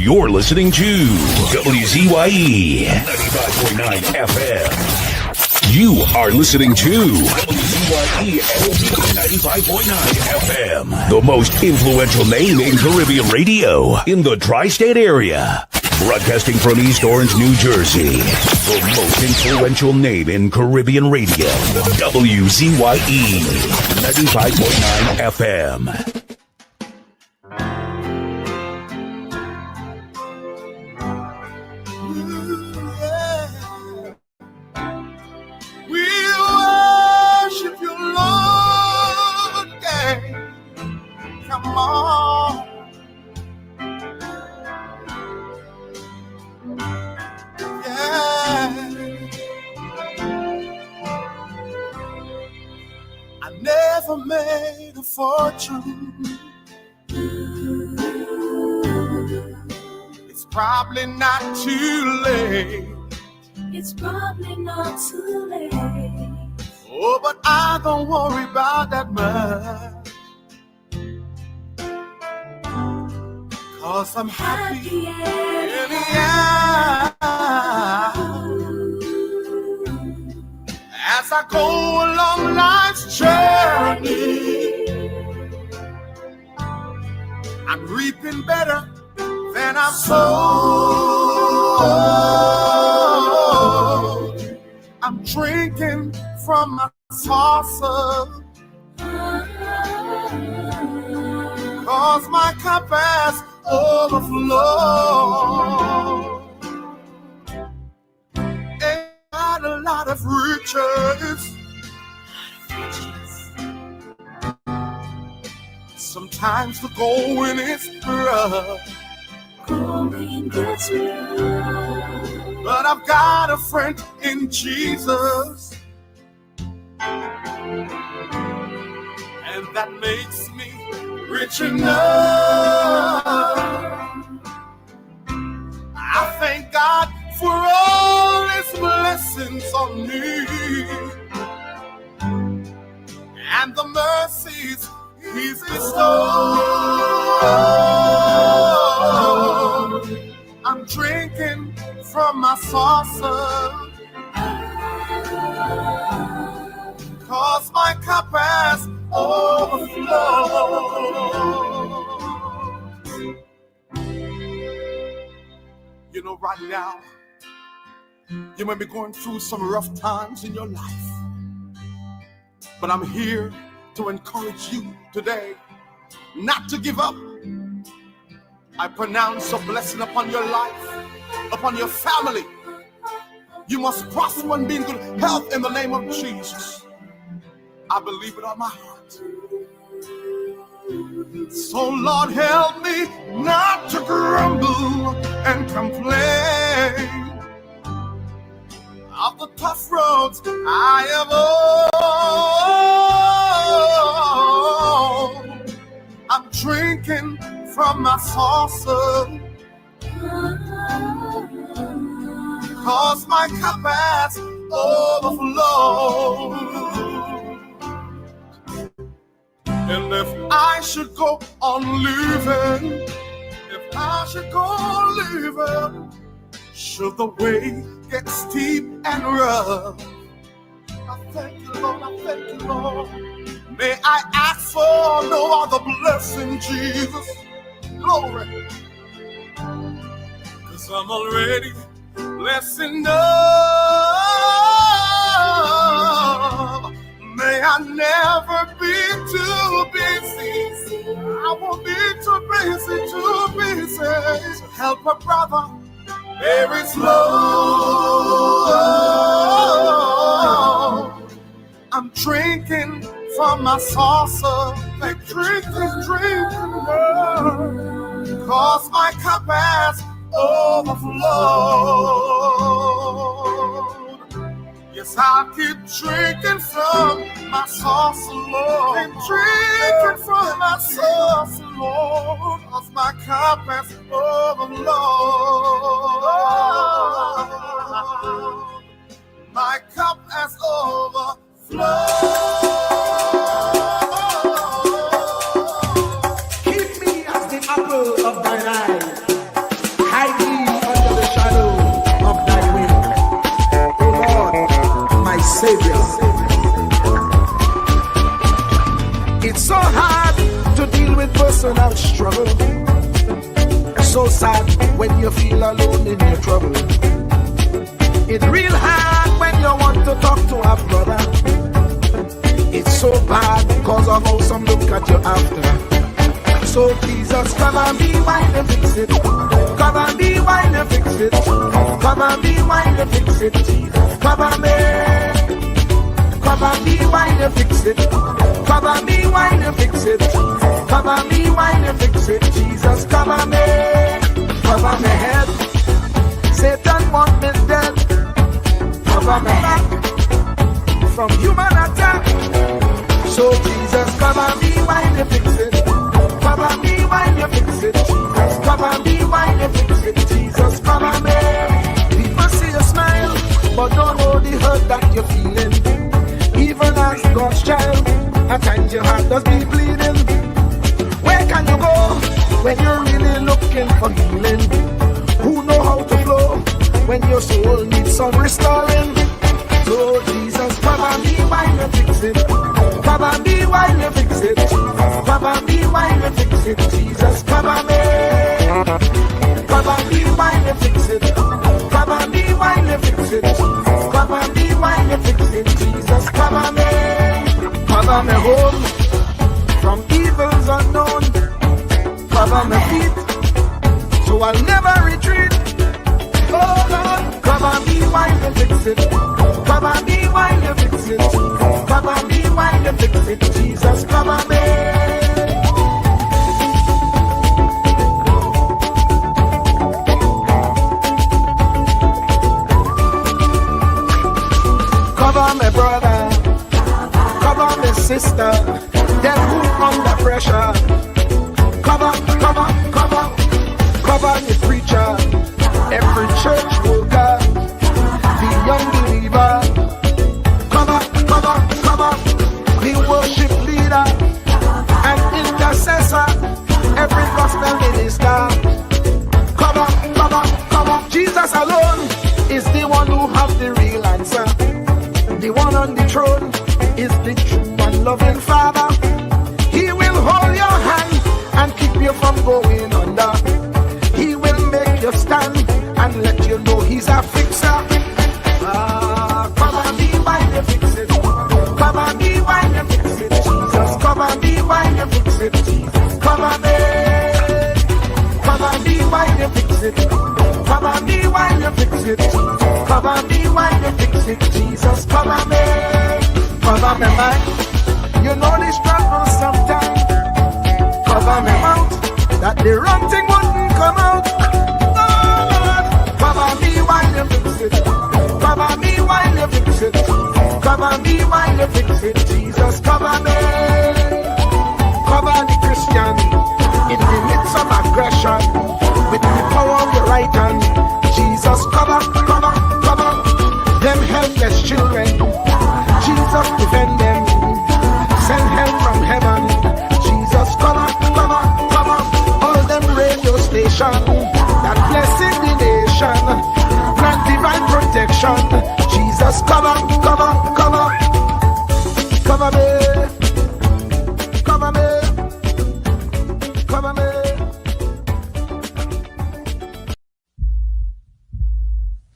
You're listening to WZYE 95.9 FM. You are listening to WZYE 95.9 FM. The most influential name in Caribbean radio in the tri-state area. Broadcasting from East Orange, New Jersey. The most influential name in Caribbean radio. WZYE 95.9 FM. Made a fortune. It's probably not too late. It's probably not too late. Oh, but I don't worry about that much, 'cause I'm happy anyhow. As I go along life's journey, I'm reaping better than I've sowed. I'm drinking from my saucer, 'cause my cup has overflowed. A lot of riches. Sometimes the going is rough. Going gets rough. But I've got a friend in Jesus, and that makes me rich enough. I thank God for all His blessings on me and the mercies He's bestowed. I'm drinking from my saucer, 'cause my cup has overflowed. You know, right now, you may be going through some rough times in your life, but I'm here to encourage you today not to give up. I pronounce a blessing upon your life, upon your family. You must prosper and be in good health in the name of Jesus. I believe it on my heart. So Lord, help me not to grumble and complain of the tough roads I have owned. I'm drinking from my saucer, 'cause my cup has overflowed. And if I should go on living, should the way get steep and rough, I thank you, Lord, I thank you, Lord. May I ask for no other blessing, Jesus. Glory. 'Cause I'm already blessed enough. May I never be too busy. I won't be too busy to help a brother very slow. I'm drinking from my saucer, like drinking, 'cause my cup has overflowed. Yes, I'll keep drinking from my saucer, Lord. Keep drinking from my saucer, Lord, 'cause my cup has overflowed. My cup has overflowed. Keep me as the apple of thine eye. hard to deal with personal struggle. It's so sad when you feel alone in your trouble. It's real hard when you want to talk to a brother. It's so bad because of how some look at you after. So Jesus, come and be while you fix it. Come and be while you fix it. Come and be while you fix it. Jesus, come and be. Come and be while you fix it. Come and be while you fix it. Come and be while you fix it. Jesus, come and be. Cover my head. Satan want me dead. Cover my back from human attack. So Jesus, come and be while you fix it. Come and be while you fix it. Jesus, come and be while you fix it. Jesus, come and be. People see you smile, but don't know the hurt that you're feeling. Even as God's child, at times your heart does be bleeding. Where can you go when you're really looking for healing? Who know how to flow when your soul needs some restoring? So Jesus, come and be while you fix it. Come and be while you fix it. Come and be while you fix it. Jesus, come and be. Come and be while you fix it. Come and be while you fix it. Come and be while you fix it. Jesus, come and be. Cover me home from evils unknown. Cover my feet so I'll never retreat. Oh Lord, come and be while you fix it. Come and be while you fix it. Come and be while you fix it. Jesus, come and be. Cover my brother, cover my sister, them who under pressure. Cover the preacher, every church worker, the young believer. Cover the worship leader and intercessor, every gospel minister. Cover. Jesus alone is the one who has the real answer. The one on the throne is the true and loving Father. He will hold your hand and keep you from going under. He will make you stand and let you know he's a fixer. Come and be while you fix it. Come and be while you fix it. Jesus, come and be while you fix it. Jesus, come and be. Come and be while you fix it. Come and be while you fix it. Come and be while you fix it. Jesus, come and be. Cover me mind. You know the struggle sometimes. Cover me mouth, that the wrong thing wouldn't come out. Oh Lord, cover me while you fix it. Cover me while you fix it. Cover me while you fix it. Jesus, cover me. Cover the Christian in the midst of aggression with the power of your right hand. Jesus, cover them helpless children. Jesus, defend them. Send help from heaven. Jesus, cover all them radio stations that blessing the nation. Grant divine protection. Jesus, cover me.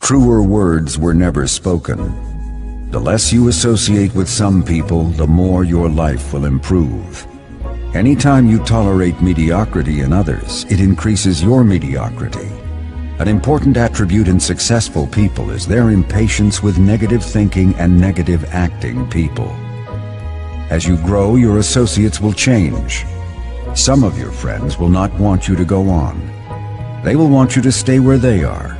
Truer words were never spoken. The less you associate with some people, the more your life will improve. Anytime you tolerate mediocrity in others, it increases your mediocrity. An important attribute in successful people is their impatience with negative thinking and negative acting people. As you grow, your associates will change. Some of your friends will not want you to go on. They will want you to stay where they are.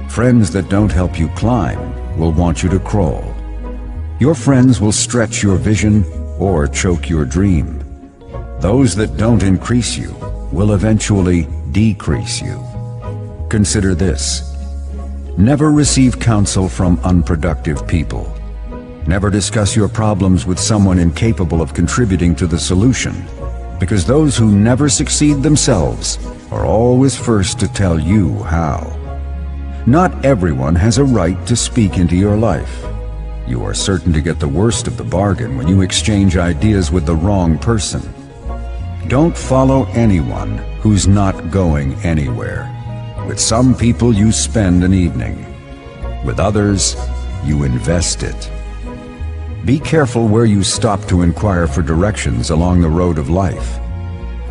Friends that don't help you climb will want you to crawl. Your friends will stretch your vision or choke your dream. Those that don't increase you will eventually decrease you. Consider this. Never receive counsel from unproductive people. Never discuss your problems with someone incapable of contributing to the solution, because those who never succeed themselves are always first to tell you how. Not everyone has a right to speak into your life. You are certain to get the worst of the bargain when you exchange ideas with the wrong person. Don't follow anyone who's not going anywhere. With some people you spend an evening. With others, you invest it. Be careful where you stop to inquire for directions along the road of life.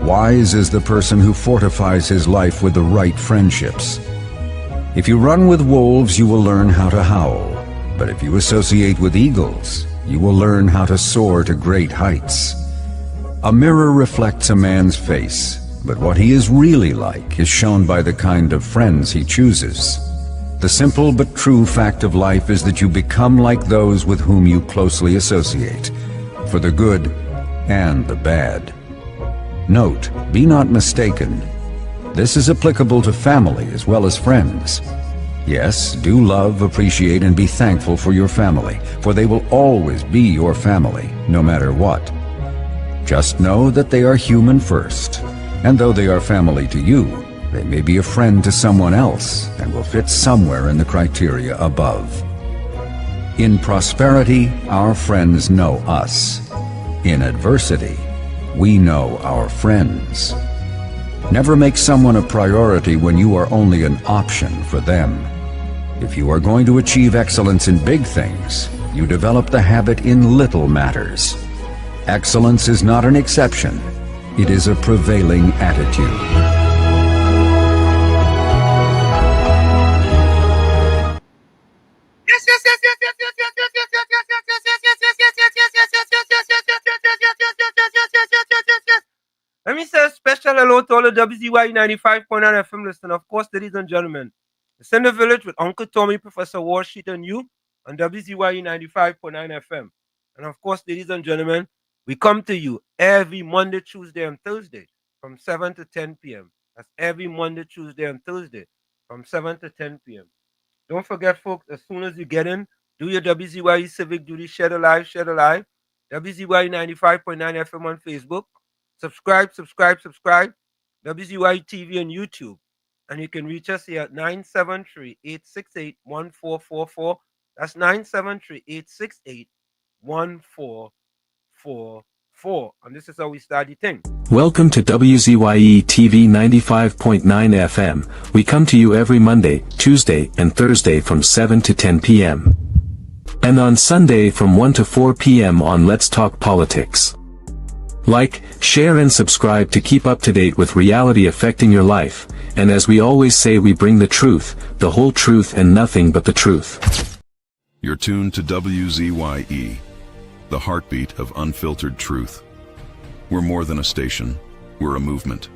Wise is the person who fortifies his life with the right friendships. If you run with wolves, you will learn how to howl. But if you associate with eagles, you will learn how to soar to great heights. A mirror reflects a man's face, but what he is really like is shown by the kind of friends he chooses. The simple but true fact of life is that you become like those with whom you closely associate, for the good and the bad. Note, be not mistaken. This is applicable to family as well as friends. Yes, do love, appreciate, and be thankful for your family, for they will always be your family, no matter what. Just know that they are human first, and though they are family to you, they may be a friend to someone else and will fit somewhere in the criteria above. In prosperity, our friends know us. In adversity, we know our friends. Never make someone a priority when you are only an option for them. If you are going to achieve excellence in big things, you develop the habit in little matters. Excellence is not an exception. It is a prevailing attitude. Let me say a special hello to all the WZYE 95.9 FM listeners. Of course, ladies and gentlemen, it's in the village with Uncle Tommy, Professor Warsheet, and you on WZYE 95.9 FM. And of course, ladies and gentlemen, we come to you every Monday, Tuesday, and Thursday from 7 to 10 p.m. That's every Monday, Tuesday, and Thursday from 7 to 10 p.m. Don't forget, folks, as soon as you get in, do your WZYE civic duty, share the live, WZYE 95.9 FM on Facebook. Subscribe. WZYE TV on YouTube. And you can reach us here at 973-868-1444. That's 973-868-1444. And this is how we start the thing. Welcome to WZYE TV 95.9 FM. We come to you every Monday, Tuesday, and Thursday from 7 to 10 p.m. And on Sunday from 1 to 4 p.m. on Let's Talk Politics. Like, share and subscribe to keep up to date with reality affecting your life, and as we always say, we bring the truth, the whole truth and nothing but the truth. You're tuned to WZYE, the heartbeat of unfiltered truth. We're more than a station, we're a movement,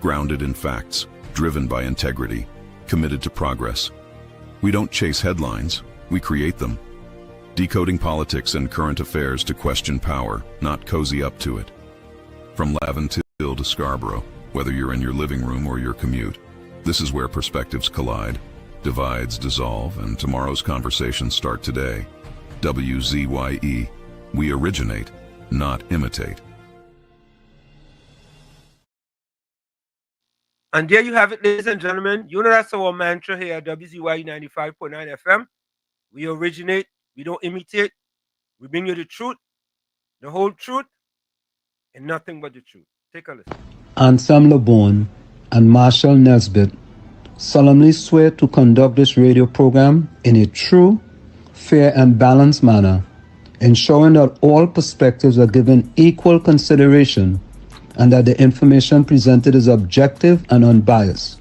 grounded in facts, driven by integrity, committed to progress. We don't chase headlines, we create them. Decoding politics and current affairs to question power, not cozy up to it. From Laventille to Scarborough, whether you're in your living room or your commute, this is where perspectives collide, divides dissolve, and tomorrow's conversations start today. WZYE, we originate, not imitate. And there you have it, ladies and gentlemen. You know that's our mantra here at WZYE 95.9 FM. We originate, we don't imitate. We bring you the truth, the whole truth, and nothing but the truth. Take a listen. Ansam LeBon and Marshall Nesbitt solemnly swear to conduct this radio program in a true, fair, and balanced manner, ensuring that all perspectives are given equal consideration and that the information presented is objective and unbiased.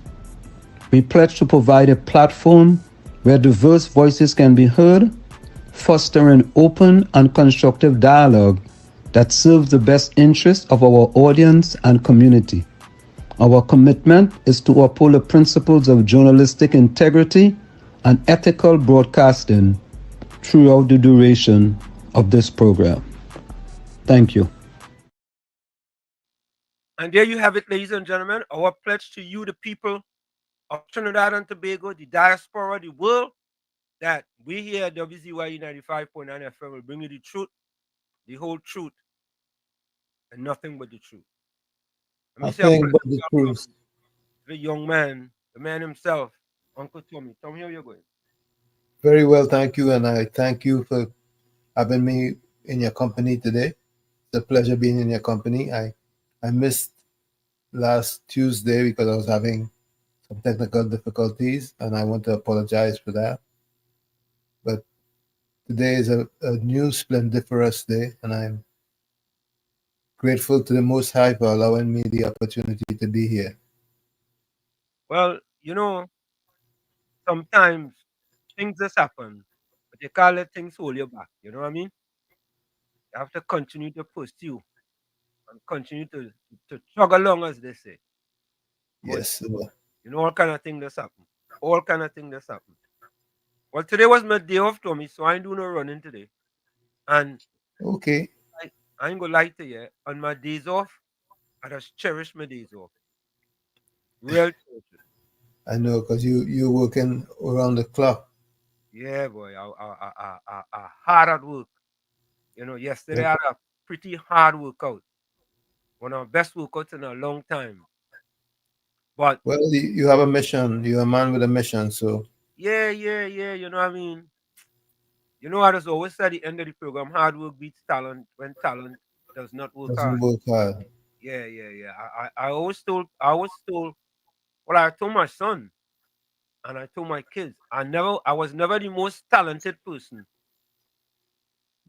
We pledge to provide a platform where diverse voices can be heard, fostering open and constructive dialogue that serves the best interests of our audience and community. Our commitment is to uphold the principles of journalistic integrity and ethical broadcasting throughout the duration of this program. Thank you. And there you have it, ladies and gentlemen, our pledge to you, the people of Trinidad and Tobago, the diaspora, the world, that we here at WZYE 95.9 FM will bring you the truth, the whole truth, and nothing but the truth. Nothing but the truth. The young man, the man himself, Uncle Tommy. Tommy, how you going? Very well, thank you, and I thank you for having me in your company today. It's a pleasure being in your company. I missed last Tuesday because I was having some technical difficulties, and I want to apologize for that. But today is a new splendiferous day, and I'm grateful to the Most High for allowing me the opportunity to be here. Well, sometimes things just happen, but you can't let things hold you back. You know what I mean? You have to continue to pursue and continue to chug along, as they say. Because Yes, sir. all kind of things that's happen. All kind of things that's happen. Well, today was my day off, Tommy, so I ain't doing no running today. And Okay. I ain't gonna lie to you. On my days off, I just cherish my days off. Real cherish it. I know because you're working around the clock. Yeah, boy. I hard at work. Yesterday I Yep. had a pretty hard workout. One of the best workouts in a long time. But Well, you have a mission. You're a man with a mission, so yeah. You know what I mean? I just always say at the end of the program, hard work beats talent when talent does not work doesn't hard. work hard. Yeah. I always told, well, I told my son and I told my kids, I was never the most talented person.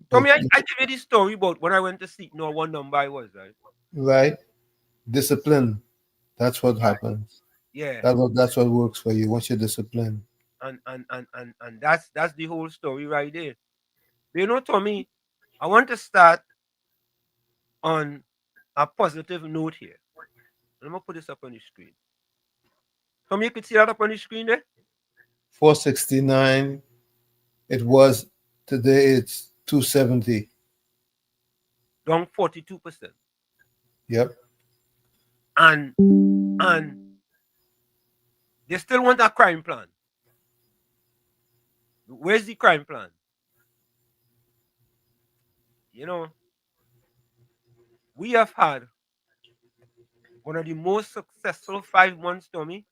But Tommy, I give you this story about when I went to sleep, what number I was, right? right, discipline. That's what Right. happens. Yeah. That's what works for you once you're disciplined. And that's the whole story right there. But Tommy, I want to start on a positive note here. I'm gonna put this up on the screen. Tommy, you could see that up on the screen there? 469. It was today. It's 270. Down 42%. Yep. And they still want a crime plan. Where's the crime plan? We have had one of the most successful 5 months, Tommy,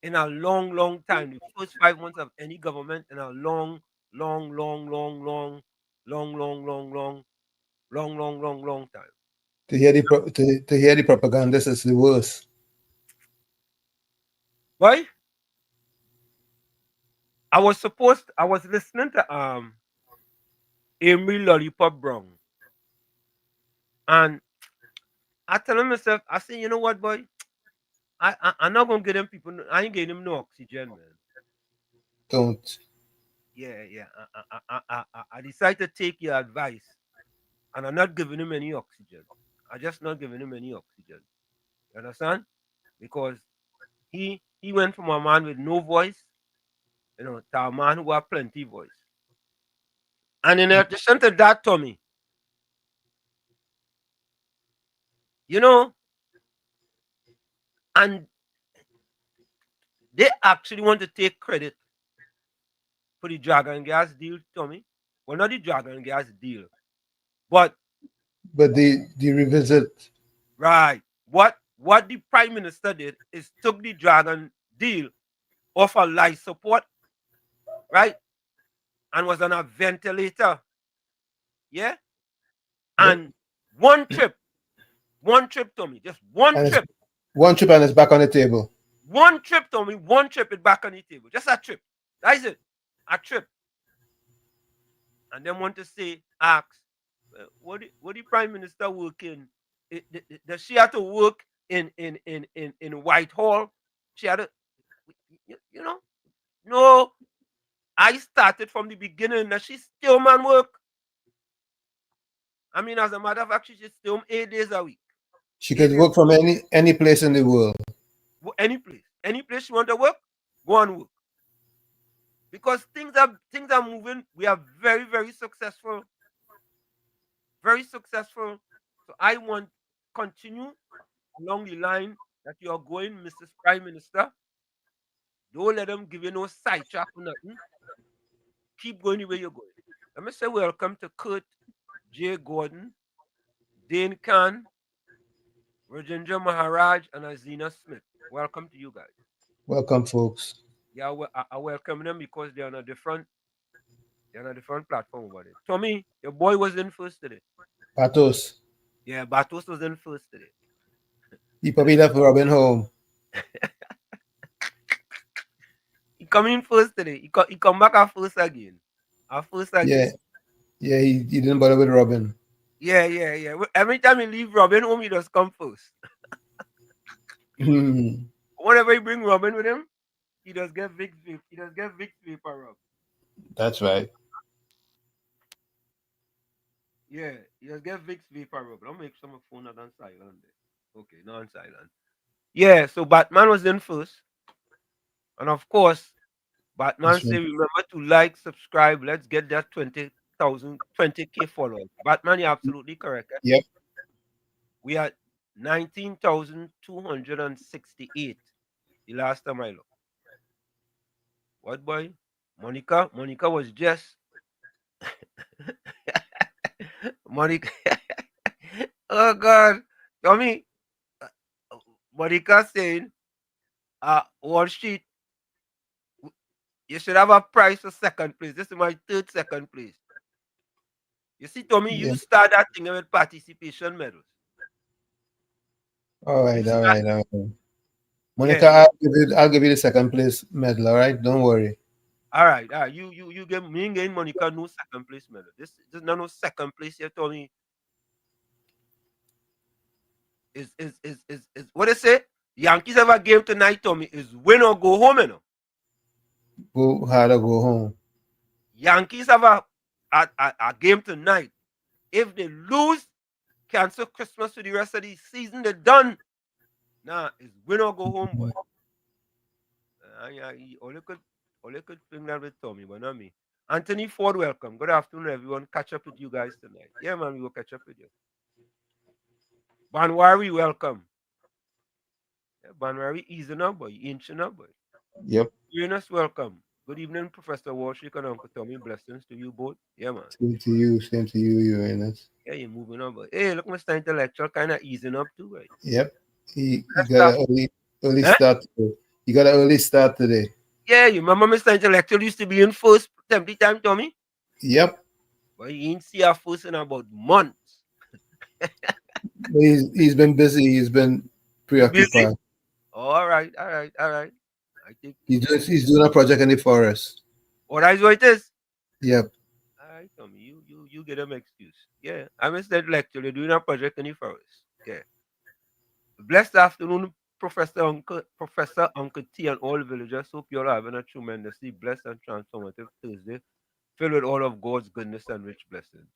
in a long, long time. The first 5 months of any government in a long, long, long, long, long, long, long, long, long, long, long, long, long time. To hear the propaganda is the worst. Why? I was listening to Amy Lollipop Brown. And I tell myself, I say, you know what, boy? I'm not gonna give them people. I ain't getting them no oxygen, man. Don't. Yeah. I decided to take your advice, and I'm not giving him any oxygen. I'm just not giving him any oxygen. You understand? Because he went from a man with no voice, to a man who had plenty voice. And in addition to that, Tommy, and they actually want to take credit for the Dragon Gas deal, Tommy. Well, not the Dragon Gas deal, but the revisit. right. What the Prime Minister did is took the Dragon deal off a life support, right? And was on a ventilator. Yeah? Yep. And one trip, Tommy, just one And it's trip. one trip and it's back on the table. One trip, Tommy, one trip is back on the table. Just a trip. That is it. A trip. And then want to say, ask, what the Prime Minister working? Does she have to work in Whitehall? She had to, no. I started from the beginning that she still man work. I mean, as a matter of fact, she's still 8 days a week. She could work from any place in the world. Any place she want to work, go and work. Because things are moving. We are very, very successful. Very successful. So I want continue along the line that you are going, Mrs. Prime Minister. Don't let them give you no sidetrack or nothing. Keep going the way you're going. Let me say welcome to Kurt J. Gordon, Dane Khan, Rajendra Maharaj, and Azina Smith. Welcome to you guys. Welcome, folks. Yeah, I welcome them because they're on a different They're on a different platform over there. Tommy, your boy was in first today. Patos. Yeah, Batos was in first today. He probably left Robin home. He come in first today. He come back at first again. At first Yeah, again. yeah, he didn't bother with Robin. Yeah, yeah, yeah. Every time he leave Robin home, he just come first. Hmm. Whenever he bring Robin with him, he does get Vicks vape. He does get Vicks vapor rub. That's right. Yeah, he does get Vicks vapor rub. I'll make some phone not on silent there. Okay, not on silent. Yeah, so Batman was in first. And of course, Batman That's say right. remember to like, subscribe. Let's get that 20,000, 20K followers. Batman, you're absolutely correct. Eh? Yep. We are 19,268 the last time I looked. What boy? Monica was just Monica. Oh God, Tommy. uh, Monica saying, Wall Street, you should have a prize for second place. This is my third second place. You see, Tommy, Yeah. you start that thing with participation medals. All You right, all start, right, all right. yeah, Monica, yeah. I'll give you the second place medal. All right, don't worry. All right, all right. You get me and Monica no second place medal. This no second place here, Tommy. Is what they say? Yankees have a game tonight, Tommy. Is win or go home, you know. Go hard or go home. Yankees have a game tonight. If they lose, cancel Christmas for the rest of the season. They're done. Nah, it's win or go home, boy. Yeah, all you could bring that with Tommy, but not me. Anthony Ford, welcome. Good afternoon, everyone. Catch up with you guys tonight. Yeah, man, we will catch up with you. Banwari, welcome. Yeah, Banwari, easing up, boy. Inching up, boy. Yep. Uranus, welcome. Good evening, Professor Warshik and Uncle Tommy. Blessings to you both. Yeah, man. Same to you, Uranus. Yeah, you're moving on, but hey, look, Mr. Intellectual kind of easing up too, right? Yep. He Let's got start. an early Huh? start today. He got an early start today. Yeah, you remember Mr. Intellectual used to be in first every time, Tommy? Yep. But he ain't see our first in about months. But he's been busy. He's been You busy? preoccupied. All right, all right, all right. I think He's doing a project in the forest. oh, that's what it is. Yep. All right, Tommy, you get them excuse. Yeah, I missed that lecture. They're doing a project in the forest. Yeah. Blessed afternoon, Professor Uncle T and all villagers. Hope you're having a tremendously blessed and transformative Thursday, filled with all of God's goodness and rich blessings.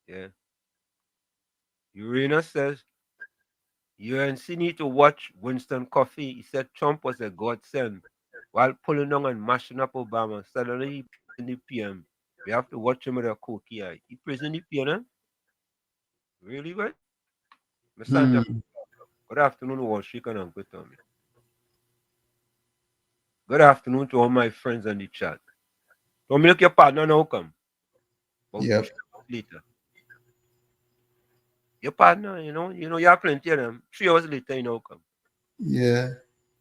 Yeah. Uranus says, UNC need to watch Winston Coffee. He said Trump was a godsend while pulling down and mashing up Obama. Suddenly he praising the PM. We have to watch him with a cookie eye. He praising the PM, eh? Really, what? Miss Santa, Hmm. good afternoon, Wall Street and Uncle Tommy. Good afternoon to all my friends on the chat. Don't make your partner now come. About Yep. 3 hours later. Your partner, you have plenty of them. 3 hours later, you know, come. Yeah.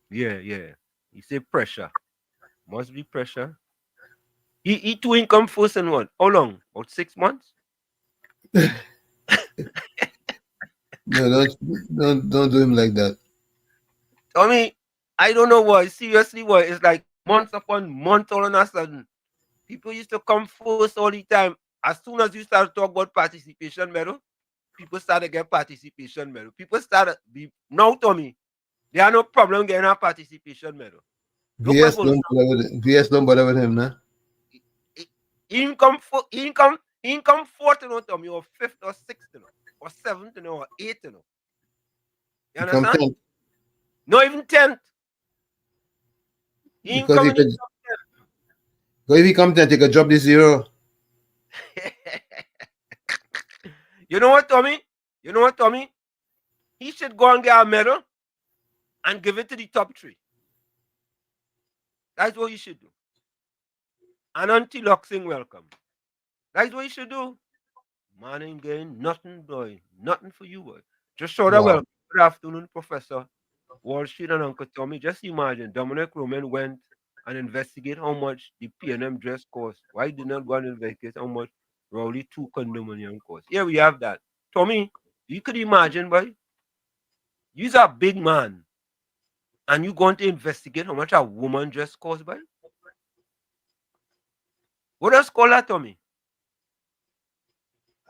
Yeah, yeah. He say pressure. Must be pressure. He two income first and what? How long? About 6 months? No, don't do him like that. I mean, I don't know why. Seriously, why? It's like months upon months all of a sudden. People used to come first all the time. As soon as you start to talk about participation medal, people start to get participation medal. People start to be now, Tommy. They have no problem getting a participation medal. No VS people. don't bother with it. VS don't bother with him, nah. He come fourth, Tommy, or fifth or sixth, or seventh, or eighth, You He come understand? 10th Not even 10th. He ain't because he coming in could. Because if he come 10th, he could drop the zero. You know what, Tommy? You know what, Tommy? He should go and get a medal and give it to the top three. That's what he should do. And anti-luxing welcome. That's what he should do. Man ain't getting nothing, boy. Nothing for you, boy. Just show that Wow. welcome. Good afternoon, Professor Wall Street and Uncle Tommy. Just imagine Dominic Roman went and investigate how much the P&M dress costs? Why did not go and investigate how much Rowley 2 condominium costs? Here we have that. Tommy, you could imagine, boy. You're a big man and you going to investigate how much a woman dress costs, boy? What does call that, Tommy?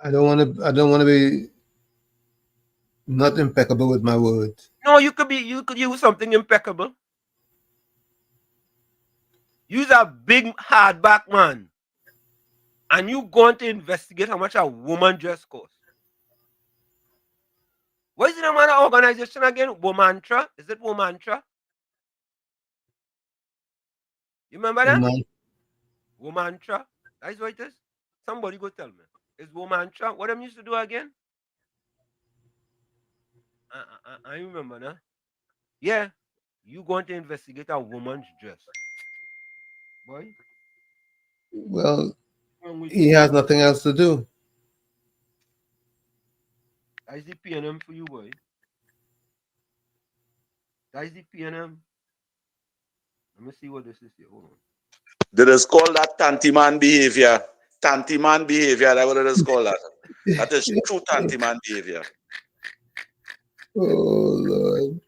I don't want to be not impeccable with my words. No, you could use something impeccable. You're a big hardback man. And you going to investigate how much a woman dress costs. What is the name of the organization again? Womantra? Is it Womantra? You remember that? Womantra? That is what it is? Somebody go tell me. Is Womantra? What them used to do again? I remember now. Yeah. You going to investigate a woman's dress. Boy. Well, he has nothing else to do. That is the P&M for you, boy. That is the P&M. Let me see what this is here. Hold on. They just call that tanti-man behavior. Tanti-man behavior, that's what it is called that. That is true tanti-man behavior. Oh, Lord.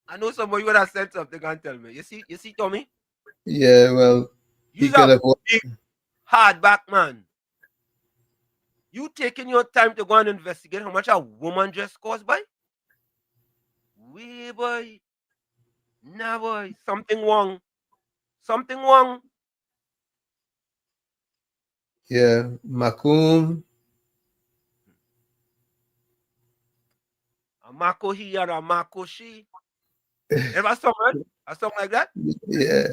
I know somebody would have said something and tell me. You see, Tommy? Yeah, well, You're a big hardback man. You taking your time to go and investigate how much a woman dress costs, boy? Way, boy. Nah, boy. Something wrong. Something wrong. Yeah, Makum. A Mako he and a Mako she. Ever song, right? A song like that? Yeah.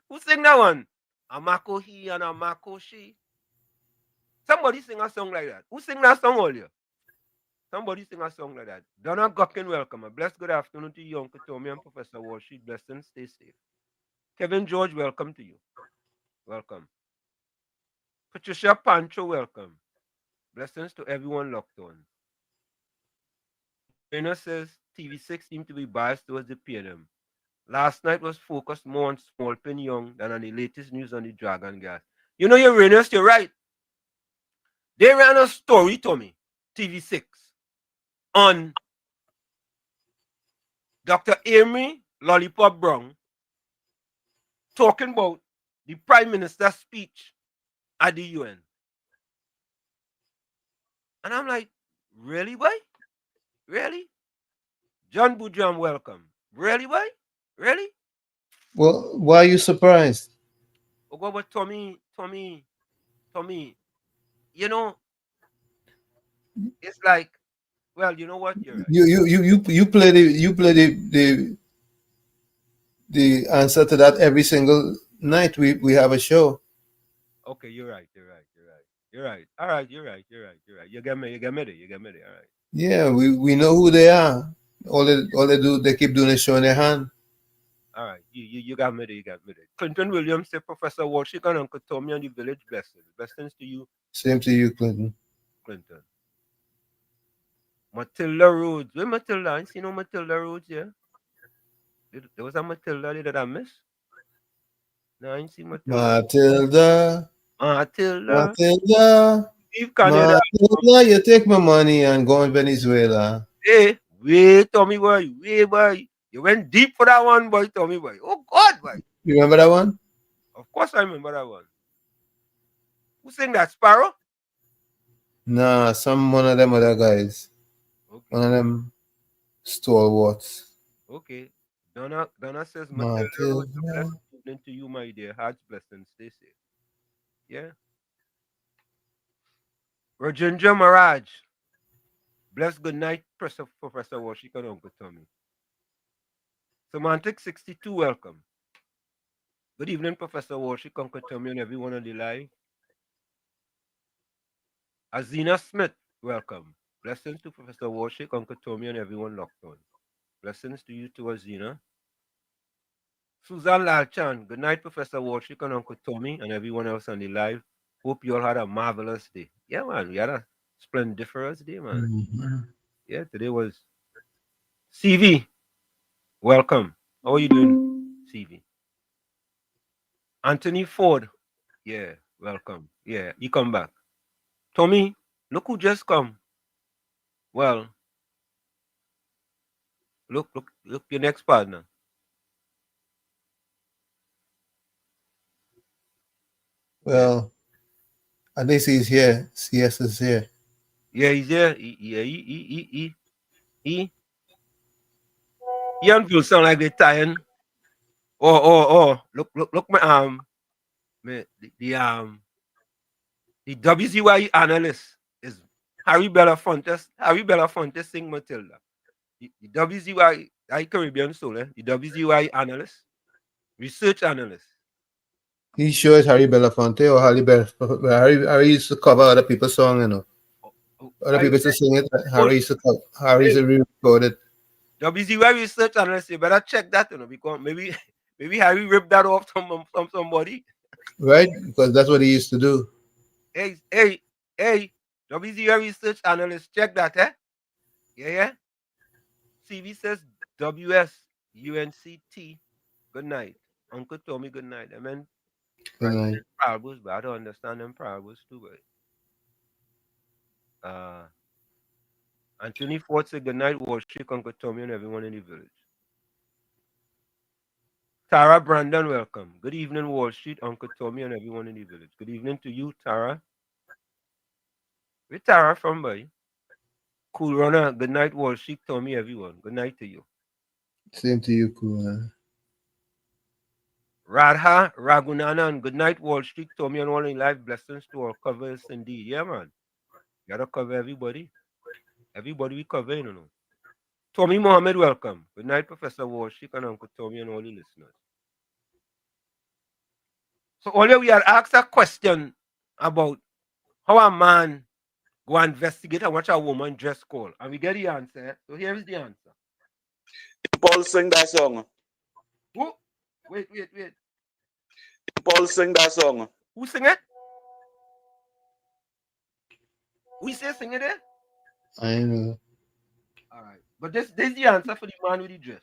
Who sing that one? A Mako he and a Mako she. Somebody sing a song like that. Who sing that song earlier? Somebody sing a song like that. Donna Gockin, welcome. A blessed good afternoon to you, Uncle Tommy and Professor Walsheet. Blessings, stay safe. Kevin George, welcome to you. Welcome. Patricia Pancho, welcome. Blessings to everyone locked on. Trainer says TV6 seemed to be biased towards the P&M. Last night was focused more on Small Pin Young than on the latest news on the Dragon Gas. You know, Uranus, you're right. They ran a story, Tommy, TV6, on Dr. Amy Lollipop Brown talking about the Prime Minister's speech at the UN. And I'm like, really, boy? Really? John Boudram, welcome. Really, boy? Really? Well, why are you surprised? Oh, but Tommy, you know, it's like, well, you know what? You're right. You play the answer to that every single night we have a show. Okay, you're right. All right, you're right. You get me. All right. Yeah, we know who they are. All they do, they keep doing is showing their hand. All right, you got me there. Clinton Williams said, Professor Walshick and Uncle Tommy on the village blessings. Blessings to you. Same to you, Clinton. Matilda Rhodes. Where Matilda? I see no Matilda Rhodes, yeah? There was a Matilda that I missed. No, I ain't see Matilda. Matilda, Steve Canada. Matilda, you take my money and go in Venezuela. Hey, wait, Tommy boy. You went deep for that one, boy, Tommy boy. Oh, God, boy. You remember that one? Of course I remember that one. Who sang that, Sparrow? Nah, one of them other guys. Okay. One of them stalwarts. Okay. Donna says, Matilda, blessed evening to you, my dear. Heart's blessings. Stay safe. Yeah. Rajendra Maharaj. Bless good night, Professor Washik and Uncle Tommy. Semantic 62, welcome. Good evening, Professor Washik, Uncle Tommy, and everyone on the live. Azina Smith, welcome. Blessings to Professor Washik, Uncle Tommy, and everyone locked on. Blessings to you too, Azina. Susan Lalchan, good night, Professor Washik and Uncle Tommy, and everyone else on the live. Hope you all had a marvelous day. Yeah, man, we had a splendiferous day, man. Mm-hmm. Yeah, today was CV, welcome. How are you doing, CV? Anthony Ford, yeah, welcome. Yeah, you come back. Tommy, look who just come. Well, look, your next partner. Well, at least he's here. CS is here. Yeah, he's there. He don't feel sound like they're tired. Oh, look, my the WZYE analyst is Harry Belafonte. Harry Belafonte sing Matilda. The WZYE Caribbean Soul, the WZYE analyst, research analyst. He sure is Harry Belafonte or Harry used to cover other people's song, you know. Other people used to sing it. Harry used to re-record it. WZYE research analyst, you better check that, you know, because maybe Harry ripped that off from somebody. Right? Because that's what he used to do. Hey, WZYE research analyst, check that, eh? Yeah. CV says WSUNCT. Good night. Uncle Tommy, good night. I mean, Good night. parables, but I don't understand them parables too. But Anthony Ford said good night, Wall Street, Uncle Tommy, and everyone in the village. Tara Brandon, welcome. Good evening, Wall Street, Uncle Tommy, and everyone in the village. Good evening to you, Tara. Where Tara from, boy? Cool Runner, good night, Wall Street, Tommy, everyone. Good night to you. Same to you, cool. Radha Ragunanan, good night, Wall Street, Tommy, and all in life. Blessings to all covers indeed. Yeah, man. You gotta cover everybody. Everybody we cover, you know. Tommy Mohammed, welcome. Good night, Professor Wall Street, and Uncle Tommy, and all the listeners. So earlier we had asked a question about how a man go and investigate and watch a woman dress code. And we get the answer. So here is the answer. Paul sing that song. Who? Wait. Paul sing that song. Who sing it? Who say sing it there? I know. All right. But this is the answer for the man with the dress.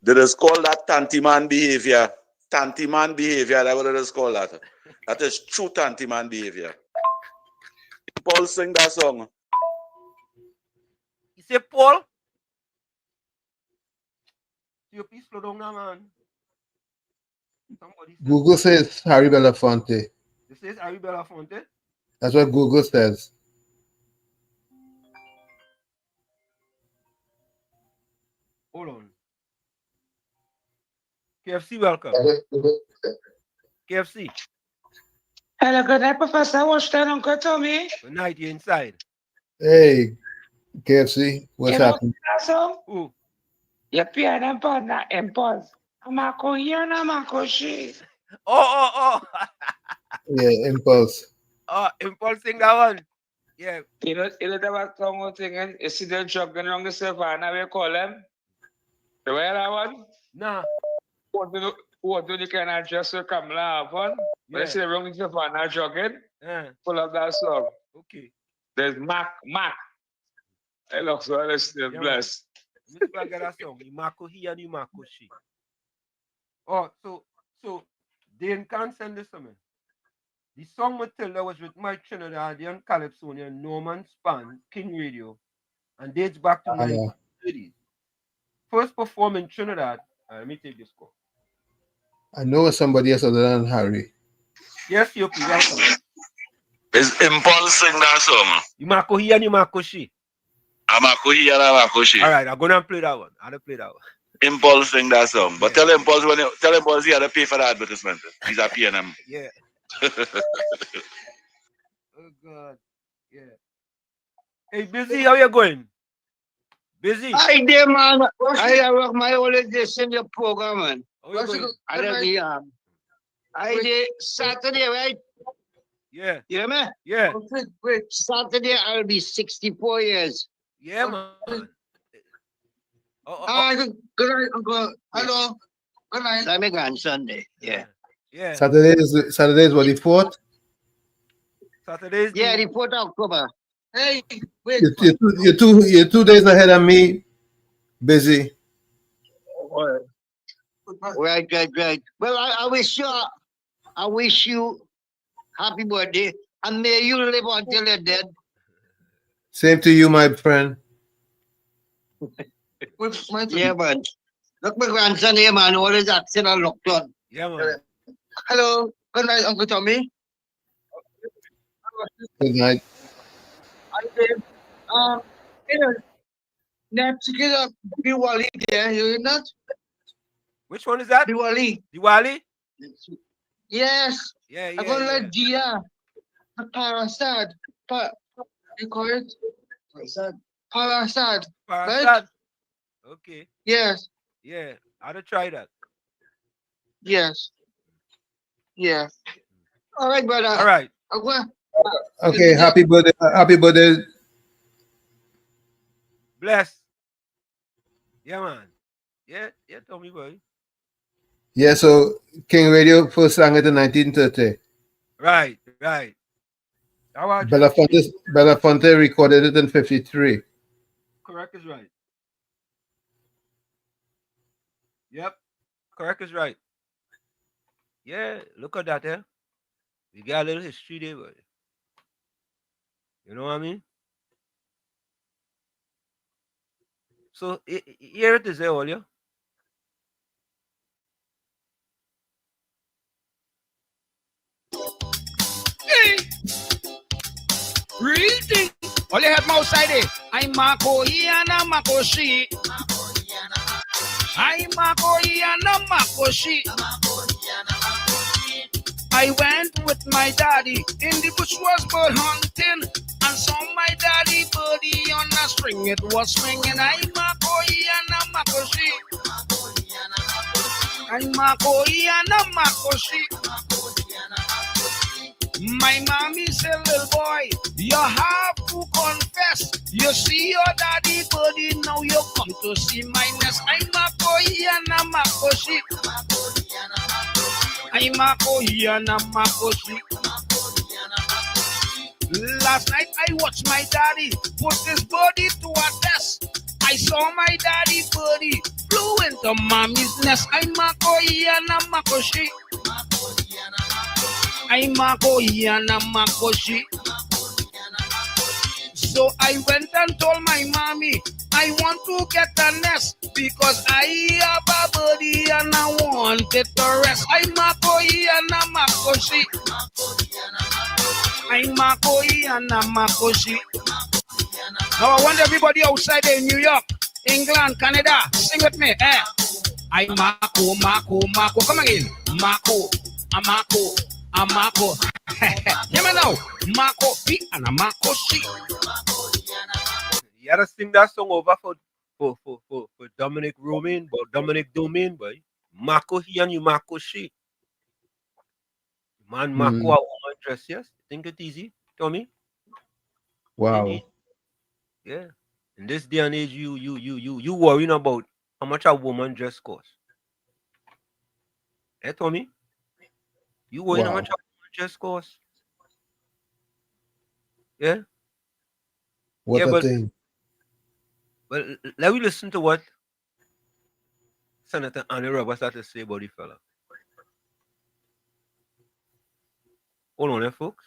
They just call that tanty man behavior. Tanty man behavior, that's what they just call that. That is true tanty man behavior. Paul sing that song. He say, Paul? You please slow down now, man. Somebody says, Google says Harry Belafonte. It says Harry Belafonte? That's what Google says. Hold on. KFC, welcome. KFC. Hello, good night, Professor Washington, Uncle Tommy. Good night, you inside. Hey, KFC, what's happening? Who? Your piano partner, Impulse. Amako here and Amako she. Oh. Yeah, Impulse. Oh, Impulse sing that one. Yeah. You know that song singing? You see them jogging around the savannah, we call them? You wear that one? Nah. What do you kind of dress to Kamala upon? When you see the wrong savannah jogging, pull up that song. Okay. There's Mac. I love so listening, bless. Let's go get that song. Imako he and Imako she. Oh, so Dane can't send this to me. The song Matilda was written by Trinidadian Calypsonian Norman Span, King Radio, and dates back to 1930s. First performed in Trinidad. Let me take this call. I know somebody else other than Harry. Yes, you welcome. Is Impulse sing that song? Imako he and Imako she. Amako he and Amako she. All right, I'm gonna play that one. I'm gonna play that one. Impulse sing that song. But tell Impulse he had to pay for the advertisement. He's a PNM. Yeah. Oh God. Yeah. Hey, Busy, how you going? Busy? Hi there, man. I work my holiday in your program, man. I did Saturday, right? Yeah. You hear me? Yeah. Saturday, I'll be 64 years. Yeah, man. Good night, Uncle. Hello. Good night. I'm on Sunday. Yeah. Yeah. Saturday is what, the 4th? Saturday's the 4th of October. Hey, wait. You're 2 days ahead of me, Busy. Right. Well, I wish you happy birthday, and may you live until you're dead. Same to you, my friend. Yeah, man. Look, my grandson here, man, always acting a lockdown. Yeah, man. Hello. Good night, Uncle Tommy. Good night. Next, get up, Diwali there, you not? Which one is that? Diwali. Diwali? Yes. Yeah. I'm gonna let Dia. Parasad. You call it? Parasad. Right? Okay. Yes. Yeah. I'll try that. Yes. Yeah. All right, brother. All right. Okay, happy birthday. Happy birthday. Bless. Yeah, man. Yeah, Tommy boy. Yeah, so King Radio first sang it in 1930. Right. Belafonte recorded it in 53. Correct is right. Yep. Correct is right. Yeah, look at that there. We got a little history there, boy. You know what I mean? So here it is there, all you. Hey. Reading. All you have outside it. I'm Mako Iana Makoshi. I'm Mako Iana Makoshi. I went with my daddy in the bush, was bird hunting, and saw my daddy birdie on a string. It was swinging. I'm Mako Iana Makoshi. I'm Mako Iana Makoshi. My mommy said, little boy, you have to confess. You see your daddy birdie, now you come to see my nest. I'm Mako Iana Makoshi. I'm Mako Iana Makoshi. Last night I watched my daddy put his birdie to a test. I saw my daddy birdie flew into mommy's nest. I'm Mako Iana Makoshi. I'm Mako Iana Makoshi. So I went and told my mommy I want to get a nest because I have a birdie and I want it to rest. I'm Mako Iana Makoshi. I'm Mako Iana Makoshi. Now I want everybody outside there in New York, England, Canada, sing with me. I'm Mako. Come again. Mako. I'm Mako. Hear me now. Mako Iana Makoshi. You gotta sing that song over for Dominic Romain, but Dominic Domain, boy. Mako he and you Mako she. Man, Mako a woman dress, yes? Think it easy, Tommy? Wow. Yeah. In this day and age, you worrying about how much a woman dress costs. Hey, Tommy? You worrying how much a woman dress costs? Yeah? What a thing. But let me listen to what Senator Annie Roberts had to say about the fella. Hold on there, folks.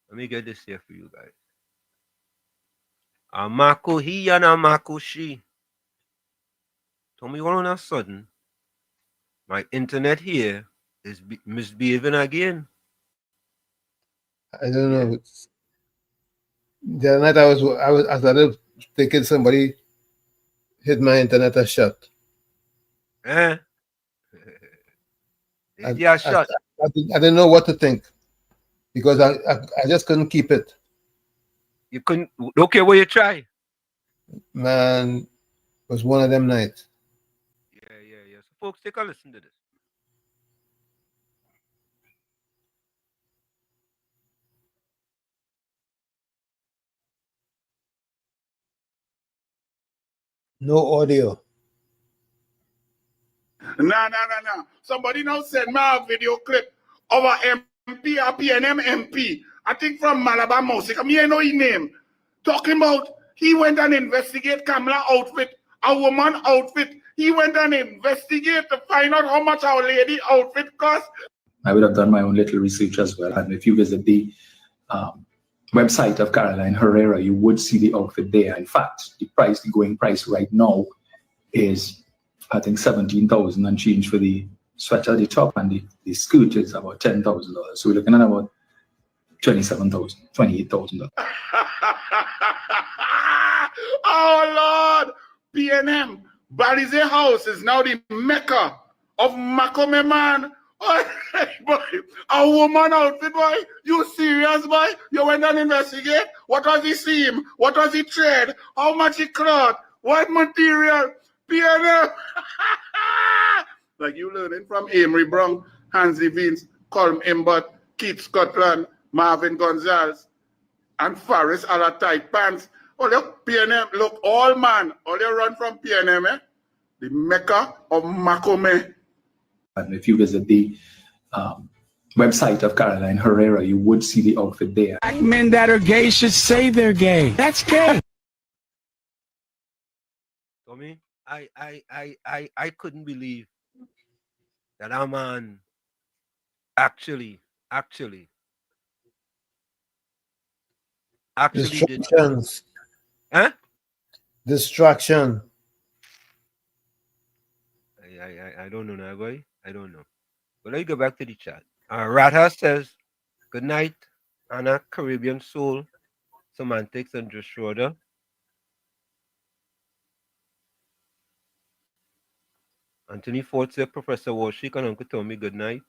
Let me get this here for you guys. Mako he and Mako she. Told me all on a sudden, my internet here is misbehaving again. I don't know. The other night I started thinking somebody hit my internet a shot. I didn't know what to think because I just couldn't keep it. You couldn't. Okay, well you try. Man, it was one of them nights. Yeah. So folks, take a listen to this. No audio. No. Somebody now send me a video clip of a MP, a PNM MP, I think from Malabar Mouse. I know his name. Talking about he went and investigate Kamala outfit a woman outfit. He went and investigated to find out how much our lady outfit cost. I would have done my own little research as well. And if you visit the website of Caroline Herrera, you would see the outfit there. In fact, the going price right now is, I think, $17,000 and change for the sweater, the top, and the skirt is about $10,000. So we're looking at about $27,000, $28,000. Oh Lord, PNM Balize House is now the mecca of Makome man. Boy, a woman outfit, boy. You serious, boy? You went and investigate? What was the seam? What was the thread? How much it cloth? What material? PNM. Like you learning from Amory Brown, Hansi Vince, Colm Imbot, Keith Scotland, Marvin Gonzalez, and Faris a la tight pants. Oh, look, PNM, look, all man, all you run from PNM, eh? The mecca of Makome. And if you visit the website of Caroline Herrera, you would see the outfit there. Black men that are gay should say they're gay. That's gay. Tommy, I couldn't believe that our man actually Distractions. Huh? Distraction. I don't know now, boy. I don't know. But let me go back to the chat. Radha says, good night, Anna, Caribbean Soul, Semantics, and Josh Schroeder. Anthony Ford said, Professor Walshik and Uncle Tommy, good night.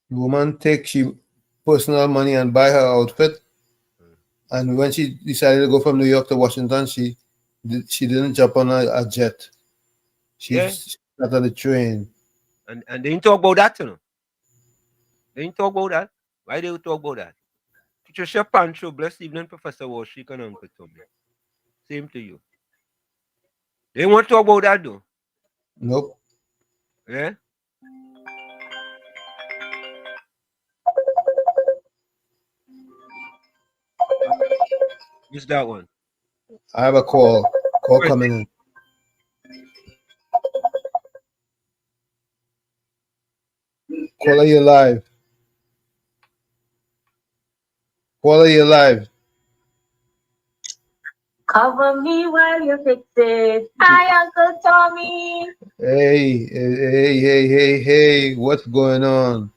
The woman take she personal money and buy her outfit. And when she decided to go from New York to Washington, she didn't jump on a jet. She got on the train. And they didn't talk about that, you know. They didn't talk about that. Why they would talk about that? Patricia Pancho, blessed evening, Professor Walshik and Uncle Tommy. Same to you. They want to talk about that, though. Nope. Yeah? Who's that one? I have a call. Call coming in. Caller, you live. Caller, you live. Cover me while you fix it. Hi, Uncle Tommy. Hey. What's going on?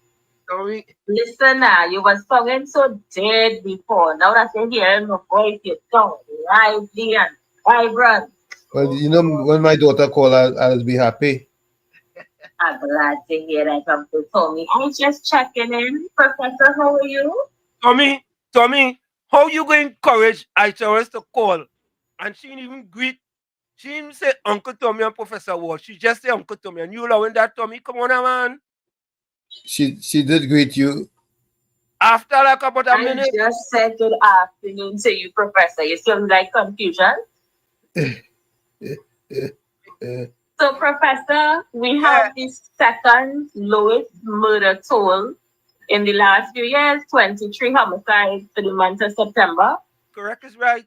Tommy. Listen now, you were sounding so dead before. Now that you're hearing my voice, you sound lively and vibrant. Well, you know, when my daughter called, I'll be happy. I'm glad to hear that, Uncle Tommy. I'm just checking in. Professor, how are you? Tommy, how you going to encourage Icharis to call? And she didn't even greet. She didn't say Uncle Tommy and Professor Walsh. She just said Uncle Tommy. And you allowing that, Tommy? Come on, man. She did greet you. After like about a minute. I just said good afternoon to you, Professor. You seem like confusion. So, Professor, we have the second lowest murder toll in the last few years, 23 homicides for the month of September. Correct is right.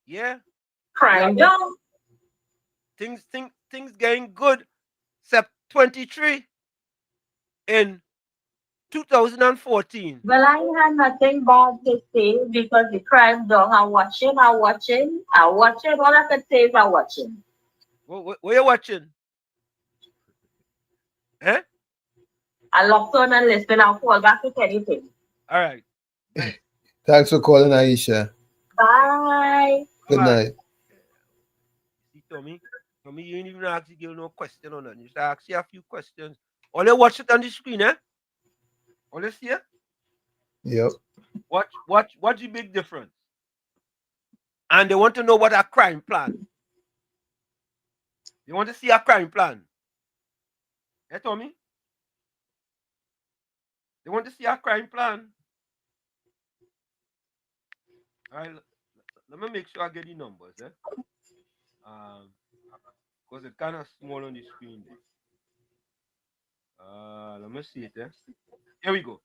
Yeah. Crime down. Things getting good. Sep 23 in 2014. Well, I had nothing bad to say because the crime down. I'm watching. All I can say is I'm watching. What you watching? Eh? I locked on and listen. I'll call back if anything. All right. Thanks for calling, Aisha. Bye. Good night. See, Tommy, you didn't even ask you no question on that. You should ask you a few questions. All you watch it on the screen, eh? All you see it? Yep. Watch the big difference. And they want to know what a crime plan. You want to see a crime plan? Eh, Tommy? They want to see a crime plan. All right, let me make sure I get the numbers, eh? Because it's kind of small on the screen there. Let me see it, eh? Here we go.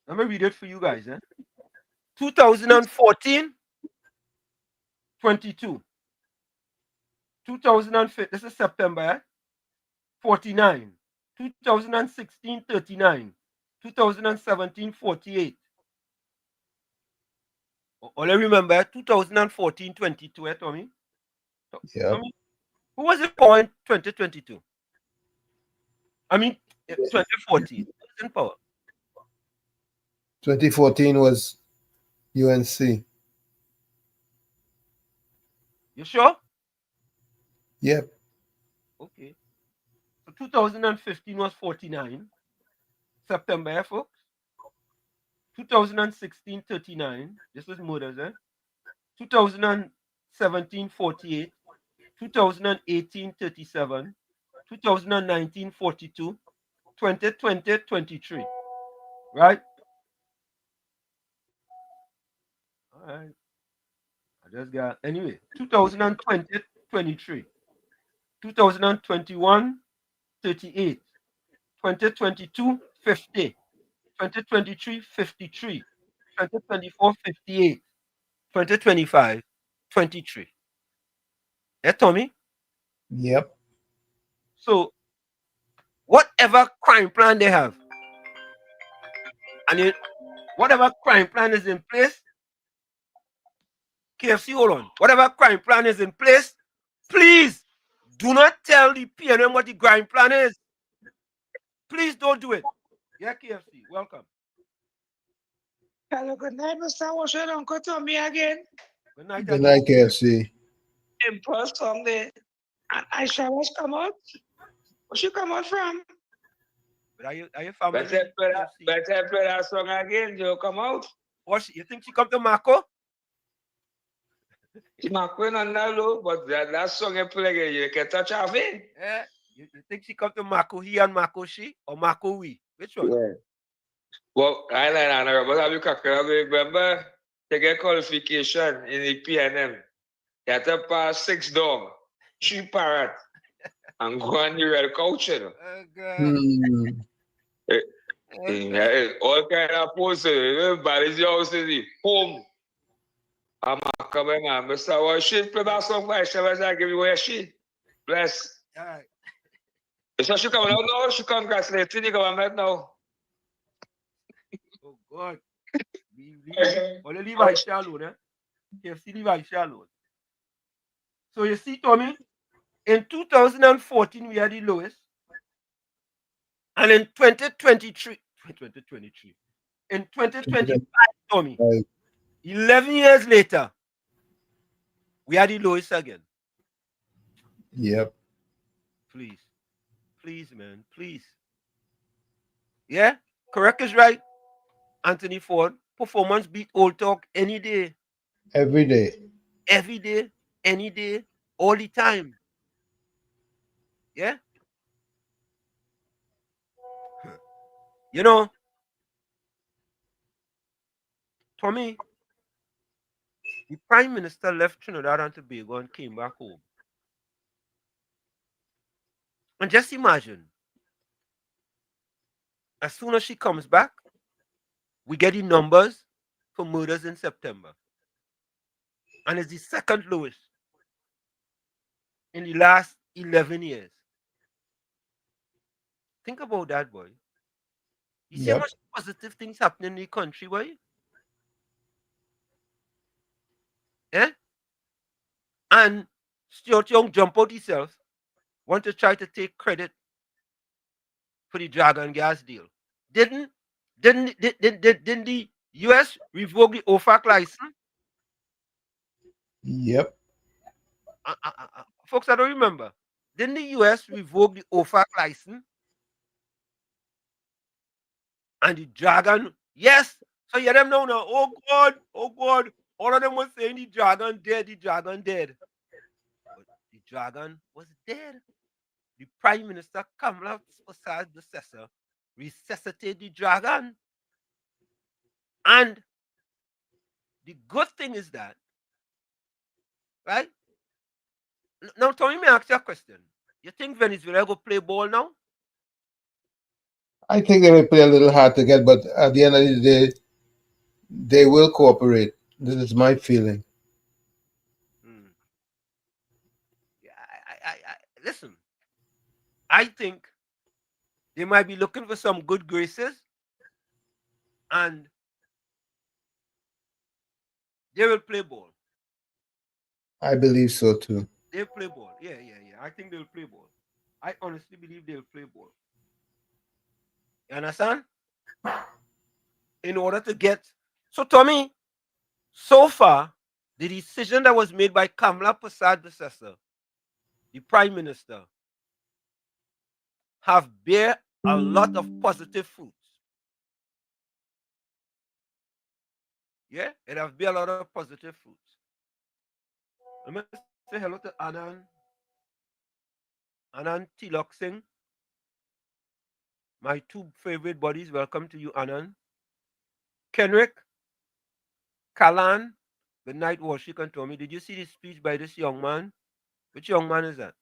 Let me read it for you guys. 2014, 22. 2015, this is September, 49. 2016, 39. 2017, 48. All I remember, 2014, 22, Tommy? Yeah. Tommy, who was it for in 2022? I mean, 2014. Who was in power? 2014 was UNC. You sure? Yep. Okay. So 2015 was 49. September, folks. 2016, 39. This was murders, 2017, 48. 2018, 37. 2019, 42. 2020, 23. Right? All right. I just got, anyway, 2020, 23. 2021, 38. 2022, 50. 2023, 53. 2024, 58. 2025, 23. Yeah, Tommy? Yep. So, whatever crime plan they have, and whatever crime plan is in place, KFC, hold on. Whatever crime plan is in place, please do not tell the PNM what the crime plan is. Please don't do it. Yeah, KFC, welcome. Hello, good night, Mr. Washington. Uncle Tommy again. Good night, Good night, KFC. Impulse song there. And Aisha was come out. Where she come out from? But are you family? Better play that song again, Joe. Come out. What, you think she come to Marco? She Marco not now, but that song you play again, you can touch her vein. Yeah. You think she come to Marco he and Marco she or Marco we? Which one? Yeah. Well, I like but have you remember to get qualification in the PNM? You have to pass 6 dog, 3 parrot, and go on the red couch. All kind of poses, Barry's house is the home. I'm coming, man. Mr. Washington, play that song for I give you where she. Bless. All right. So she coming out now, she congratulating the government now. Oh, God. Only leave Aisha alone, KFC leave Aisha alone. So you see, Tommy, in 2014, we had the lowest. And in 2023, in 2025, Tommy, 11 years later, we had the lowest again. Yep. Please. Please, man. Please. Yeah? Correct is right. Anthony Ford. Performance beat old talk any day. Every day. Every day. Any day. All the time. Yeah? You know, Tommy, the Prime Minister left Trinidad and Tobago and came back home. And just imagine, as soon as she comes back, we get the numbers for murders in September. And it's the second lowest in the last 11 years. Think about that, boy. You see how much positive things happening in the country, boy? Eh? And Stuart Young jump out himself, want to try to take credit for the Dragon gas deal. Didn't the US revoke the OFAC license? Yep. Folks, I don't remember. Didn't the US revoke the OFAC license? And the Dragon, yes. So you them know now, oh God. All of them were saying the Dragon dead. But the Dragon was dead. The Prime Minister Kamala Prasad's successor resuscitated the Dragon. And the good thing is that, right? Now, Tommy, me ask you a question. You think Venezuela go play ball now? I think they may play a little hard to get, but at the end of the day, they will cooperate. This is my feeling. Listen, I think they might be looking for some good graces, and they will play ball. I believe so too. They'll play ball. Yeah. I think they'll play ball. I honestly believe they'll play ball. You understand? In order to get. So, Tommy, so far, the decision that was made by Kamala Prasad Bissessar, the Prime Minister, have bear a lot of positive fruits. Yeah, it have bear a lot of positive fruits. Let me say hello to Anand Tilok Singh. My two favorite buddies, welcome to you, Anand. Kenrick, Kalan, good night, Washik and Tommy. Did you see the speech by this young man? Which young man is that?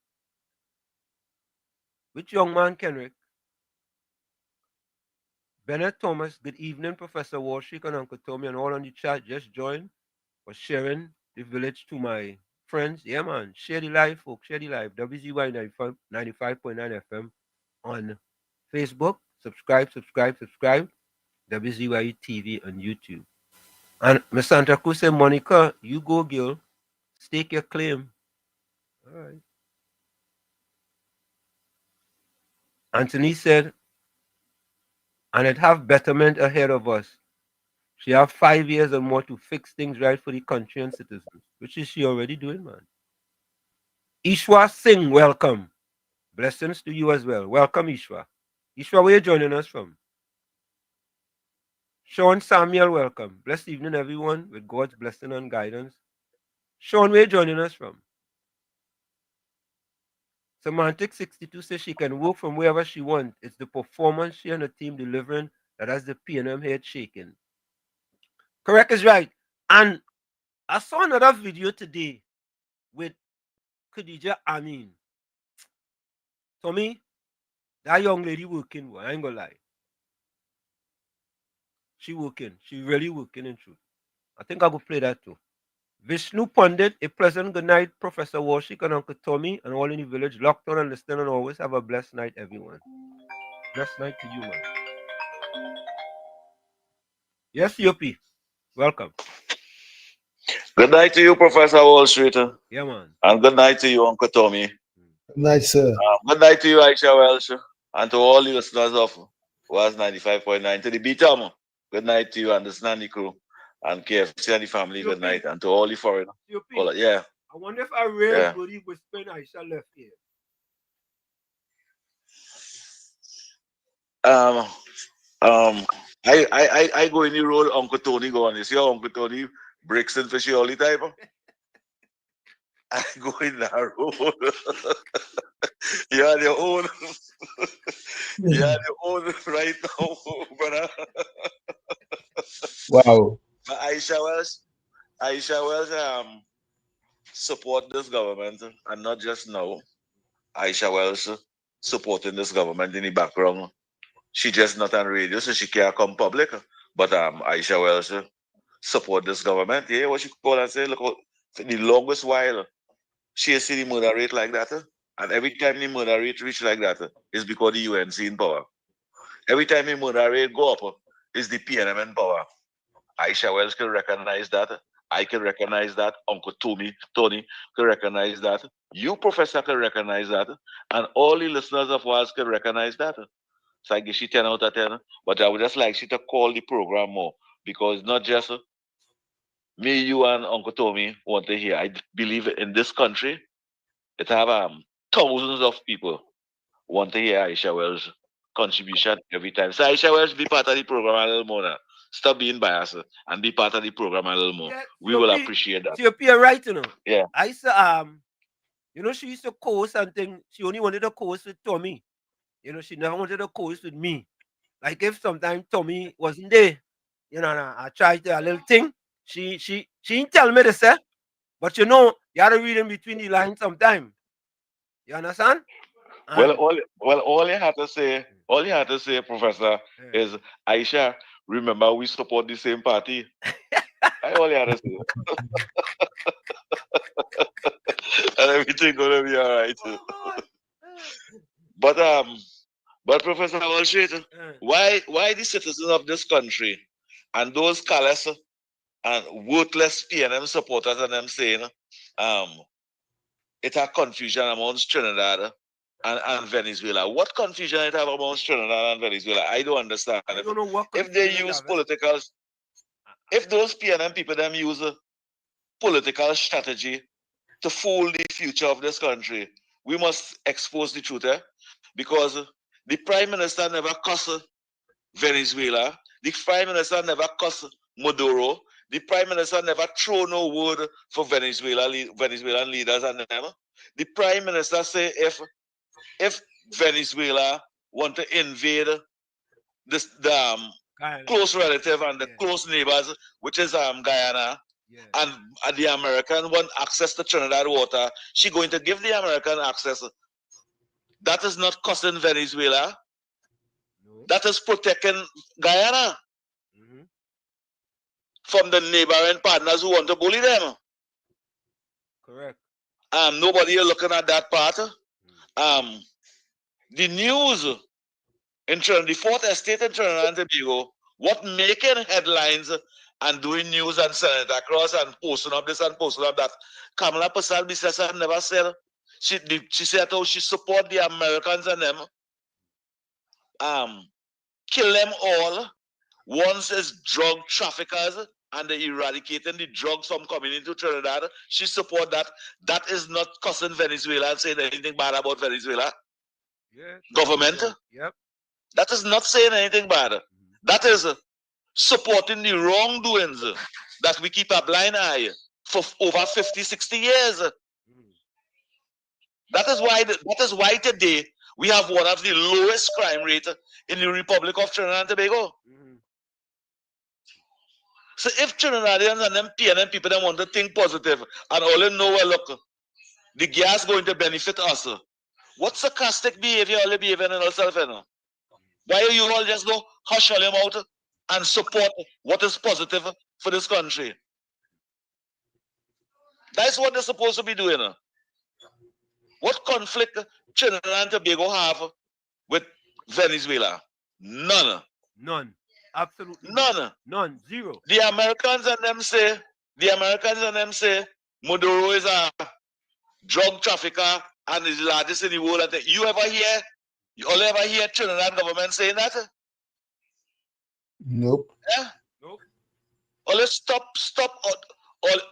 Which young man, Kenrick? Bennett Thomas, good evening, Professor Washik and Uncle Tommy, and all on the chat. Just join for sharing the village to my friends. Yeah, man. Share the live, folks. Share the live. WZYE 95.9 FM on Facebook. Subscribe. WZYE TV on YouTube. And Miss Santa Cruz said, Monica, you go, girl. Stake your claim. All right. Anthony said, and it have betterment ahead of us. She have 5 years or more to fix things right for the country and citizens, which is she already doing, man. Ishwa Singh, welcome. Blessings to you as well. Welcome, Ishwa. Ishwa, where are you joining us from? Sean Samuel, welcome. Blessed evening, everyone, with God's blessing and guidance. Sean, where are you joining us from? Semantic 62 says she can work from wherever she wants. It's the performance she and her team delivering that has the P&M head shaking. Correct is right. And I saw another video today with Khadija Amin. Tommy, that young lady working, boy, I ain't gonna lie. She working. She really working in truth. I think I will play that too. Vishnu Pandit, a pleasant good night, Professor Washik and Uncle Tommy, and all in the village. Locked on and listening, and always have a blessed night, everyone. Blessed night to you, man. Yes, COP. Welcome. Good night to you, Professor Wall Street. Yeah, man. And good night to you, Uncle Tommy. Good night, sir. Good night to you, Aisha Welsh. And to all the listeners of WAS 95.9. To the BTM, good night to you and the Snanny crew. And KFC and the family, good night. And to all the foreigners. Yeah. I wonder if I really believe whispering Aisha left here. I go in the road Uncle Tony go on. You see how Uncle Tony breaks in for she all the time? I go in that road. You have your own. You have your own right now, brother. Wow. But Aisha Wells support this government, and not just now. Aisha Wells supporting this government in the background. She just not on radio, so she can't come public. But Aisha Wells support this government. Yeah, what she call and say, look, for the longest while, she see the murder rate like that. And every time the murder rate reach like that, it's because the UNC in power. Every time the murder rate go up, it's the PNM in power. Aisha Wells can recognize that. I can recognize that. Uncle Tony can recognize that. You, Professor, can recognize that. And all the listeners of WAS can recognize that. So I give she 10 out of 10. But I would just like she to call the program more. Because not just me, you, and Uncle Tommy want to hear. I believe in this country, it have thousands of people want to hear Aisha Wells' contribution every time. So Aisha Wells, be part of the program a little more now. Stop being biased and be part of the program a little more. Yeah, we will appreciate that. She appear right, you know. Yeah. I said, you know, she used to co-host something. She only wanted to co-host with Tommy. You know, she never wanted to co-host with me. Like if sometimes Tommy wasn't there, you know, I tried a little thing. She didn't tell me this, but you know, you have to read in between the lines sometime. You understand? All you had to say, Professor, is Aisha. Remember, we support the same party. I all you had to say, and everything gonna be all right. But Professor Walshit, why the citizens of this country and those callous and worthless PNM supporters and them saying it had confusion amongst Trinidad and Venezuela. What confusion it have amongst Trinidad and Venezuela? I don't understand. I don't know what If they use political, if those PNM people them use a political strategy to fool the future of this country, we must expose the truth, because the Prime Minister never cussed Venezuela. The Prime Minister never cussed Maduro. The Prime Minister never throw no word for Venezuelan leaders and them. The Prime Minister say if Venezuela want to invade this the close relative and the close neighbors, which is Guyana, and the American want access to Trinidad water, she going to give the American access. That is not costing Venezuela. That is protecting Guyana from the neighboring partners who want to bully them. Correct. Nobody is looking at that part. The news in Trinidad, the fourth estate in Trinidad and Tobago, what making headlines and doing news and sending it across and posting up this and posting up that. Kamala Pasal Bissessa never said. She said how she support the Americans and them. Kill them all. Once is drug traffickers and they eradicating the drugs from coming into Trinidad. She support that. That is not cussing Venezuela and saying anything bad about Venezuela. Government. Yep. That is not saying anything bad. That is supporting the wrongdoings that we keep a blind eye for over 50, 60 years. That is why today we have one of the lowest crime rate in the Republic of Trinidad and Tobago. So if Trinidadians and them PNM people them want to think positive and all they know, well, look, the gas going to benefit us. What sarcastic behavior all they behaving in themselves? Why are you all just go hush all them out and support what is positive for this country? That's what they're supposed to be doing. What conflict Trinidad and Tobago have with Venezuela? None. None. Absolutely none. None. Zero. The Americans and them say Maduro is a drug trafficker and is the largest in the world. You ever hear Trinidad government saying that? Nope. Yeah? Nope. Always stop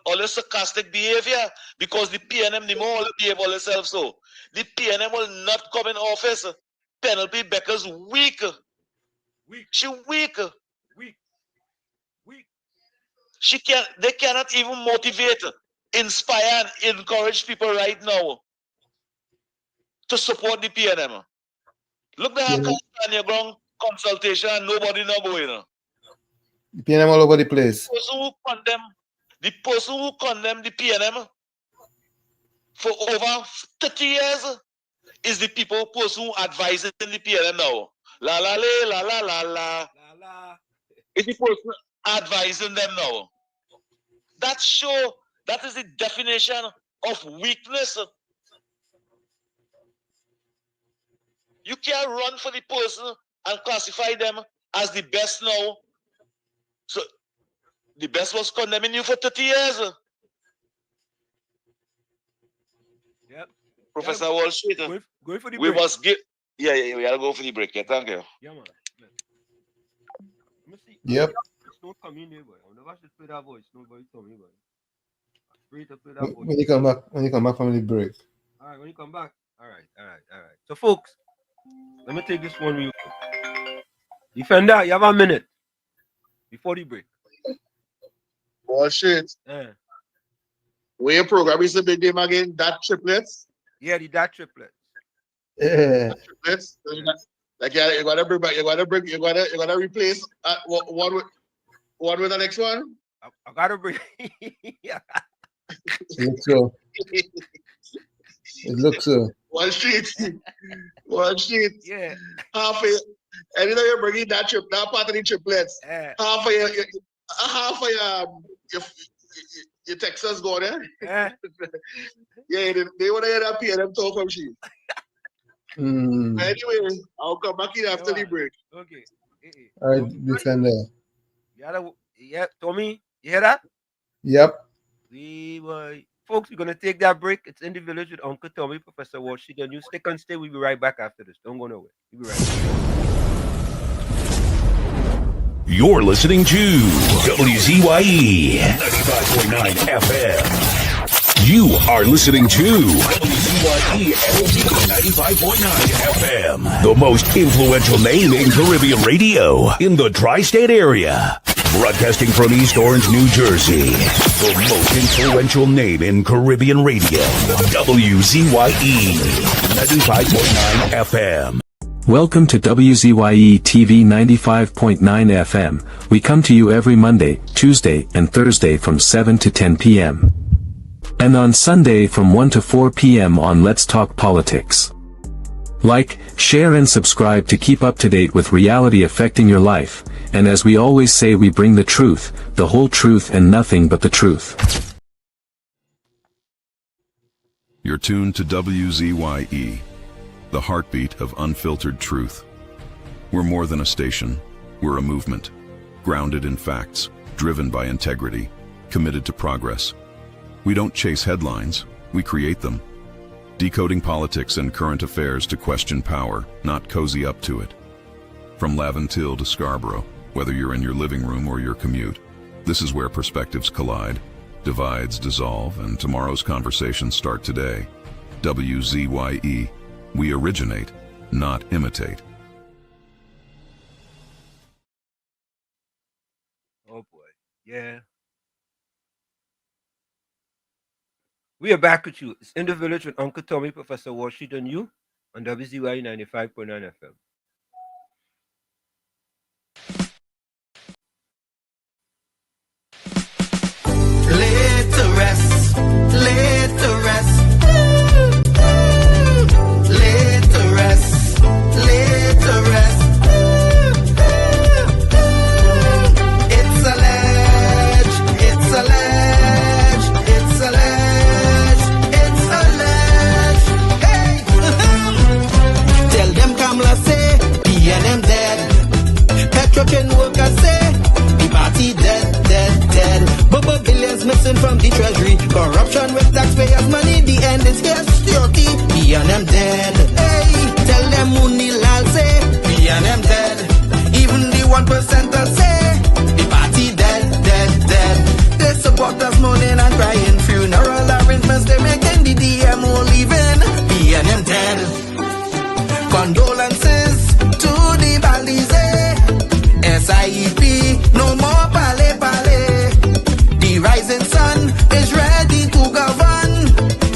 all the sarcastic behavior, because the PNM, the more they behave all themselves so. The PNM will not come in office. Penelope Becker's weak. She weak. They cannot even motivate, inspire, and encourage people right now to support the PNM. Look at how on your ground consultation and nobody not going. PNM all over the place. The person who condemned the PNM for over 30 years is the person who advises the PNM now. La la la la la la la. It's the person advising them now. That is the definition of weakness. You can't run for the person and classify them as the best now. So the best was condemning you for 30 years. Yep. Professor Wall Street. Going for the we break. Must give. Yeah, we gotta go for the break. Yeah, thank you. Yeah, man. Yep. It's not coming here, boy. I never should play that voice. Nobody told me, boy. Free to play that voice. When you come back from the break. All right, when you come back. All right. So, folks, let me take this one real quick. Defender, you have a minute before the break. Wall Street. Where your program is the big name again? That triplets? Yeah, that triplets. Yeah. Triplets. Like you gotta bring back. You gotta replace one with the next one. I gotta bring. Yeah. Let's go. It looks so. Wall Street. Wall Street. Yeah. Half of it. And you know you're bringing that part of the triplets. Half of your Texas go there. Yeah, they want to hear that PNM talk from she. Anyway, I'll come back in after the break. Okay. All right, defender. Yeah, Tommy, you hear that? Yep. Folks, we're gonna take that break. It's In the Village with Uncle Tommy, Professor Washington. You stick and stay. We'll be right back after this. Don't go nowhere. We'll be right back. You're listening to WZYE 95.9 FM. You are listening to WZYE 95.9 FM, the most influential name in Caribbean radio in the tri-state area. Broadcasting from East Orange, New Jersey, the most influential name in Caribbean radio, WZYE 95.9 FM. Welcome to WZYE TV 95.9 FM. We come to you every Monday, Tuesday, and Thursday from 7 to 10 p.m. And on Sunday from 1 to 4 p.m. on Let's Talk Politics. Like, share and subscribe to keep up to date with reality affecting your life. And as we always say, we bring the truth, the whole truth and nothing but the truth. You're tuned to WZYE, the heartbeat of unfiltered truth. We're more than a station, we're a movement, grounded in facts, driven by integrity, committed to progress. We don't chase headlines, we create them. Decoding politics and current affairs to question power, not cozy up to it. From Laventille to Scarborough, whether you're in your living room or your commute, this is where perspectives collide, divides dissolve, and tomorrow's conversations start today. WZYE, we originate, not imitate. Oh boy, yeah. We are back with you. It's In the Village with Uncle Tommy, Professor Washington, you on WZYE 95.9 FM. Laid to rest, laid to rest, laid to rest, laid to rest. It's alleged, it's alleged, it's alleged, it's alleged. Hey, tell them Kamala say, PNM dead. Petrocan workers say, the party dead, dead, dead. Bubble billions missing from the treasury. Corruption with taxpayers' money. The end is here. Security. PNM dead. Hey, tell them Munilal say PNM dead. Even the 1% say the party dead, dead, dead. They support us mourning and crying. Funeral arrangements they making. The DMO leaving. PNM dead. Condolences to the Balize. SIEP. No more pale pale. The rising sun is ready to govern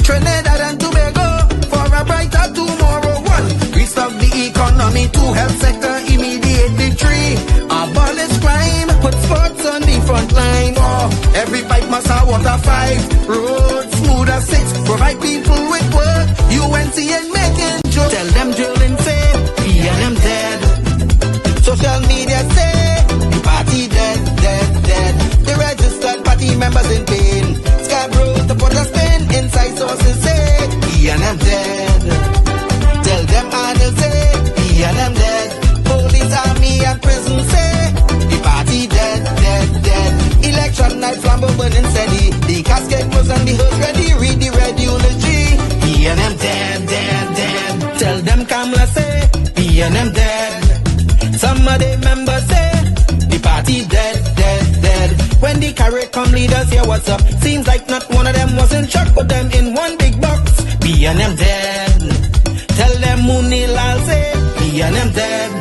Trinidad and Tobago for a brighter tomorrow. One, restart the economy, two, health sector, immediate victory. Abolish crime, put sports on the front line. Oh, every pipe must have water. 5, roads smooth as 6, provide people with work. UNC and making jokes. Tell them drilling say, PNM dead. Social media say, the party dead, dead, dead. The registered party members in pain. Scarborough to put a spin. Inside sources say, PNM dead. Tell them Arnold say, PNM dead. Police, army and prison say, the party dead, dead, dead. Election night flambeau burning steady. The casket was on the hearse ready. Read the red eulogy. PNM dead, dead, dead. Tell them Kamala say, PNM dead. Some of the members say, the party dead, dead, dead. When the CARICOM leaders hear what's up, seems like not one of them was in shock. Put them in one big box. PNM dead. Tell them Munilal say, PNM dead.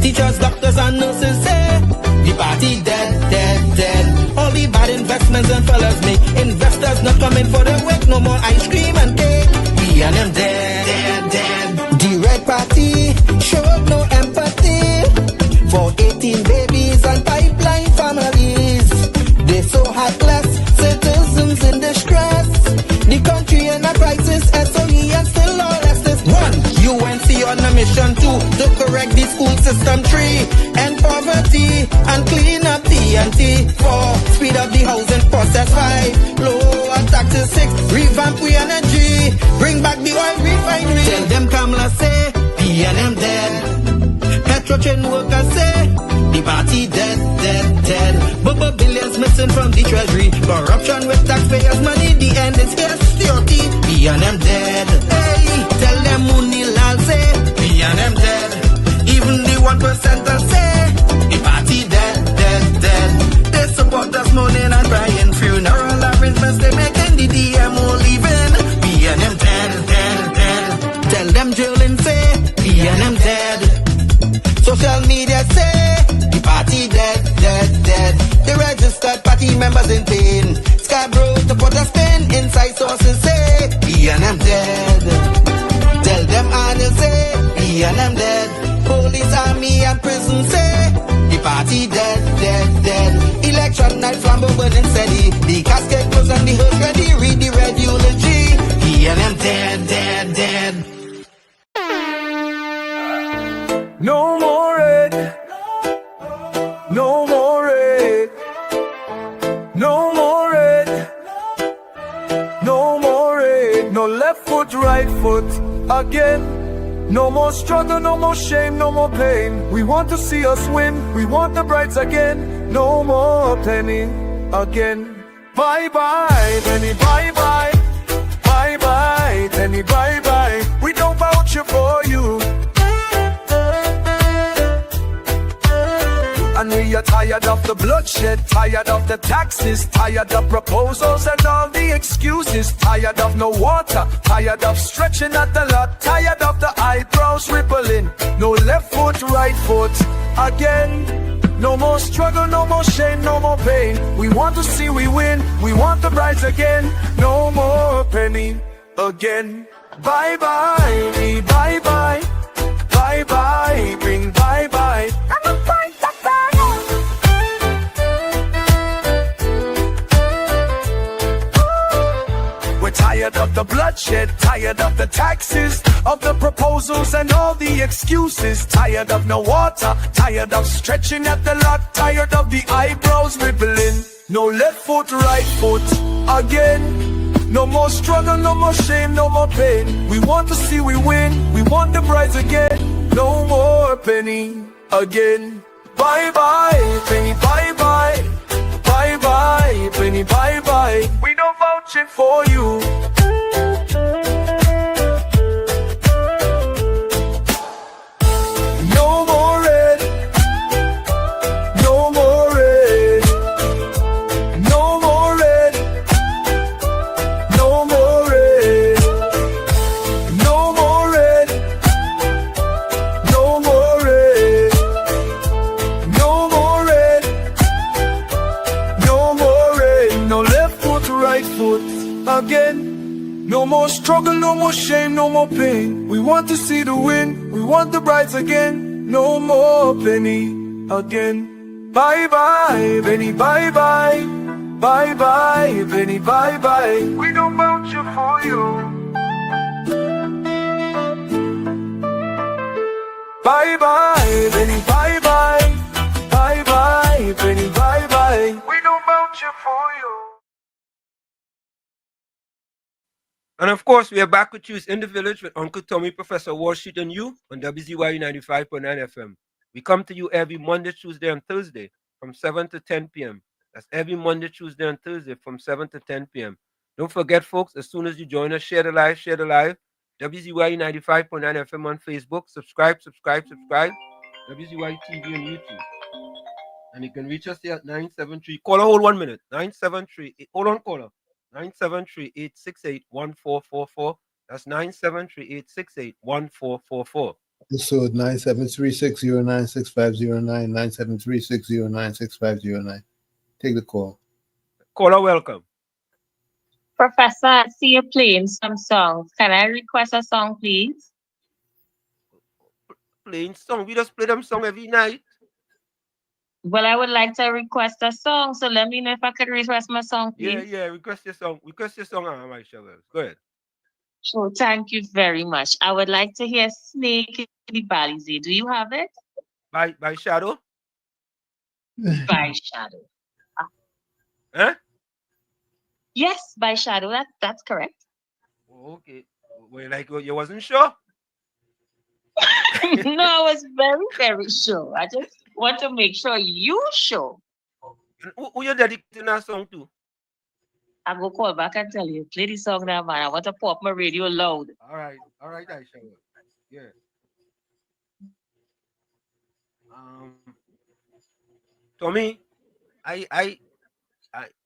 Teachers, doctors and nurses say, the party dead, dead, dead. All the bad investments and fellas make. Investors not coming for the work. No more ice cream and cake. PNM dead, dead, dead. The Red Party showed no empathy for 18 babies and pipeline families. They so heartless, citizens in distress. The country in a crisis, SOE and school system 3, end poverty, and clean up TNT 4, speed up the housing process 5, lower taxes 6, revamp we energy, bring back the oil refinery. Tell them Kamala say, PNM dead. Petro train workers say, the party dead, dead, dead. But billions missing from the treasury. Corruption with taxpayers' money, the end is here, security. PNM dead. Hey, tell them Munilal say, PNM dead. Even the 1%ers say, the party dead, dead, dead. They support us mourning and crying. Funeral arrangements they making, the DMO leaving. PNM dead, dead, dead. Tell them drilling say, PNM dead. Social media say, the party dead, dead, dead. The registered party members in pain. Scarborough to put a spin. Inside sources say, PNM dead. Tell them Arnold say, PNM dead. Police, army and prison say, the party dead, dead, dead. Election night flambeau burning steady. The casket closed and the hearse ready. Read the red eulogy. PNM dead, dead, dead. No more red. No more red. No more red. No more red. No left foot, right foot again. No more struggle, no more shame, no more pain. We want to see us win. We want the brides again. No more penny again. Bye bye, penny, bye bye. Bye bye, penny, bye bye. We don't vouch for you. And we are tired of the bloodshed, tired of the taxes, tired of proposals and all the excuses, tired of no water, tired of stretching at the lot, tired of the eyebrows rippling. No left foot, right foot again. No more struggle, no more shame, no more pain. We want to see we win, we want the brides again. No more penny again. Bye bye, me bye bye. Bye bye, bring bye bye. I'm a fight that We're tired of the bloodshed, tired of the taxes, of the proposals and all the excuses. Tired of no water, tired of stretching at the lot, tired of the eyebrows rippling. No left foot, right foot again. No more struggle, no more shame, no more pain. We want to see we win, we want the brides again. No more penny again. Bye bye, penny, bye bye. Bye bye, penny, bye bye. We don't vouch it for you. No more red. No more red. No more red. No more red. No more red. No more red. No more red. No more red. No left foot, right foot again. No more struggle, no more shame, no more pain. We want to see the win, we want the brides again. No more penny again. Bye bye, penny, bye bye. Bye bye, penny, bye bye. We don't vouch for you. Bye bye, penny, bye bye. Bye bye, penny, bye bye. We don't vouch for you. And of course, we are back with you in the village with Uncle Tommy, Professor Washington, and you on WZYE 95.9 FM. We come to you every Monday, Tuesday, and Thursday from 7 to 10 p.m. That's every Monday, Tuesday, and Thursday from 7 to 10 p.m. Don't forget, folks, as soon as you join us, share the live, share the live. WZYE 95.9 FM on Facebook. Subscribe. WZYE TV on YouTube. And you can reach us here at 973. Caller, hold 1 minute. 973. Hold on, caller. 973-868-1444. That's 973-868-1444. So 973-609-6509, 973-609-6509. Take the call. Caller, welcome. Professor, I see you playing some songs. Can I request a song, please? Playing song? We just play them song every night. Well, I would like to request a song, so let me know if I could request my song, please. Yeah, request your song. Request your song, Maisha Wells. Go ahead. So thank you very much. I would like to hear Snake in the Balize. Do you have it? By Shadow? By Shadow. Huh? Yes, by Shadow. That's correct. Oh, okay. Well, like you wasn't sure? No, I was very, very sure. I just want to make sure you sure. Who you dedicating that song to? I go call back and tell you. Play the song now, man. I want to pop my radio loud. All right, Aisha. Yeah. Tommy,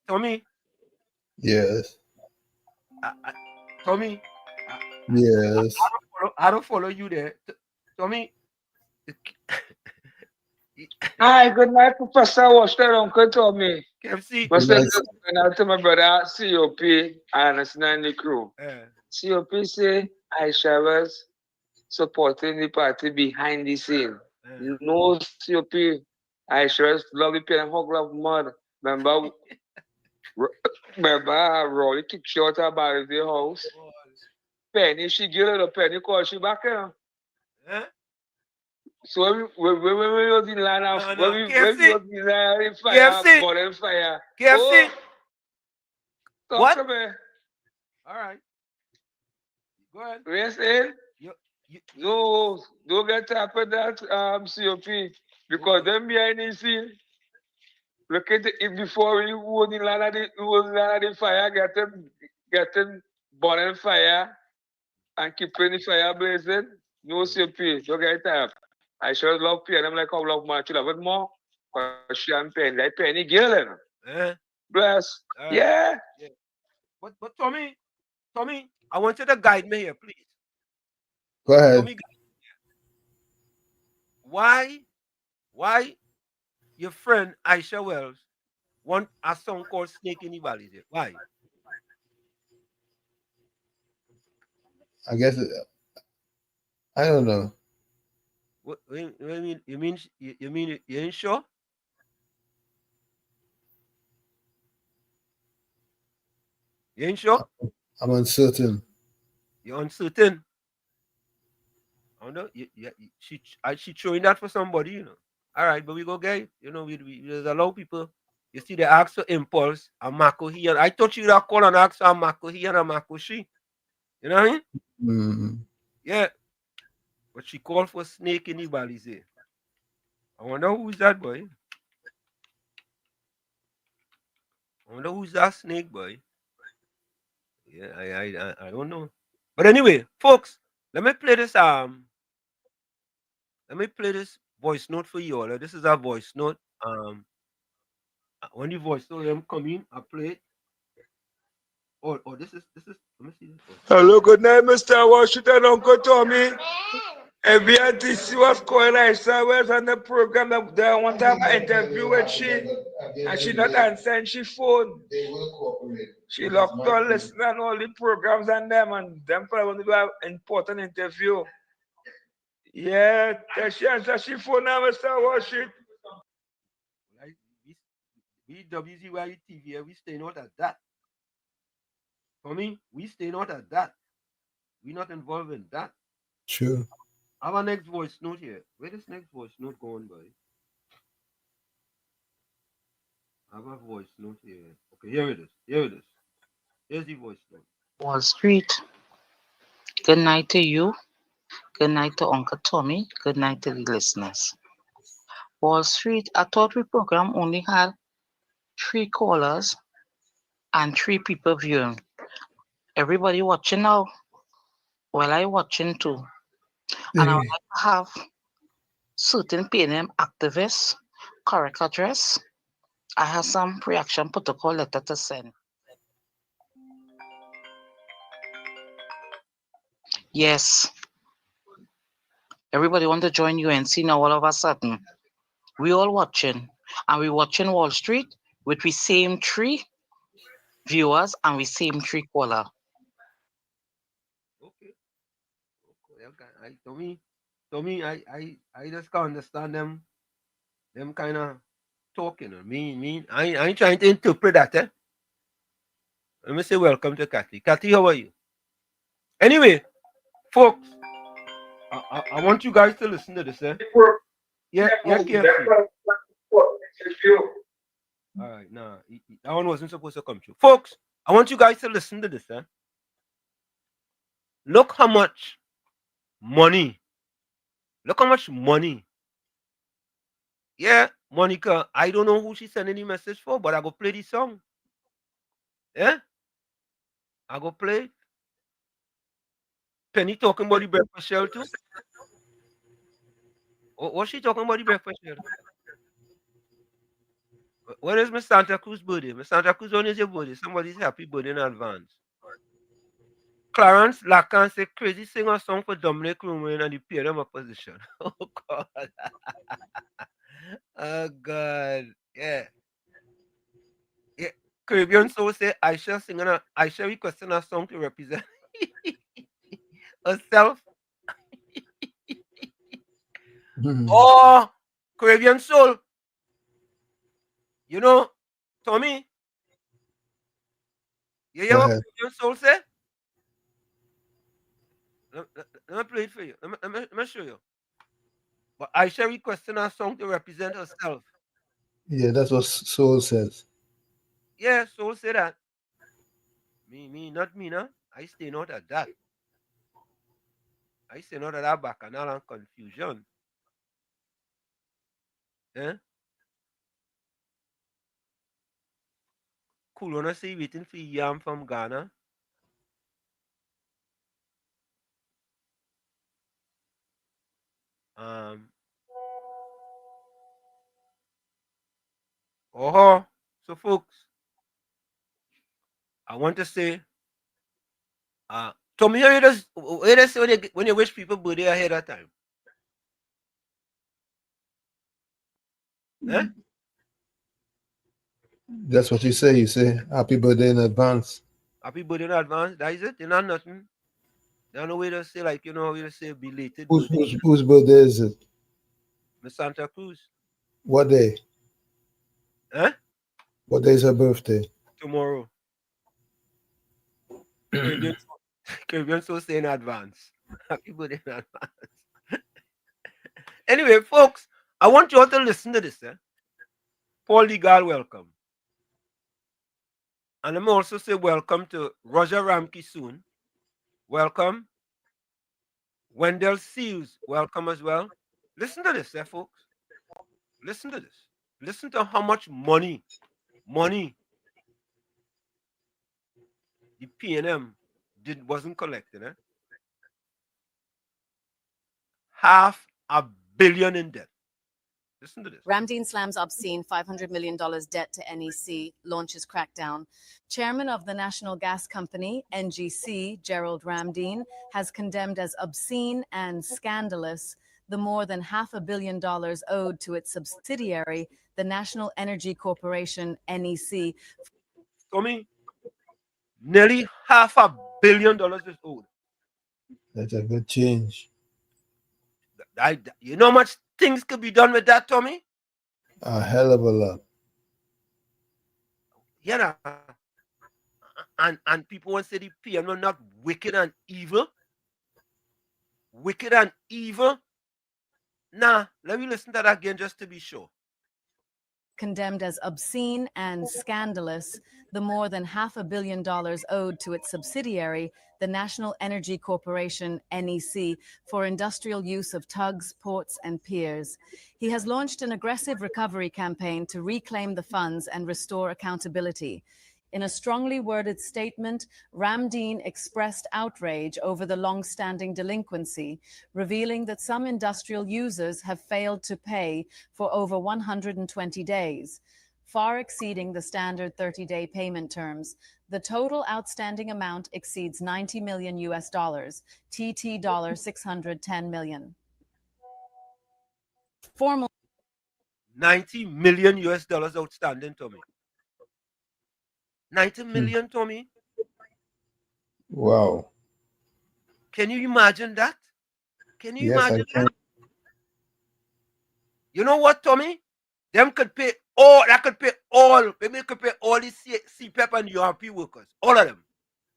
Tommy, Yes. Tommy, Yes. I don't follow you there. Tommy. Hi, good night, Professor. What's that, Uncle Tommy? KFC. What's that? Good night to my brother, COP, and it's not in the crew. COP say Aisha was supporting the party behind the scene. You know, COP, Aisha was love the pen and hug love mud. Remember, Rolly kicked short about the house. Penny, she give her the penny, call she back here. So when we was in line of when we was in line of fire, burning fire. KFC. Oh, What? talk to me. All right. Go ahead. Listen. No, don't get up at that COP because them behind the scene. Look at it before we was in line of the fire, getting burning fire and keeping the fire blazing. No COP, don't get up. I sure love Penny. I'm like, I love much. Love it more. Because she and Penny, like Penny girl. Bless. Yeah. But Tommy, I want you to guide me here, please. Go ahead. Tommy, why your friend Aisha Wells want a song called Snake in the Valley? Why? I guess I don't know. What you mean? You mean you ain't sure? You ain't sure? I'm uncertain. You're uncertain. I don't know. She throwing that for somebody, you know. All right, but we go get, you know, there's a lot of people. You see, they ask for impulse, a Mako he, and I thought you would call and ask for a Mako he and a Mako she. You know what I mean? Mm. Yeah. But she called for Snake in the Valley. I wonder who's that boy. I wonder who's that snake boy. Yeah, I don't know. But anyway, folks, let me play this voice note for you all. This is a voice note. When the voice note them come in, I play it. Oh, this is let me see this. Hello, good night, Mr. Washington, Uncle Tommy. And we had to see what's going on. I was on the program that they want to have an interview with she, and she not answering she phone. She locked on listening on all the programs and them probably want to do an important interview. Yeah, she answer she phone now, Mr. Washington. We WZYE TV, we stay not at that. For me, we stay not at that. We're not involved in that. True. Our next voice note here. Where this next voice note going, boy? I have a voice note here. Okay, here it is. Here's the voice note. Wall Street. Good night to you. Good night to Uncle Tommy. Good night to the listeners. Wall Street, I thought we program only had 3 callers and 3 people viewing. Everybody watching now? Well, I watching too. And I would like to have certain PNM activists, correct address. I have some reaction protocol letter to send. Yes. Everybody want to join UNC now all of a sudden. We all watching. And we watching Wall Street with we same 3 viewers and we same 3 caller. Okay. To me, I just can't understand them kind of talking. I ain't trying to interpret that, eh? Let me say welcome to Kathy. Kathy, how are you? Anyway, folks, I want you guys to listen to this, eh? Yeah, careful. All right, nah, that one wasn't supposed to come true. Folks, I want you guys to listen to this, eh? Look how much money. Look how much money. Yeah, Monica, I don't know who she's sending the message for, but I go play the song. Yeah? I go play. Penny talking about the breakfast shell too. What's she talking about the breakfast shell? When is Miss Santa Cruz birthday? Miss Santa Cruz, when is your birthday? Somebody's happy birthday in advance. Clarence Lacan said, crazy sing a song for Dominic Romain and the PNM opposition. Oh, God. Oh, God. Yeah. Yeah. Caribbean Soul say, Aisha requesting a song to represent herself. Oh, Caribbean Soul. You know, Tommy, you hear what Caribbean Soul say? Let me play it for you. Let me show you. But Aisha requesting a song to represent herself. Yeah, that's what Soul says. Yeah, Soul say that. Not me, no. I stay out of that. I stay out of that bacchanal and confusion. Eh? Cool, wanna say waiting for yam from Ghana. So folks, I want to say, Tommy, hear this when you wish people birthday ahead of time. Eh? That's what you say. You say happy birthday in advance. Happy birthday in advance. That is it. You're not nothing. There's no way to say, like, we just say belated birthday. Whose birthday is it? Miss Santa Cruz. What day? Eh? What day is her birthday? Tomorrow. Caribbean so say in advance. Happy birthday in advance. Anyway, folks, I want you all to listen to this. Paul Legal, welcome. And let me also say welcome to Roger Ramke soon. Welcome. Wendell Seals, welcome as well. Listen to this, folks. Listen to this. Listen to how much money the PNM wasn't collecting. $500 million in debt. Listen to this. Ramdeen slams obscene $500 million debt to NEC, launches crackdown. Chairman of the National Gas Company, NGC, Gerald Ramdeen, has condemned as obscene and scandalous the more than $500 million owed to its subsidiary, the National Energy Corporation, NEC. Tommy, nearly $500 million is owed. That's a good change. You know how much things could be done with that, Tommy? A hell of a lot. Yeah, and people want to say the PM are not wicked and evil. Wicked and evil. Nah, let me listen to that again just to be sure. Condemned as obscene and scandalous the more than $500 million owed to its subsidiary, the National Energy Corporation, NEC, for industrial use of tugs, ports, and piers. He has launched an aggressive recovery campaign to reclaim the funds and restore accountability. In a strongly worded statement, Ramdeen expressed outrage over the long-standing delinquency, revealing that some industrial users have failed to pay for over 120 days, far exceeding the standard 30-day payment terms. The total outstanding amount exceeds $90 million US, TT $610 million. Formal $90 million US outstanding, Tommy. 90 million, Tommy. Wow. Can you imagine that? Can you Yes, imagine I can. that? You know what, Tommy? Them could pay all, maybe could pay all the CPEP and URP workers. All of them.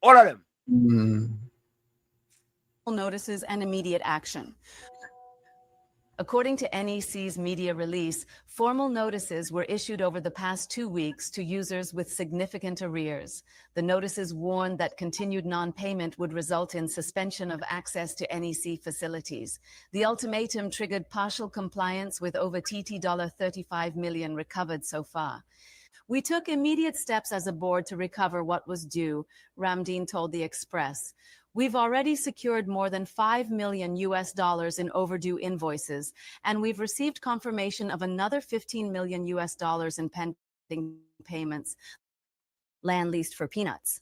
All of them. notices and immediate action. According to NEC's media release, formal notices were issued over the past 2 weeks to users with significant arrears. The notices warned that continued non-payment would result in suspension of access to NEC facilities. The ultimatum triggered partial compliance with over $35 million recovered so far. We took immediate steps as a board to recover what was due, Ramdeen told the Express. We've already secured more than $5 million in overdue invoices, and we've received confirmation of another $15 million in pending payments, land leased for peanuts.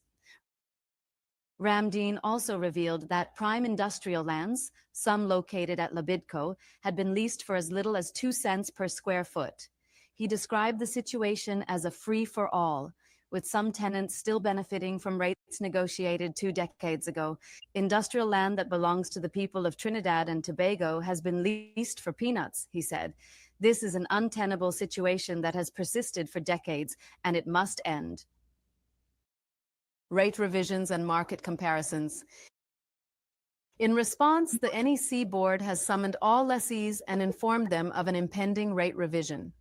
Ramdeen also revealed that prime industrial lands, some located at Labidco, had been leased for as little as 2 cents per square foot. He described the situation as a free-for-all, with some tenants still benefiting from rates negotiated 2 decades ago. Industrial land that belongs to the people of Trinidad and Tobago has been leased for peanuts, he said. This is an untenable situation that has persisted for decades, and it must end. Rate revisions and market comparisons. In response, the NEC board has summoned all lessees and informed them of an impending rate revision.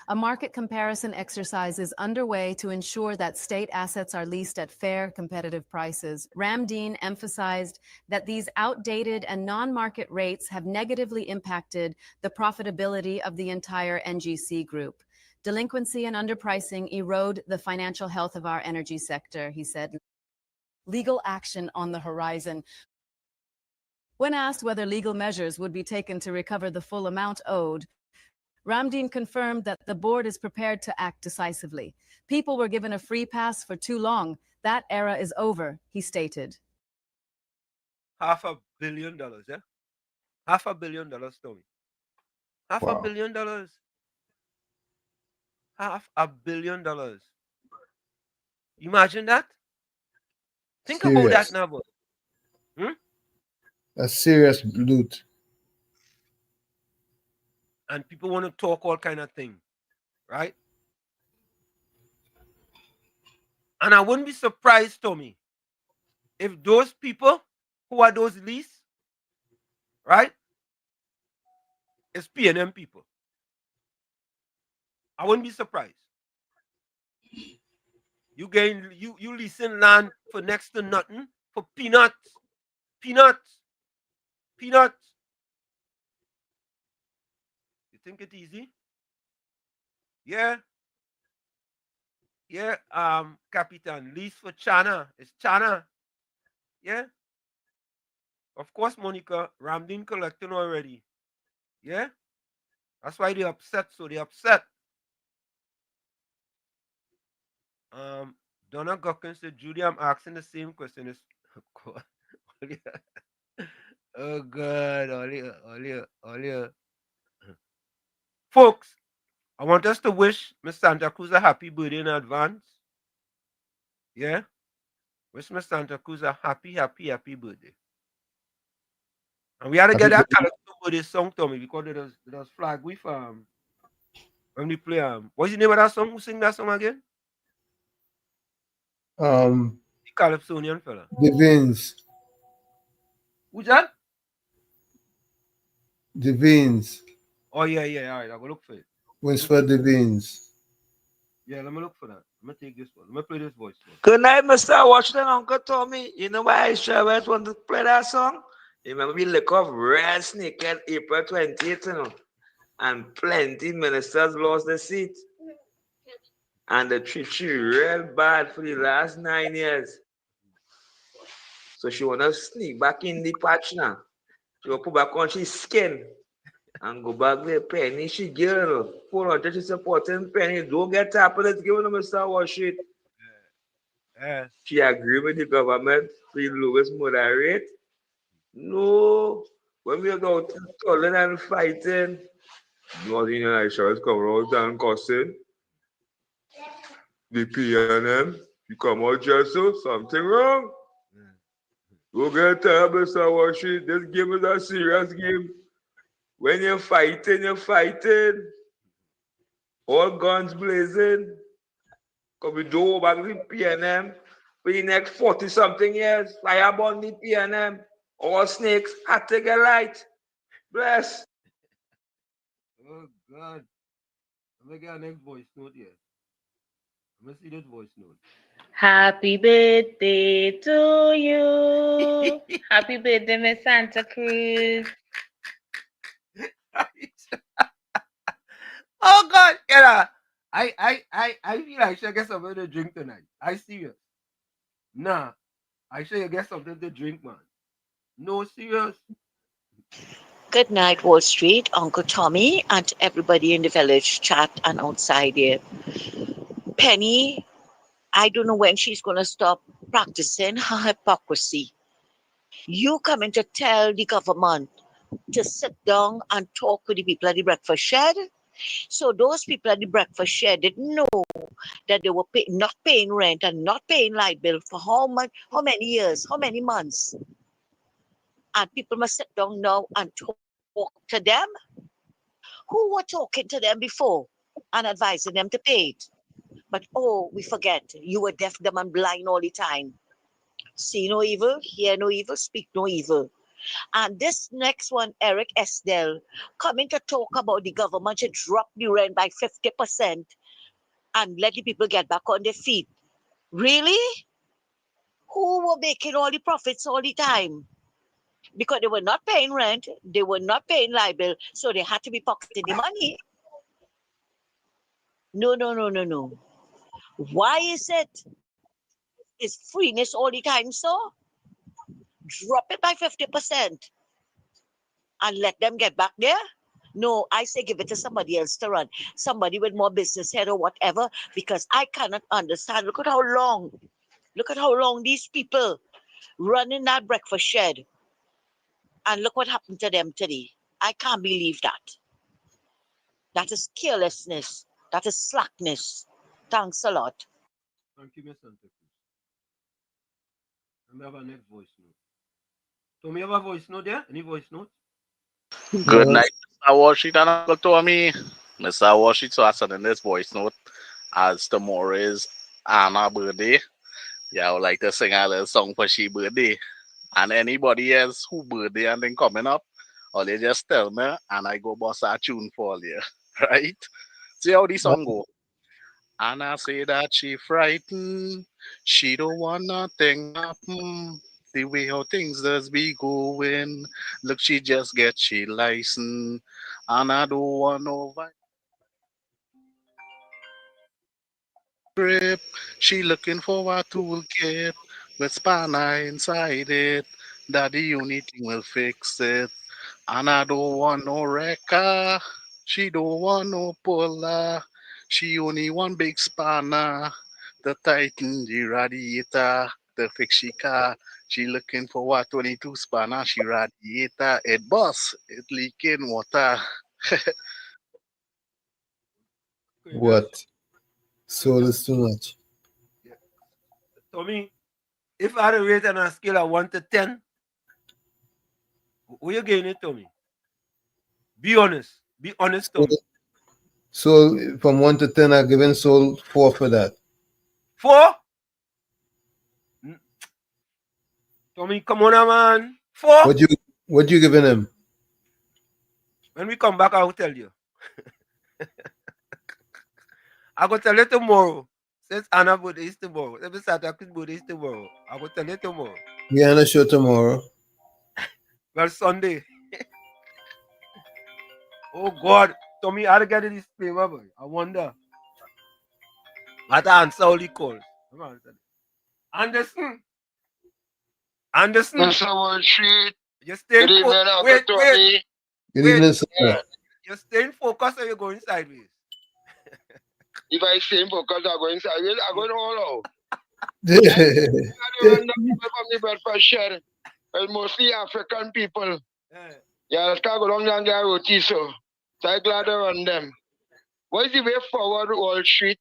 A market comparison exercise is underway to ensure that state assets are leased at fair, competitive prices. Ramdeen emphasized that these outdated and non-market rates have negatively impacted the profitability of the entire NGC group. Delinquency and underpricing erode the financial health of our energy sector, he said. Legal action on the horizon. When asked whether legal measures would be taken to recover the full amount owed, Ramdeen confirmed that the board is prepared to act decisively. People were given a free pass for too long. That era is over, he stated. $500 million, yeah? $500 million, Tommy. $500 million. $500 million. Imagine that. Think about that now, boy. A serious loot. And people want to talk all kind of things, right? And I wouldn't be surprised, Tommy, if those people who are those lease, right, is P&M people. I wouldn't be surprised. You leasing land for next to nothing for peanuts. Peanuts. Peanuts. You think it's easy? Yeah. Yeah, Capitan. Lease for China. It's China. Yeah. Of course, Monica, Ramdeen collecting already. Yeah. That's why they're upset. So they're upset. Donna Guckins said, Judy, I'm asking the same question. Oh God, Olia. Folks, I want us to wish Miss Santa Cruz a happy birthday in advance. Yeah? Wish Miss Santa Cruz a happy birthday. And we had to get that Calypso birthday song, Tommy, because it was flag with when we play what's the name of that song? Who sing that song again? The Calypsonian fella. Divines. Who's that? Divines. Oh yeah. All right, I'll go look for it. Whisper Divines. Yeah, let me look for that. Let me take this one. Let me play this voice. Good night, Mr. Washington, Uncle Tommy. You know why I sure want to play that song? Remember we look off Red Snake at April 28th, you know, and plenty ministers lost their seat. And they treat you real bad for the last 9 years. So she wanna sneak back in the patch now. She will put back on her skin and go back there. Penny, she girl. 400, she supporting Penny. Don't get tapped. Let's give them Mr. Washington. Yeah. She agree with the government for the lowest murder rate. No. When we go to Tulin and fighting, North Indian insurance come out and cussing. The P&M, you come out just so something wrong. Go get tired, Mr. Washington. This game is a serious game. When you're fighting, all guns blazing. Because we do go back to the P&M for the next 40-something years. Fireball the P&M. All snakes had to get light. Bless. Oh God. Let me get our next voice note here. Let me see that voice note. Happy birthday to you. Happy birthday, Miss Santa Cruz. Oh God, yeah. I feel I should get something to drink tonight. I serious. Nah, I should get something to drink, man. No, serious. Good night, Wall Street, Uncle Tommy, and everybody in the village chat and outside here. Penny, I don't know when she's going to stop practicing her hypocrisy. You coming to tell the government to sit down and talk with the people at the breakfast shed? So those people at the breakfast shed didn't know that they were not paying rent and not paying light bill for how many years, how many months? And people must sit down now and talk to them? Who were talking to them before and advising them to pay it? But oh, we forget, you were deaf, dumb, and blind all the time. See no evil, hear no evil, speak no evil. And this next one, Eric Esdell, coming to talk about the government should drop the rent by 50% and let the people get back on their feet. Really? Who were making all the profits all the time? Because they were not paying rent, they were not paying light bill, so they had to be pocketing the money. No. Why is it? Is freeness all the time so? Drop it by 50% and let them get back there? No, I say give it to somebody else to run. Somebody with more business head or whatever, because I cannot understand. Look at how long these people run in that breakfast shed. And look what happened to them today. I can't believe that. That is carelessness. That is slackness. Thanks a lot. Thank you, Miss Santa Cruz. Let me have a next voice note. So me have a voice note there? Any voice note? Good night, Mr. Washington and Uncle Tommy. Mr. Washington, so I sent in this voice note as tomorrow is Anna's birthday. Yeah, I would like to sing a little song for she birthday. And anybody else who birthday and then coming up, or they just tell me and I go boss a tune for you. Right? See how this song go. Anna say that she frightened. She don't want nothing happen. The way how things does be going. Look, she just get she license. And I don't want no grip. She looking for a toolkit with spanner inside it. That the only thing will fix it. And I don't want no wrecker. She don't want no puller. She only want big spanner to tighten the radiator to fix she car. She looking for what 22 spanner. She radiator it bust. It leaking water. What? Soul is too much. Tommy, if I had a rate on a scale of 1 to 10, what you getting it, Tommy? Be honest. Be honest, Tommy. Soul from 1 to 10, I'm giving Soul 4 for that. 4? Tommy, come on, man. 4? What you giving him? When we come back, I will tell you. I will tell you tomorrow. Since Anna's birthday is tomorrow. Every Saturday's birthday is tomorrow. I will tell you tomorrow. We on a show tomorrow. Well, Sunday. Oh, God. Tommy, how to get this disclaimer, boy? I wonder. I to answer all the calls. Anderson. Mr. Wall Street. You're staying Good evening, Uncle Tommy. Good evening, sir. You're staying focused or you're going sideways? If I stay in focus, I'm going sideways. I'm going all out. People from the breakfast shed, well, mostly African people. Yeah, let's go down there and get roti, so I'm glad to run them. What is the way forward, Wall Street?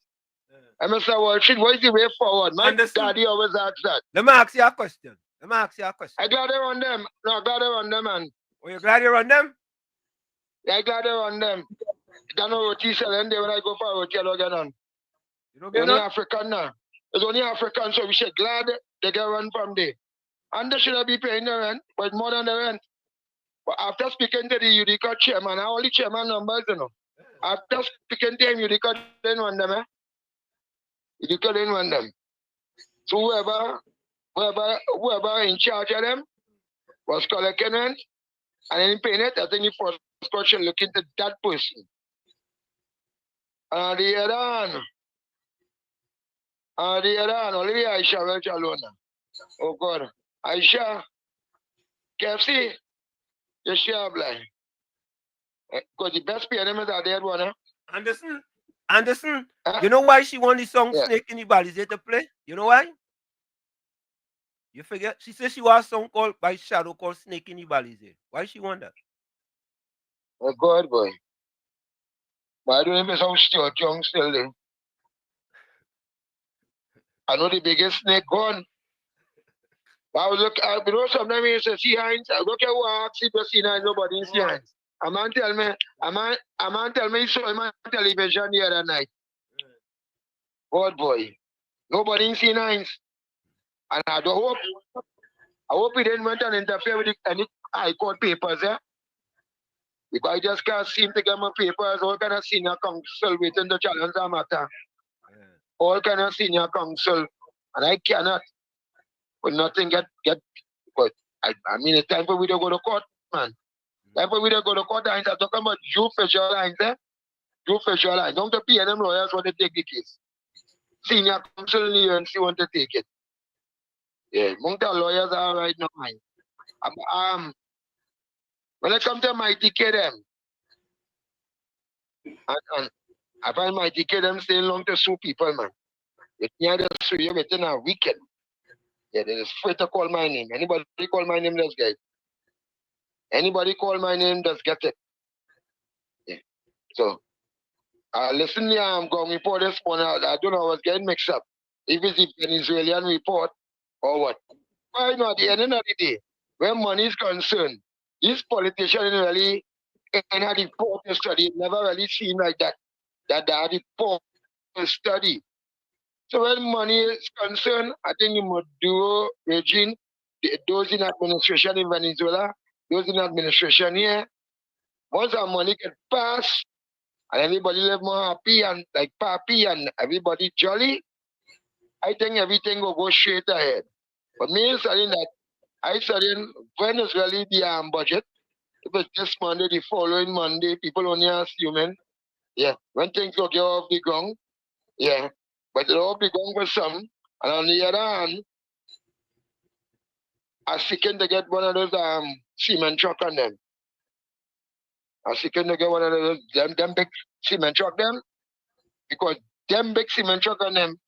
Mr. Wall Street, what is the way forward? My daddy always asks that. Let me ask you a question. I'm glad to run them. No, I'm glad to run them, man. Oh, you're glad you run them? Yeah, I'm glad to run them. There's no roti selling there when I go for a roti, I don't get none. You don't It's get only none? African now. It's only African, so we should glad they get run from there. And they should be paying the rent, but more than the rent. But after speaking to the Utica chairman, all the chairman numbers, after speaking to him, Utica didn't want them, Utica didn't want them. So whoever in charge of them was collecting rent and then paying it, I think the first question look into that person. And the other only Aisha Welch alone. Oh God. Aisha, KFC, you sure blind. Because the best PNM is there, one. Anderson, you know why she won the song Snake in the Balizé to play? You know why? You forget? She said she was a song called by Shadow called Snake in the Balizé. Why she won that? Oh God, boy. But I don't even sound still young still there. I know the biggest snake gone. But I was look, you know, sometimes you say see Heinz, I look at who I ask if you see Heinz, nobody see Heinz. A man tell me he saw him on television the other night. God boy. Nobody seen Heinz. And I hope he didn't want to interfere with any high court papers, because I just can't seem to get my papers. All kind of senior counsel waiting to challenge the matter. All kind of senior counsel. And I cannot. But nothing get but I mean it's time for we to go to court, man. Time for we to go to court. I'm talking about judicial lines, Judicial lines. Don't the PNM lawyers want to take the case. Senior counsel in the UNC want to take it. Yeah, most of the lawyers are right now. When I come to my ticket them, and I find my ticket them staying long to sue people, man. It can't just sue you within a weekend. Yeah, they just afraid to call my name. Anybody call my name, just get it. Anybody call my name, just get it. Yeah. So, listen here, I'm going to report this one. I don't know, I was getting mixed up. If it's an Venezuelan report or what. Why not? At the end of the day, when money is concerned, these politicians really, in a report study, never really seem like that the report study. So when money is concerned, I think the Maduro regime, those in administration in Venezuela, those in administration here, once our money get passed, and everybody live more happy and like pappy and everybody jolly, I think everything will go straight ahead. But me studying that, I studying when is really the budget. If it's this Monday, the following Monday, people only assuming, when things will get off the ground, but it'll all be going for some. And on the other hand, I'm seeking to get one of those cement truck on them. I'm seeking to get one of those them big cement truck them, because them big cement truck on them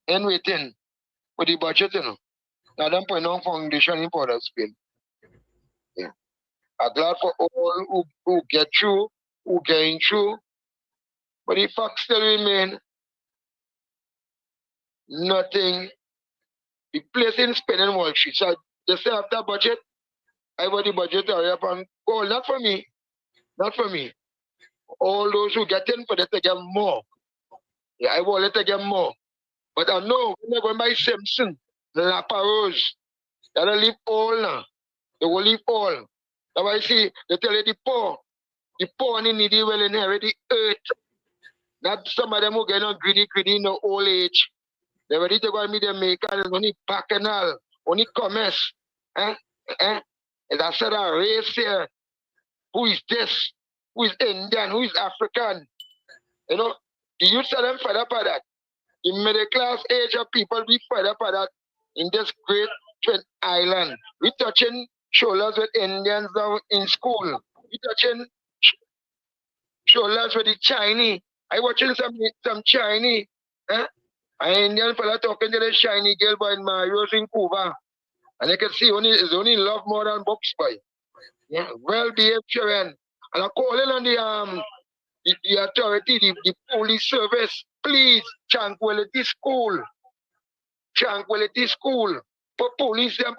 ain't waiting for the budget, Now them putting on foundation in Port of Spain. Yeah. I'm glad for all who get through, who getting through. But the fact still remain, nothing. The place in spending Wall Street. So they say after budget, I want the budget hurry up and go. Not for me. Not for me. All those who get in for them to get more. Yeah, I want to get more. But I know when they're going by Simpson, the Laparose, they'll leave all now. They will leave all. That's why I see they tell you the poor and the needy will inherit the earth. Not some of them who get on greedy in the old age. They're ready to go and meet them maker and only bacchanal, only commerce. As I said, a race here. Who is this? Who is Indian? Who is African? You know, the youth are them fed up at that. The middle class age of people be fed up at that in this great twin island. We touching shoulders with Indians down in school. We touching shoulders with the Chinese. I watching some Chinese. An Indian fella talking to the shiny girl boy in Mario's in Cuba. And I can see it's only love more than books, boy. Yeah, well behaved children. And I'm calling on the authority, the police service, please, tranquility school. Tranquility school. For police to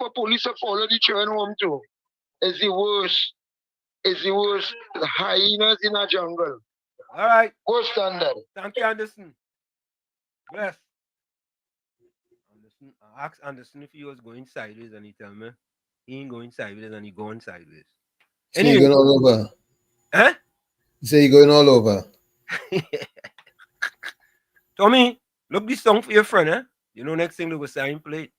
follow the children home too. It's the worst. It's the worst. The hyenas in a jungle. All right. Go standard. Thank you, Anderson. Bless. I asked Anderson if he was going sideways, and he tell me he ain't going sideways, and he going sideways. So you're going all over. Huh? You say you're going all over. Tommy, look this song for your friend, eh? You know, next thing they will sign plate.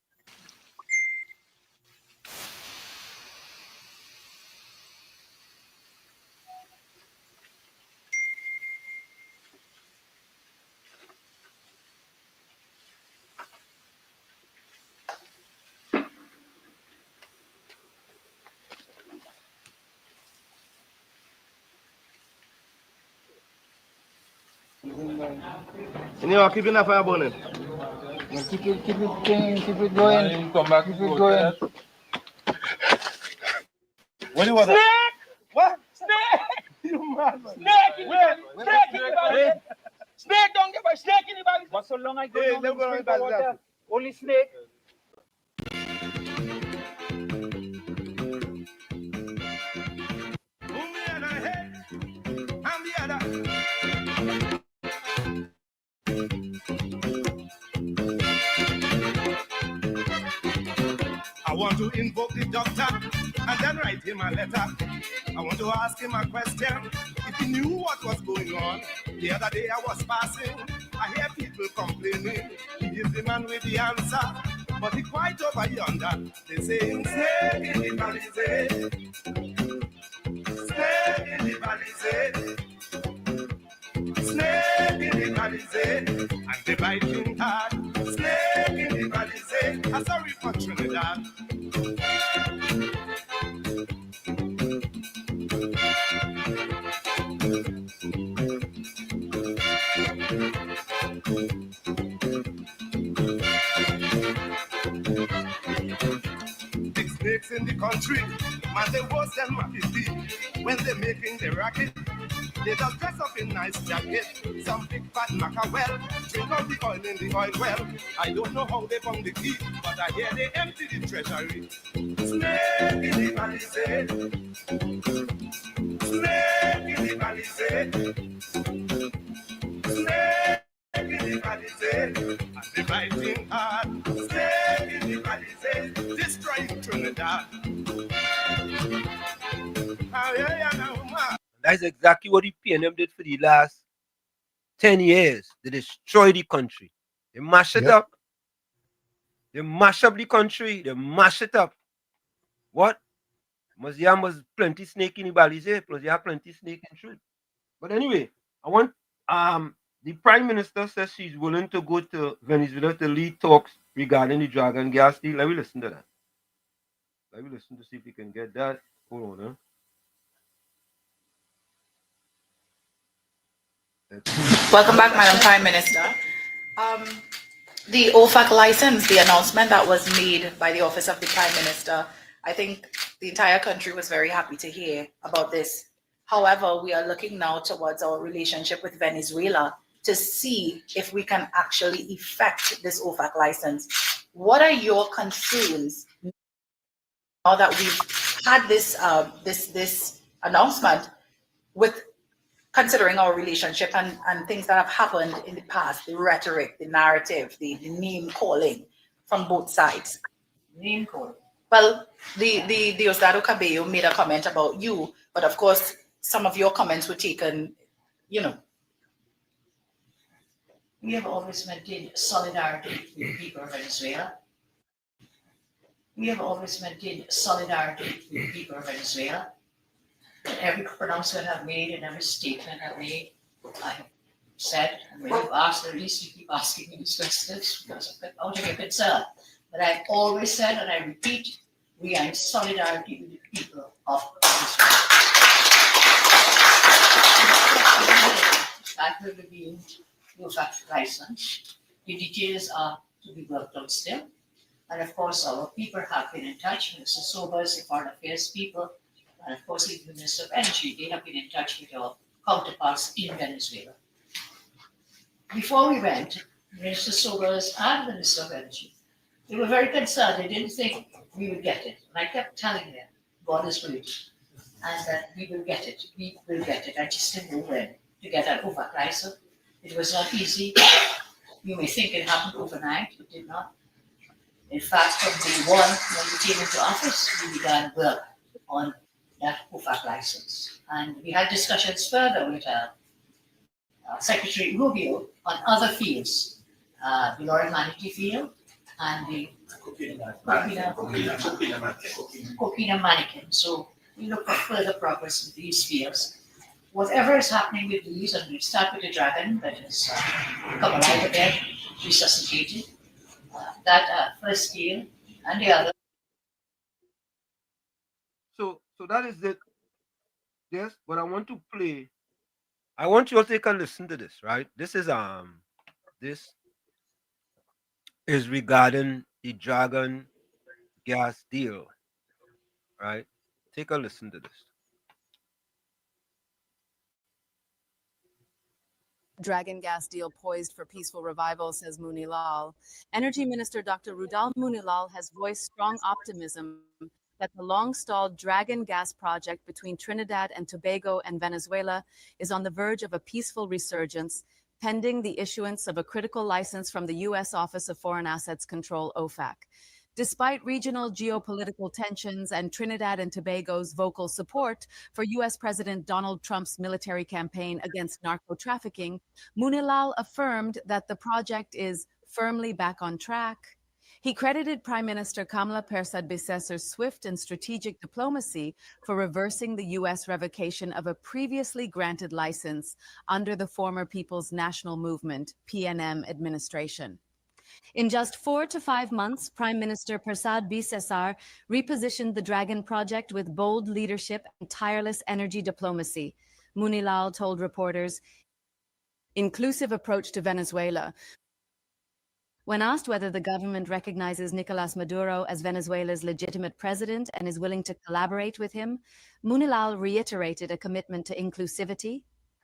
You know, keeping the fire burning. Keep it going. Come back, keep it going. What do you want? Snake! What? Snake! You mad, man. Snake! Wait. Snake, don't give a snake anybody. But so long I go down in spring water, only snake. I want to invoke the doctor and then write him a letter. I want to ask him a question if he knew what was going on. The other day I was passing, I hear people complaining. He is the man with the answer, but he quite over yonder. They say, snake in the palisade, snake in the palisade, snake in the palisade, and they biting hard. Snake in the palisade, I'm sorry for Trinidad. Big snakes in the country, man, they worse than Mappy. When they're making the racket, they just dress up in nice jacket. Some big fat mackerel drink out the oil in the oil well. I don't know how they found the key, but I hear they empty the treasury. Snake in the palisade, snake in the palisade, snake in the palisade, and they biting hard. Snake in the palisade, destroying Trinidad. That's exactly what the PNM did for the last 10 years. They destroy the country. They mash it up. They mash up the country. They mash it up. What? Museum was plenty snake in the Balize, plus you have plenty snake in truth. But anyway, I want the Prime Minister says she's willing to go to Venezuela to lead talks regarding the Dragon gas deal. Let me listen to that. Let me listen to see if we can get that. Hold on, huh? Welcome back, Madam Prime Minister. The OFAC license, the announcement that was made by the Office of the Prime Minister, I think the entire country was very happy to hear about this. However, we are looking now towards our relationship with Venezuela to see if we can actually effect this OFAC license. What are your concerns now that we've had this this announcement, with considering our relationship and things that have happened in the past, the rhetoric, the narrative, the name calling from both sides? Name calling. Well, the Diosdado Cabello made a comment about you, but of course, some of your comments were taken, you know. We have always maintained solidarity with the people of Venezuela. We have always maintained solidarity with the people of Venezuela. And every pronouncement I've made and every statement I've made, I have said, and when you've asked, at least you keep asking me these questions because of out of your concern. But I've always said, and I repeat, we are in solidarity with the people of Venezuela. That will be the OFAC license. The details are to be worked out still. And of course, our people have been in touch. Mr. Sobers, the Foreign Affairs people, and of course, the Minister of Energy, they have been in touch with our counterparts in Venezuela. Before we went, Minister Sobers and the Minister of Energy, they were very concerned. They didn't think we would get it. And I kept telling them, God is great, and that we will get it. We will get it. I just didn't know when to get an OFAC license. It was not easy. You may think it happened overnight. It did not. In fact, from day one, when we came into office, we began work on that OFAC license. And we had discussions further with Secretary Rubio on other fields, the Laurel Manatee field and the Coquina Mannequin. So we look for further progress in these fields. Whatever is happening with these, and we start with the dragon that has come alive again, resuscitated, that first scale and the other. So that is it. Yes, but I want to play. I want you all to take a listen to this, right? This is regarding the Dragon gas deal, right? Take a listen to this. Dragon gas deal poised for peaceful revival, says Moonilal. Energy Minister Dr. Rudal Moonilal has voiced strong optimism that the long-stalled Dragon gas project between Trinidad and Tobago and Venezuela is on the verge of a peaceful resurgence, pending the issuance of a critical license from the U.S. Office of Foreign Assets Control, OFAC. Despite regional geopolitical tensions and Trinidad and Tobago's vocal support for U.S. President Donald Trump's military campaign against narco-trafficking, Moonilal affirmed that the project is firmly back on track. He credited Prime Minister Kamala Persad-Bissesser's swift and strategic diplomacy for reversing the U.S. revocation of a previously granted license under the former People's National Movement, PNM, administration. In just 4 to 5 months, Prime Minister Persad-Bissesser repositioned the Dragon project with bold leadership and tireless energy diplomacy. Moonilal told reporters, inclusive approach to Venezuela. When asked whether the government recognizes Nicolas Maduro as Venezuela's legitimate president and is willing to collaborate with him, Moonilal reiterated a commitment to inclusivity.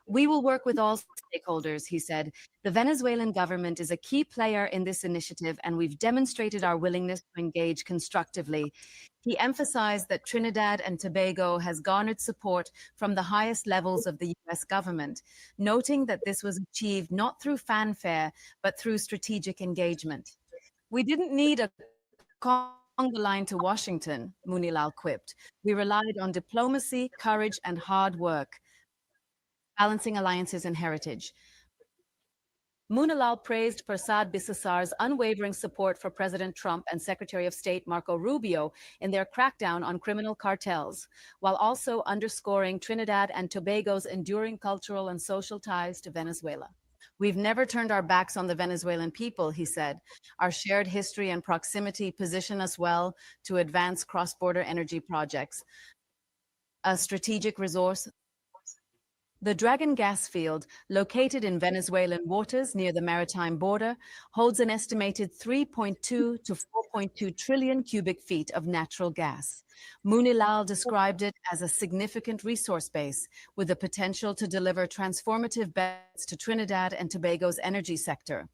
We will work with all stakeholders, he said. The Venezuelan government is a key player in this initiative, and we've demonstrated our willingness to engage constructively. He emphasized that Trinidad and Tobago has garnered support from the highest levels of the U.S. government, noting that this was achieved not through fanfare, but through strategic engagement. We didn't need a conga line to Washington, Moonilal quipped. We relied on diplomacy, courage, and hard work, balancing alliances and heritage. Moonilal praised Persad-Bissesser's unwavering support for President Trump and Secretary of State Marco Rubio in their crackdown on criminal cartels, while also underscoring Trinidad and Tobago's enduring cultural and social ties to Venezuela. We've never turned our backs on the Venezuelan people, he said. Our shared history and proximity position us well to advance cross-border energy projects. A strategic resource. The Dragon gas field, located in Venezuelan waters near the maritime border, holds an estimated 3.2 to 4.2 trillion cubic feet of natural gas. Moonilal described it as a significant resource base with the potential to deliver transformative benefits to Trinidad and Tobago's energy sector.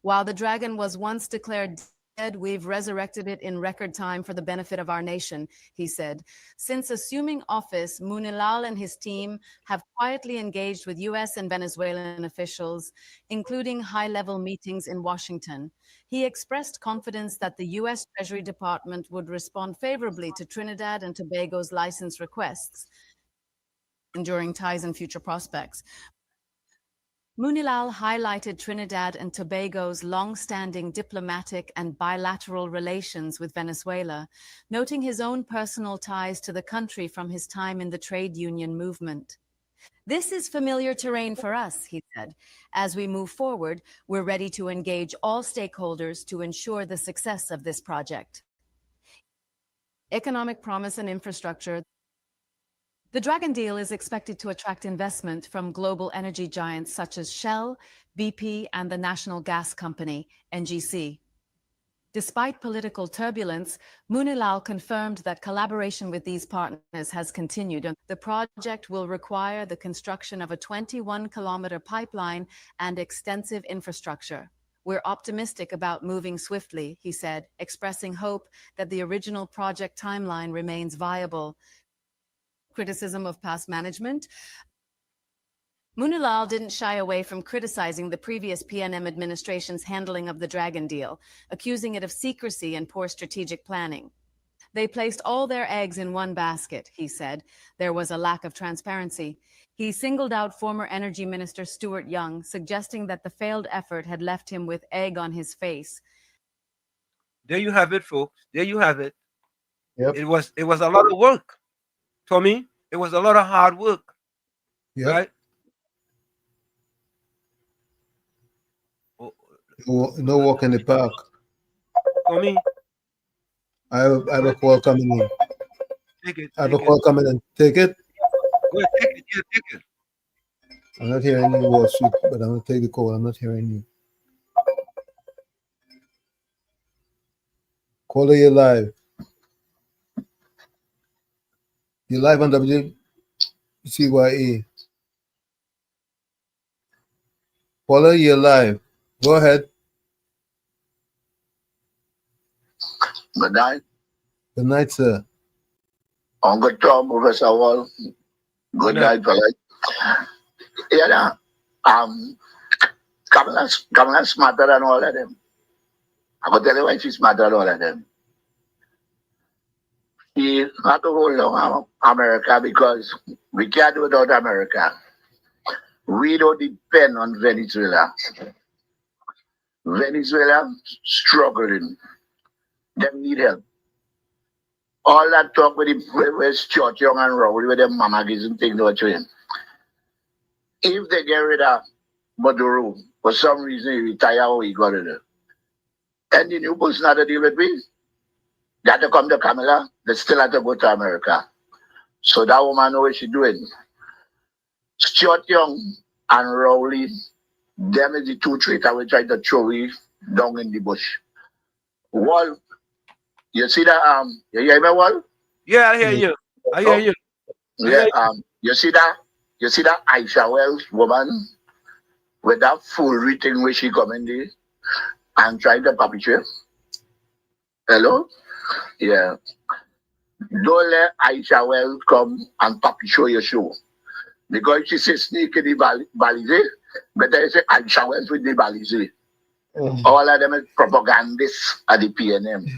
While the Dragon was once declared dead, we've resurrected it in record time for the benefit of our nation, he said. Since assuming office, Moonilal and his team have quietly engaged with U.S. and Venezuelan officials, including high-level meetings in Washington. He expressed confidence that the U.S. Treasury Department would respond favorably to Trinidad and Tobago's license requests, enduring ties and future prospects. Moonilal highlighted Trinidad and Tobago's long-standing diplomatic and bilateral relations with Venezuela, noting his own personal ties to the country from his time in the trade union movement. This is familiar terrain for us, he said. As we move forward, we're ready to engage all stakeholders to ensure the success of this project. Economic promise and infrastructure. The Dragon deal is expected to attract investment from global energy giants such as Shell, BP, and the National Gas Company, NGC. Despite political turbulence, Moonilal confirmed that collaboration with these partners has continued, and the project will require the construction of a 21-kilometer pipeline and extensive infrastructure. We're optimistic about moving swiftly, he said, expressing hope that the original project timeline remains viable. Criticism of past management. Munilal didn't shy away from criticizing the previous PNM administration's handling of the Dragon deal, accusing it of secrecy and poor strategic planning. They placed all their eggs in one basket, he said. There was a lack of transparency. He singled out former Energy Minister Stuart Young, suggesting that the failed effort had left him with egg on his face. There you have it, folks. There you have it. Yep. It was a lot of work, Tommy. It was a lot of hard work. Yep. Right? No walk in the park. Tommy, I have a call coming in. take it. I have a call coming in. Take it. Go ahead, take it. Yeah, take it. I'm not hearing you, Wall Street, but I'm going to take the call. I'm not hearing you. Caller, you're live. You're live on WZYE. Caller, you're live. Go ahead. Good night. Good night, sir. Uncle Tom, Professor Wall. Good night, fella. Yeah, Kamala's smarter than all of them. I can tell you why she's smarter than all of them. She not to hold on America because we can't do without America. We don't depend on Venezuela. Venezuela struggling. They need help. All that talk with Stuart Young and Rowley with them mamagies and things no train. If they get rid of Maduro, for some reason he retire or he got it. And the new person had to deal with me. They had to come to Kamala, they still had to go to America. So that woman know what she's doing. Stuart Young and Rowley, them is the two traitors we try to throw me down in the bush. Wall, you see that you hear me, Wall? Yeah, I hear you. I hear you. Yeah, you see that Aisha Wells woman with that foolery thing where she come in there and try to perpetrate? Hello? Yeah. Don't let Aisha Wells come and perpetrate your show. Because she says sneak in the Balize, but they say Aisha Wells with the Balize. All of them is propagandists at the PNM.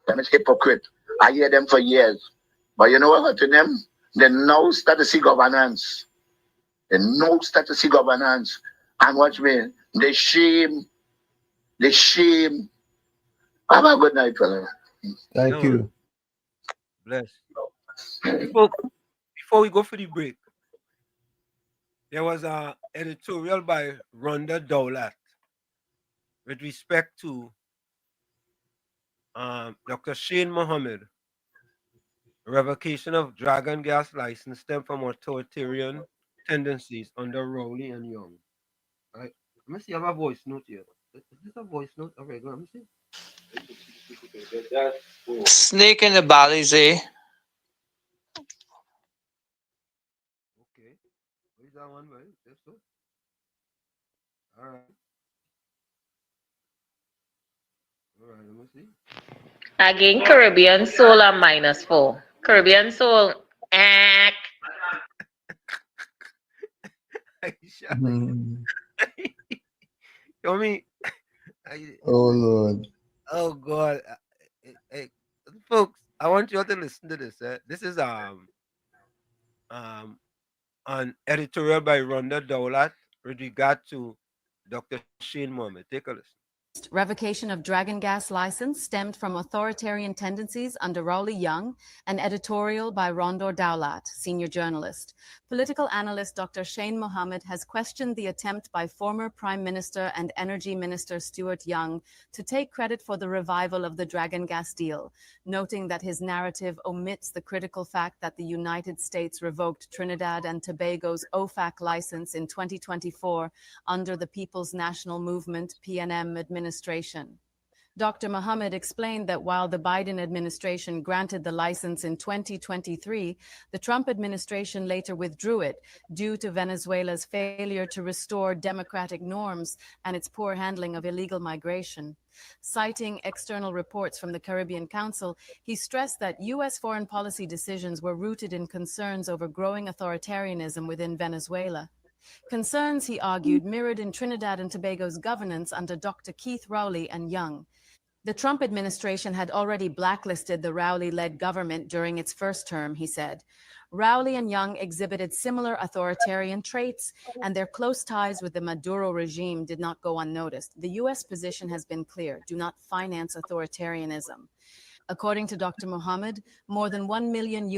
Them is hypocrite. I hear them for years. But you know what to them? They know start to see governance. They know start to see governance. And watch me, they shame. They shame. Have a good night, fella. Thank you. Bless. Before we go for the break, there was an editorial by Rhonda Dowlatt with respect to Dr. Shane Mohammed. Revocation of Dragon gas license stem from authoritarian tendencies under Rowley and Young. Right? Let me see. I have a voice note here. Is this a voice note? Okay, let me see. Snake in the Balize. Okay. Where's that one, right? That's so. All right. All right, let me see. Again, Caribbean Soul and -4. Caribbean Soul. Tommy. Oh, Lord. Oh, God. Hey, folks, I want you all to listen to this. This is an editorial by Rhonda Dowlatt with regard to Dr. Shane Mohammed. Take a listen. Revocation of Dragon gas license stemmed from authoritarian tendencies under Rowley Young, an editorial by Rhonda Dowlatt, senior journalist. Political analyst Dr. Shane Mohammed has questioned the attempt by former Prime Minister and Energy Minister Stuart Young to take credit for the revival of the Dragon gas deal, noting that his narrative omits the critical fact that the United States revoked Trinidad and Tobago's OFAC license in 2024 under the People's National Movement (PNM) administration. Dr. Mohammed explained that while the Biden administration granted the license in 2023, the Trump administration later withdrew it due to Venezuela's failure to restore democratic norms and its poor handling of illegal migration. Citing external reports from the Caribbean Council, he stressed that U.S. foreign policy decisions were rooted in concerns over growing authoritarianism within Venezuela. Concerns, he argued, mirrored in Trinidad and Tobago's governance under Dr. Keith Rowley and Young. The Trump administration had already blacklisted the Rowley-led government during its first term, he said. Rowley and Young exhibited similar authoritarian traits, and their close ties with the Maduro regime did not go unnoticed. The U.S. position has been clear: do not finance authoritarianism. According to Dr. Mohammed, more than $1 million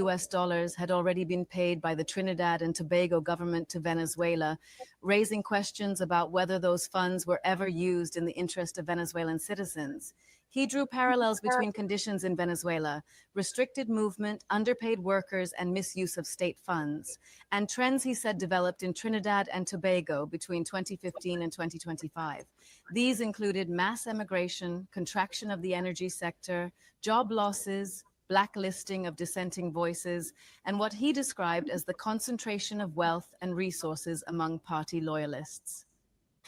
had already been paid by the Trinidad and Tobago government to Venezuela, raising questions about whether those funds were ever used in the interest of Venezuelan citizens. He drew parallels between conditions in Venezuela, restricted movement, underpaid workers, and misuse of state funds, and trends he said developed in Trinidad and Tobago between 2015 and 2025. These included mass emigration, contraction of the energy sector, job losses, blacklisting of dissenting voices, and what he described as the concentration of wealth and resources among party loyalists.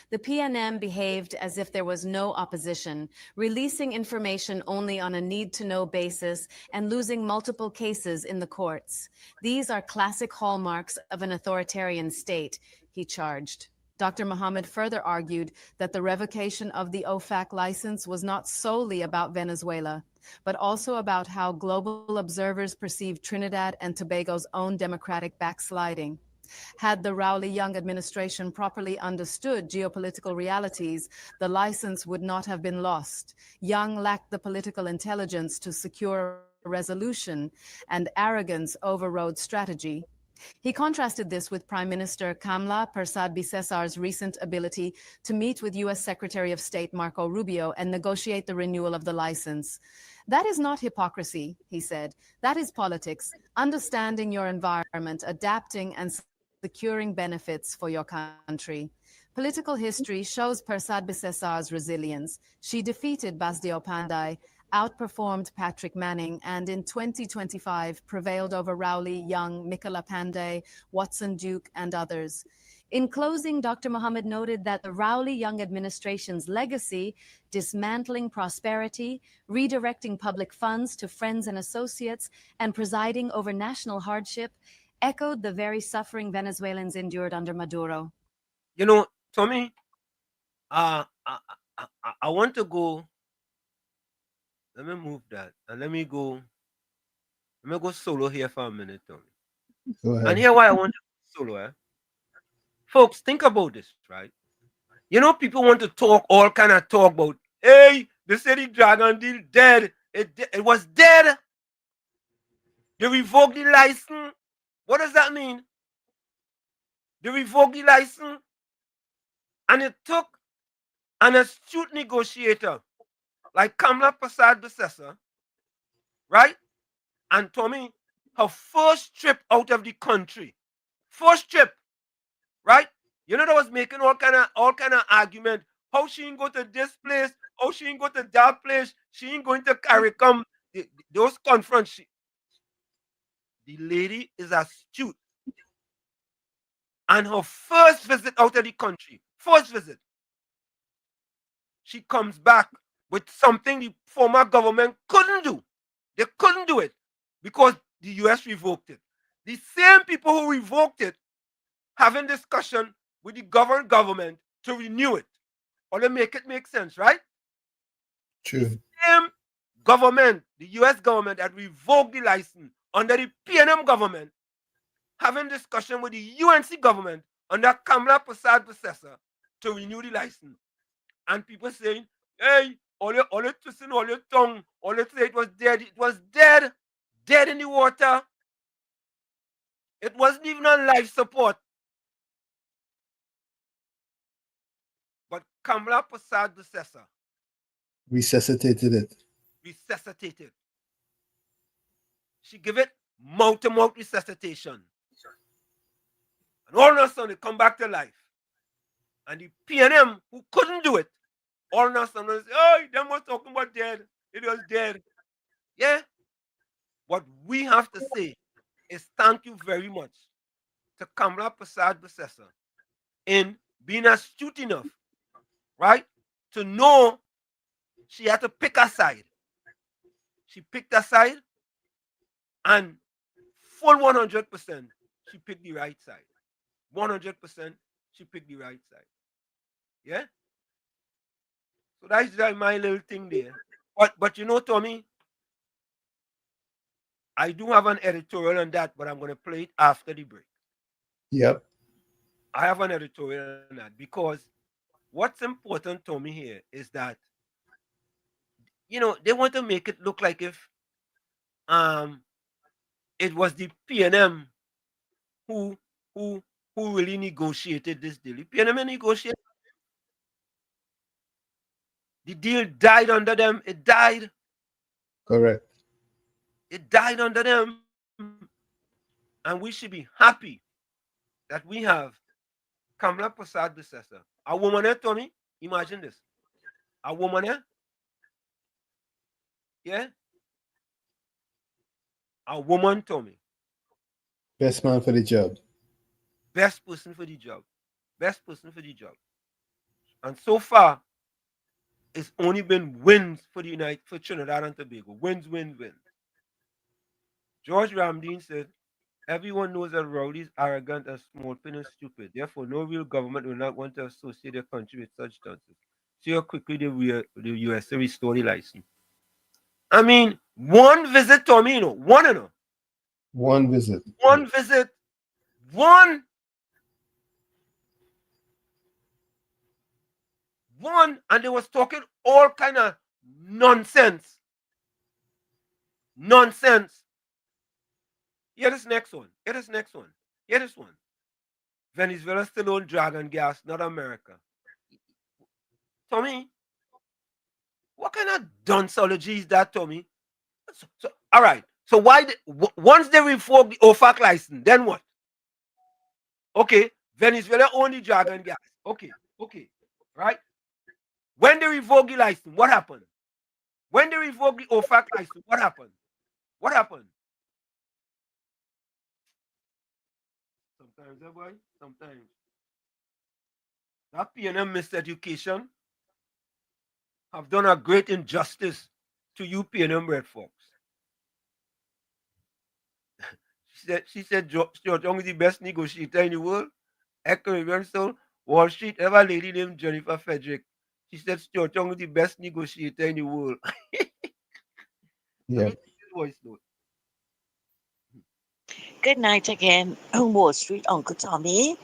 The PNM behaved as if there was no opposition, releasing information only on a need-to-know basis and losing multiple cases in the courts. These are classic hallmarks of an authoritarian state, he charged. Dr. Mohammed further argued that the revocation of the OFAC license was not solely about Venezuela, but also about how global observers perceived Trinidad and Tobago's own democratic backsliding. Had the Rowley-Young administration properly understood geopolitical realities, the license would not have been lost. Young lacked the political intelligence to secure a resolution, and arrogance overrode strategy. He contrasted this with Prime Minister Kamla Persad-Bissessar's recent ability to meet with U.S. Secretary of State Marco Rubio and negotiate the renewal of the license. That is not hypocrisy, he said. That is politics, understanding your environment, adapting and securing benefits for your country. Political history shows Persad-Bissessar's resilience. She defeated Basdio Panday, outperformed Patrick Manning, and in 2025 prevailed over Rowley, Young, Mikola Panday, Watson Duke, and others. In closing, Dr. Mohammed noted that the Rowley-Young administration's legacy, dismantling prosperity, redirecting public funds to friends and associates, and presiding over national hardship, echoed the very suffering Venezuelans endured under Maduro. You know, Tommy, I want to go. Let me move that, and let me go solo here for a minute, Tommy. Go ahead. And here why I want to go solo, folks, think about this, right? You know, people want to talk all kind of talk about, hey, they said the Dragon deal dead. It was dead. They revoked the license. What does that mean? They revoked the license, and it took an astute negotiator like Kamla Persad-Bissessar, right? And Tommy, her first trip out of the country, first trip, right? You know, that was making all kind of argument. How she ain't go to this place? How she ain't go to that place? She ain't going to carry come those conference. The lady is astute. And her first visit out of the country, first visit, she comes back with something the former government couldn't do. They couldn't do it because the US revoked it. The same people who revoked it having discussion with the government to renew it or to make it make sense, right? True. The same government, the US government that revoked the license under the PNM government, having discussion with the UNC government under Kamla Persad-Bissessar to renew the license. And people saying, hey, all you twisting all your tongue, all you say it was dead. It was dead, dead in the water. It wasn't even on life support. But Kamla Persad-Bissessar Resuscitated it. Resuscitated. She gave it mouth-to-mouth resuscitation. And all of a sudden, it come back to life. And the PNM, who couldn't do it, all of a sudden, say, oh, them was talking about dead. It was dead. Yeah. What we have to say is thank you very much to Kamla Persad-Bissessar in being astute enough, right, to know she had to pick a side. She picked a side, and full 100%, she picked the right side. 100%, she picked the right side. Yeah? So that's like my little thing there. But you know, Tommy, I do have an editorial on that, but I'm going to play it after the break. Yep. I have an editorial on that because what's important, Tommy, here is that, you know, they want to make it look like if it was the PNM who who really negotiated this deal. The PNM negotiated. The deal died under them. It died. Correct. It died under them. And we should be happy that we have Kamala Prasad Bissessa. A woman there, Tommy. Imagine this. A woman there. Yeah. A woman, Tommy. Best man for the job. Best person for the job. Best person for the job. And so far, it's only been wins for for Trinidad and Tobago. Wins, wins, wins. George Ramdeen said, everyone knows that rowdies, arrogant, and small-pin and stupid. Therefore, no real government will not want to associate their country with such dunces. See how quickly the USA restore the license. I mean, one visit, Tommy, you know, one, you know. One visit. One visit. One, and they was talking all kind of nonsense. Nonsense. Here this next one. Here this next one. Here this one. Venezuela still own dragon gas, not America. Tommy, what kind of dunceology is that, Tommy? So all right. So why once they revoke the OFAC license, then what? Okay, Venezuela own the dragon gas. Okay, right? When they revoke the license, what happened? When they revoke the OFAC license, what happened? What happened? Sometimes, boy, sometimes. That PNM miseducation have done a great injustice to you PNM red folks. she said Stuart Young is the best negotiator in the world. Caribbean Soul, Wall Street, ever lady named Jennifer Frederick. She said Stuart Young is the best negotiator in the world. Yeah. Voice note. Good night again, Wall Street, Uncle Tommy,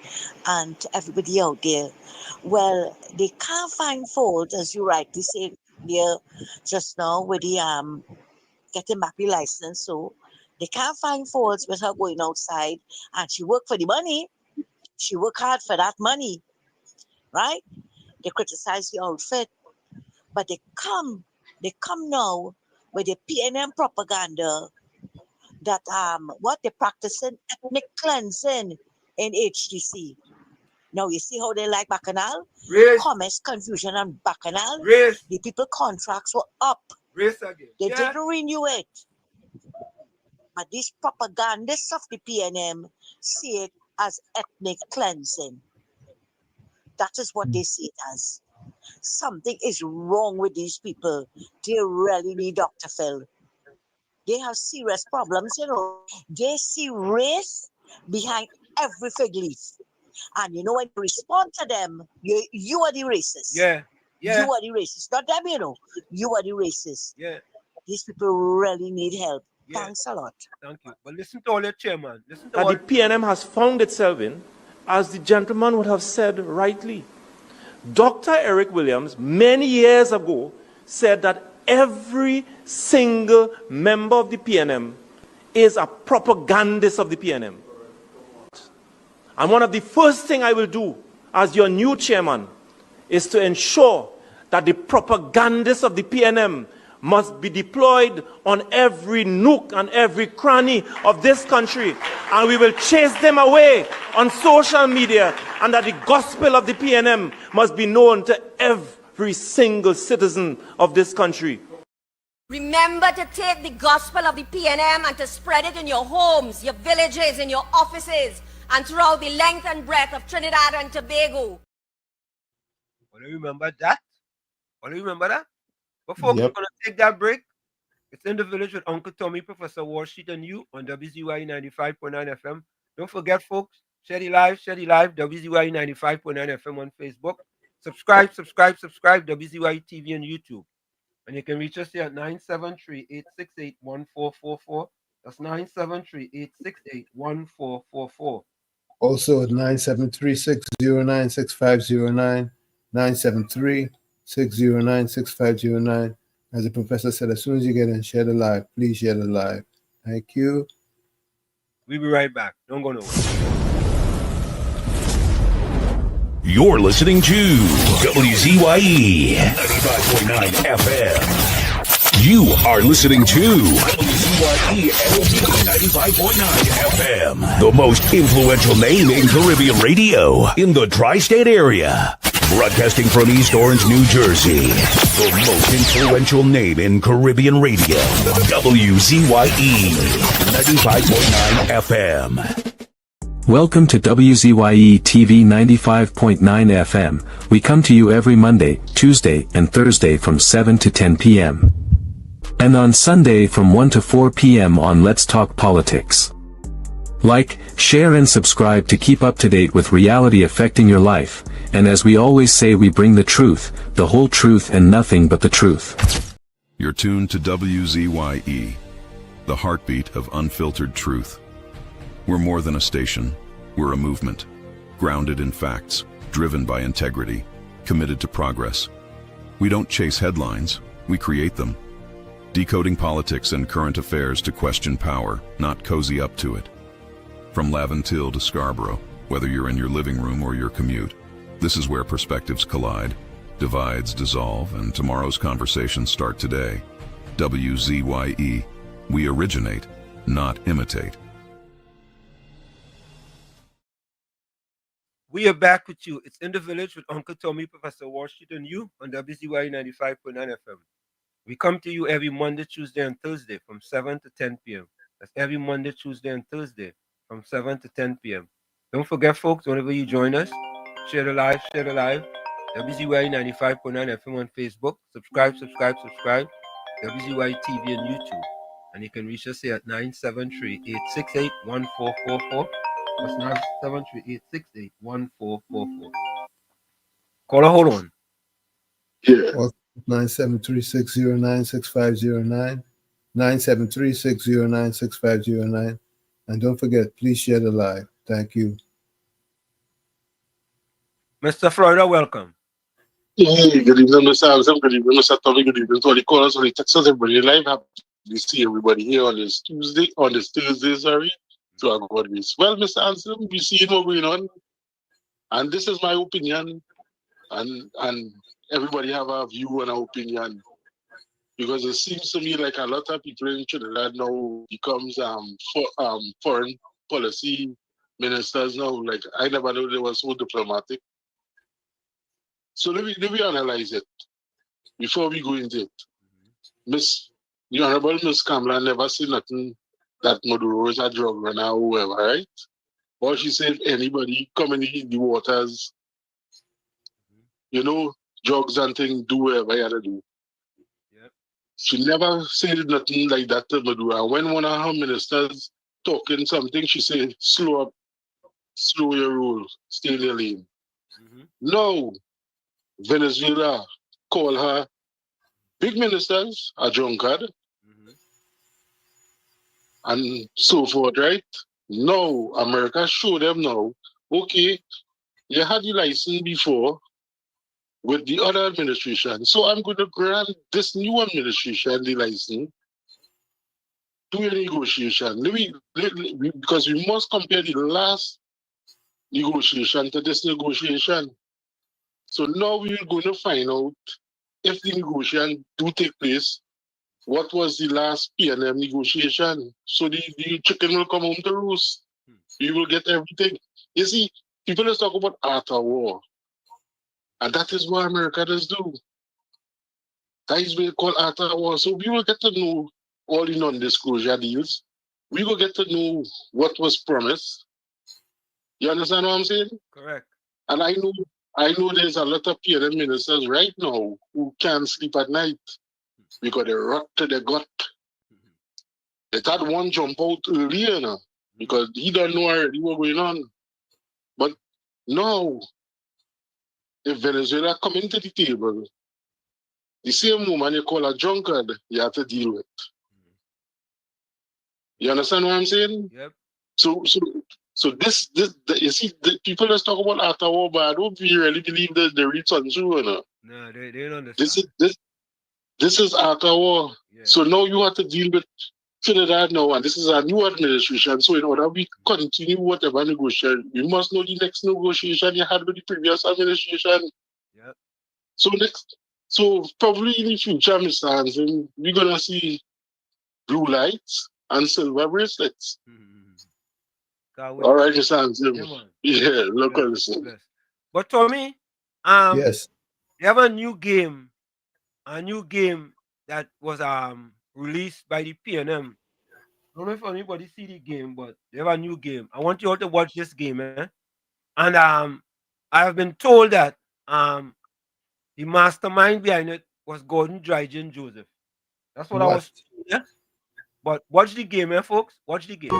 and to everybody out there. Well, they can't find fault, as you rightly said there just now, with the getting back the license. So they can't find faults with her going outside, and she worked for the money. She worked hard for that money, right? They criticize the outfit, but they come now with the PNM propaganda that what they're practicing ethnic cleansing in HTC. Now you see how they like Bacchanal? Commerce, confusion, and Bacchanal. The people contracts were up. They didn't renew it. But these propagandists of the PNM see it as ethnic cleansing. That is what they see it as. Something is wrong with these people. They really need Dr. Phil. They have serious problems, you know. They see race behind every fig leaf. And you know, when you respond to them, you are the racist. Yeah. You are the racist. Not them, you know. You are the racist. Yeah. These people really need help. Yeah. Thanks a lot. Thank you. But listen to all your chairman. Listen to that all the PNM has found itself in, as the gentleman would have said rightly. Dr. Eric Williams, many years ago, said that every single member of the PNM is a propagandist of the PNM. And one of the first things I will do as your new chairman is to ensure that the propagandists of the PNM must be deployed on every nook and every cranny of this country. And we will chase them away on social media, and that the gospel of the PNM must be known to every single citizen of this country. Remember to take the gospel of the PNM and to spread it in your homes, your villages, in your offices, and throughout the length and breadth of Trinidad and Tobago. Want to remember that? Before we're going to take that break, it's In the Village with Uncle Tommy, Professor Warsheet, and you on WZYE 95.9 FM. Don't forget, folks, Share the live, WZYE 95.9 FM on Facebook. Subscribe, WZYE TV on YouTube. And you can reach us here at 973-868-1444. That's 973-868-1444. Also at 973-609-6509, 973-609-6509. As the professor said, as soon as you get in, share the live. Please share the live. Thank you. We'll be right back. Don't go nowhere. You're listening to WZYE 95.9 FM. You are listening to WZYE 95.9 FM, the most influential name in Caribbean radio in the tri-state area. Broadcasting from East Orange, New Jersey, the most influential name in Caribbean radio, WZYE 95.9 FM. Welcome to WZYE TV 95.9 FM. We come to you every Monday, Tuesday, and Thursday from 7 to 10 p.m. And on Sunday from 1 to 4 p.m. on Let's Talk Politics. Like, share and subscribe to keep up to date with reality affecting your life. And as we always say, we bring the truth, the whole truth and nothing but the truth. You're tuned to WZYE, the heartbeat of unfiltered truth. We're more than a station, we're a movement, grounded in facts, driven by integrity, committed to progress. We don't chase headlines, we create them. Decoding politics and current affairs to question power, not cozy up to it. From Laventille to Scarborough, whether you're in your living room or your commute, this is where perspectives collide, divides dissolve, and tomorrow's conversations start today. WZYE, we originate, not imitate. We are back with you. It's In the Village with Uncle Tommy, Professor Washington, you on WZYE 95.9 FM. We come to you every Monday, Tuesday, and Thursday from 7 to 10 p.m. That's every Monday, Tuesday, and Thursday from 7 to 10 p.m. Don't forget, folks, whenever you join us, share the live. WZYE 95.9 FM on Facebook. Subscribe. WZYE TV on YouTube. And you can reach us here at 973-868-1444. That's 973-868-1444. Caller, hold on. Yeah. 973-609-6509, 973-609-6509. And don't forget, please share the live. Thank you. Mr. Florida, welcome. Hey, good evening, Mr. Alson. Good evening, Mr. Tommy. Good evening to all the callers, all the Texas, everybody live. Happy to see everybody here on this Thursday, to our God grace. Well, Mr. Alson, we see what's going on. And this is my opinion. And everybody have a view and an opinion. Because it seems to me like a lot of people in Trinidad now becomes foreign policy ministers now. Like, I never knew they were so diplomatic. So let me analyze it before we go into it. The Honorable Miss Kamala never said nothing that Maduro is a drug runner or whoever, right? Or she said anybody coming in the waters, drugs and things, do whatever you gotta do. Yep. She never said nothing like that to Maduro. And when one of her ministers talking something, she said, slow your roll, stay in your lane. No. Venezuela call her big ministers a drunkard and so forth, right? No, America show them now, okay, you had the license before with the other administration, so I'm going to grant this new administration the license to a negotiation. Because we must compare the last negotiation to this negotiation. So now we're going to find out if the negotiation do take place, what was the last PNM negotiation? So the chicken will come home to roost. We will get everything. You see, people just talk about art of war. And that is what America does do. That is what they call art of war. So we will get to know all the non-disclosure deals. We will get to know what was promised. You understand what I'm saying? Correct. And I know there's a lot of PNM ministers right now who can't sleep at night because they rot to the gut. They had one jump out earlier now because he don't know already what's going on. But now, if Venezuela come into the table, the same woman you call a drunkard, you have to deal with. You understand what I'm saying? Yep. So this you see, the people that talk about after war, but I don't really believe that they reach on true, you know. No, they don't understand. This is after war. Yeah. So now you have to deal with Trinidad now, and this is a new administration. So in order we continue whatever negotiation, we must know the next negotiation you had with the previous administration. Yep. So probably in the future, Mr. Hansen, we're gonna see blue lights and silver bracelets. All right, Mr. Hansen. Yeah, look at this. But Tommy, yes, they have a new game that was released by the PNM. I don't know if anybody see the game, but they have a new game. I want you all to watch this game, eh? And I have been told that the mastermind behind it was Gordon Dryden Joseph. That's what I was told, yeah? But watch the game, eh, folks? Watch the game.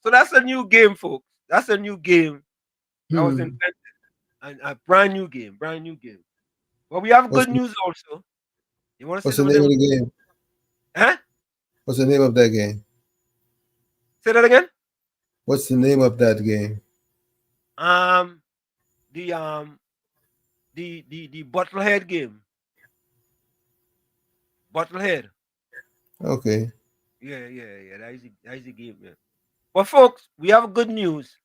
So that's a new game, folks. That's a new game that was invented. And a brand new game. But we have good news also. You want to what's the name of the game? Huh? What's the name of that game? Say that again? What's the name of that game? The Bottlehead game. Bottlehead. Okay. Yeah. That is the game, man. But folks, we have good news.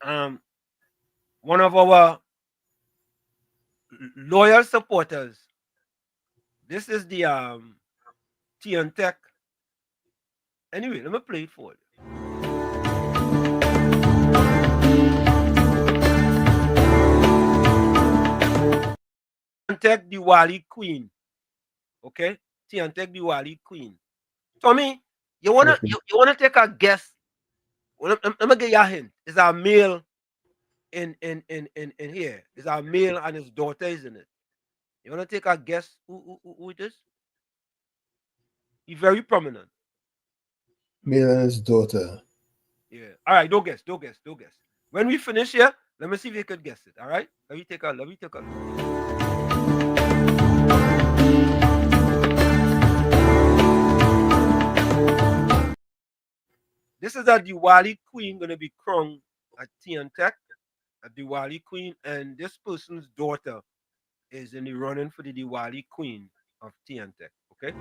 One of our loyal supporters. This is the TN Tech. Anyway, let me play it for you. TN Tech Diwali Queen. Okay? TN Tech Diwali Queen. Tommy, you wanna take a guess? Let me get you a hint. It's a male in here. It's a male and his daughter is in it. You wanna take a guess who it is? He's very prominent. Male and his daughter. Yeah. All right, don't guess. When we finish here, let me see if you could guess it. All right? Let me take a look. This is a Diwali Queen going to be crowned at TN Tech, a Diwali Queen, and this person's daughter is in the running for the Diwali Queen of TN Tech. Okay?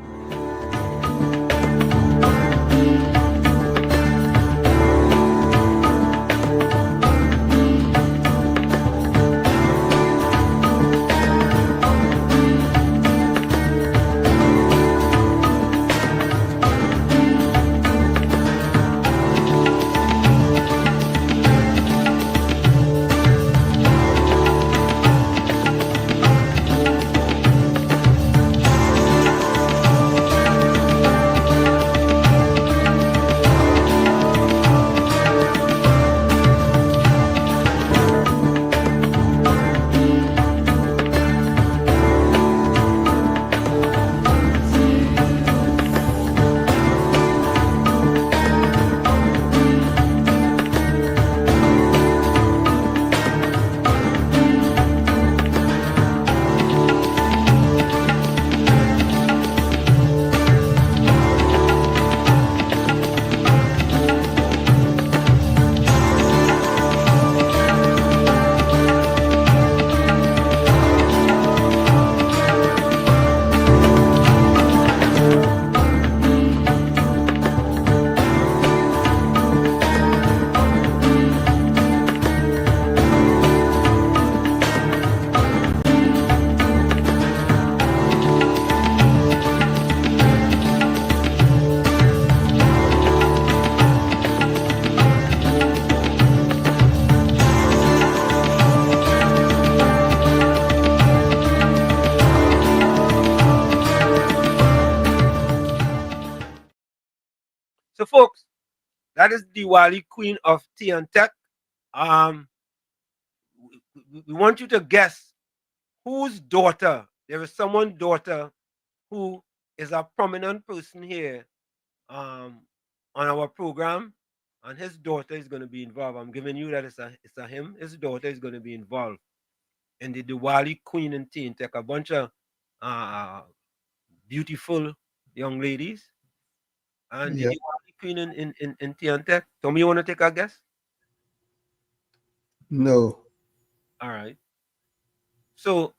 That is Diwali Queen of Tea and Tech. We want you to guess whose daughter. There is someone's daughter who is a prominent person here on our program, and his daughter is going to be involved. I'm giving you that it's a him. His daughter is going to be involved in the Diwali Queen and Tea and Tech. A bunch of beautiful young ladies. And the Diwali Queen in Tea and Tech. Tommy, you want to take a guess? No. All right. So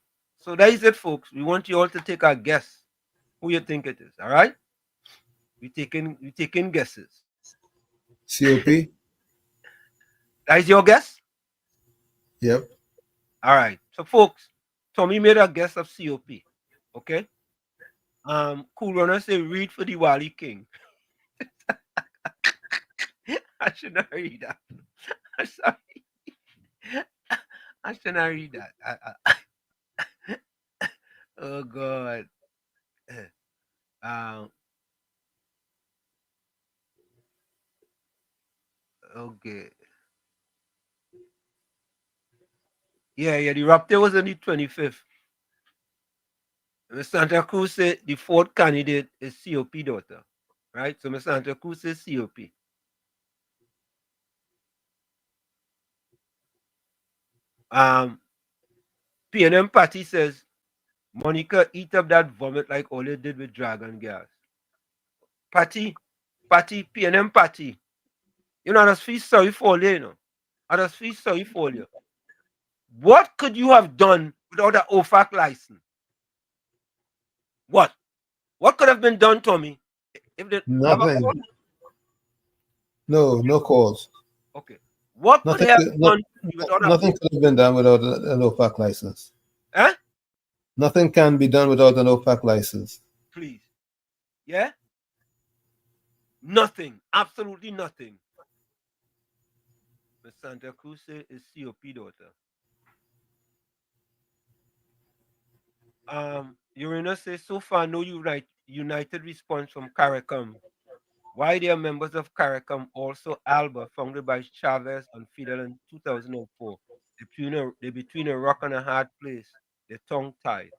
that is it, folks. We want you all to take a guess who you think it is. All right? We taking guesses. COP? That is your guess? Yep. All right. So, folks, Tommy made a guess of COP. Okay? Cool Runner say read for the Wally King. I should not read that. I'm sorry. I should not read that. Oh God. Okay. Yeah, the Raptor was on the 25th. Ms. Santa Cruz said the fourth candidate is COP daughter. Right? So Ms. Santa Cruz says COP. PNM Party says Monica eat up that vomit like all they did with Dragon Gas. Party, PNM Party. You know, I just feel sorry for you, you know. I just feel sorry for you. What could you have done without an OFAC license? What? What could have been done, Tommy? If they Nothing. No calls. Okay. What Nothing could have done without nothing could have been done without an OFAC license. Huh? Nothing can be done without an OFAC license. Please. Yeah? Nothing. Absolutely nothing. Ms. Santa Cruz is COP daughter. Urena says so far no united response from CARICOM. Why they are members of CARICOM, also ALBA, founded by Chavez and Fidel in 2004. They're between a rock and a hard place. They're tongue-tied.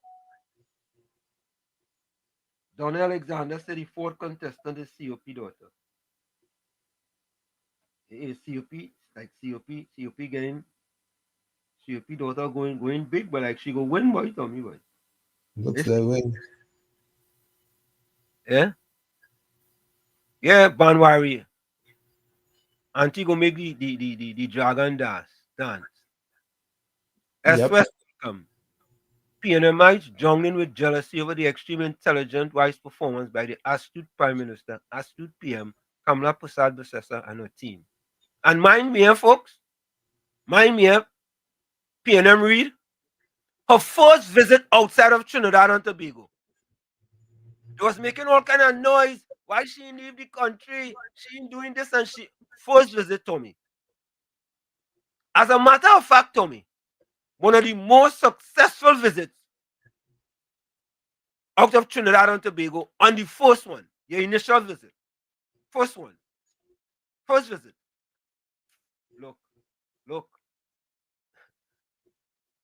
Donna Alexander said the fourth contestant is COP daughter. It is COP, like COP getting COP daughter going big, but like she go win, boy, Tommy, boy. Looks that way. Yeah? Yeah, Banwari. Auntie go make the dragon dance. Yep. West welcome. PNMites jongling with jealousy over the extreme intelligent wise performance by the astute Prime Minister, astute PM, Kamala Prasad Basesa and her team. And mind me, folks, PNM Reid, her first visit outside of Trinidad and Tobago. She was making all kind of noise. Why she didn't leave the country? She ain't doing this and she first visit Tommy. As a matter of fact, Tommy, one of the most successful visits out of Trinidad and Tobago on the first one, your initial visit. First visit. Look.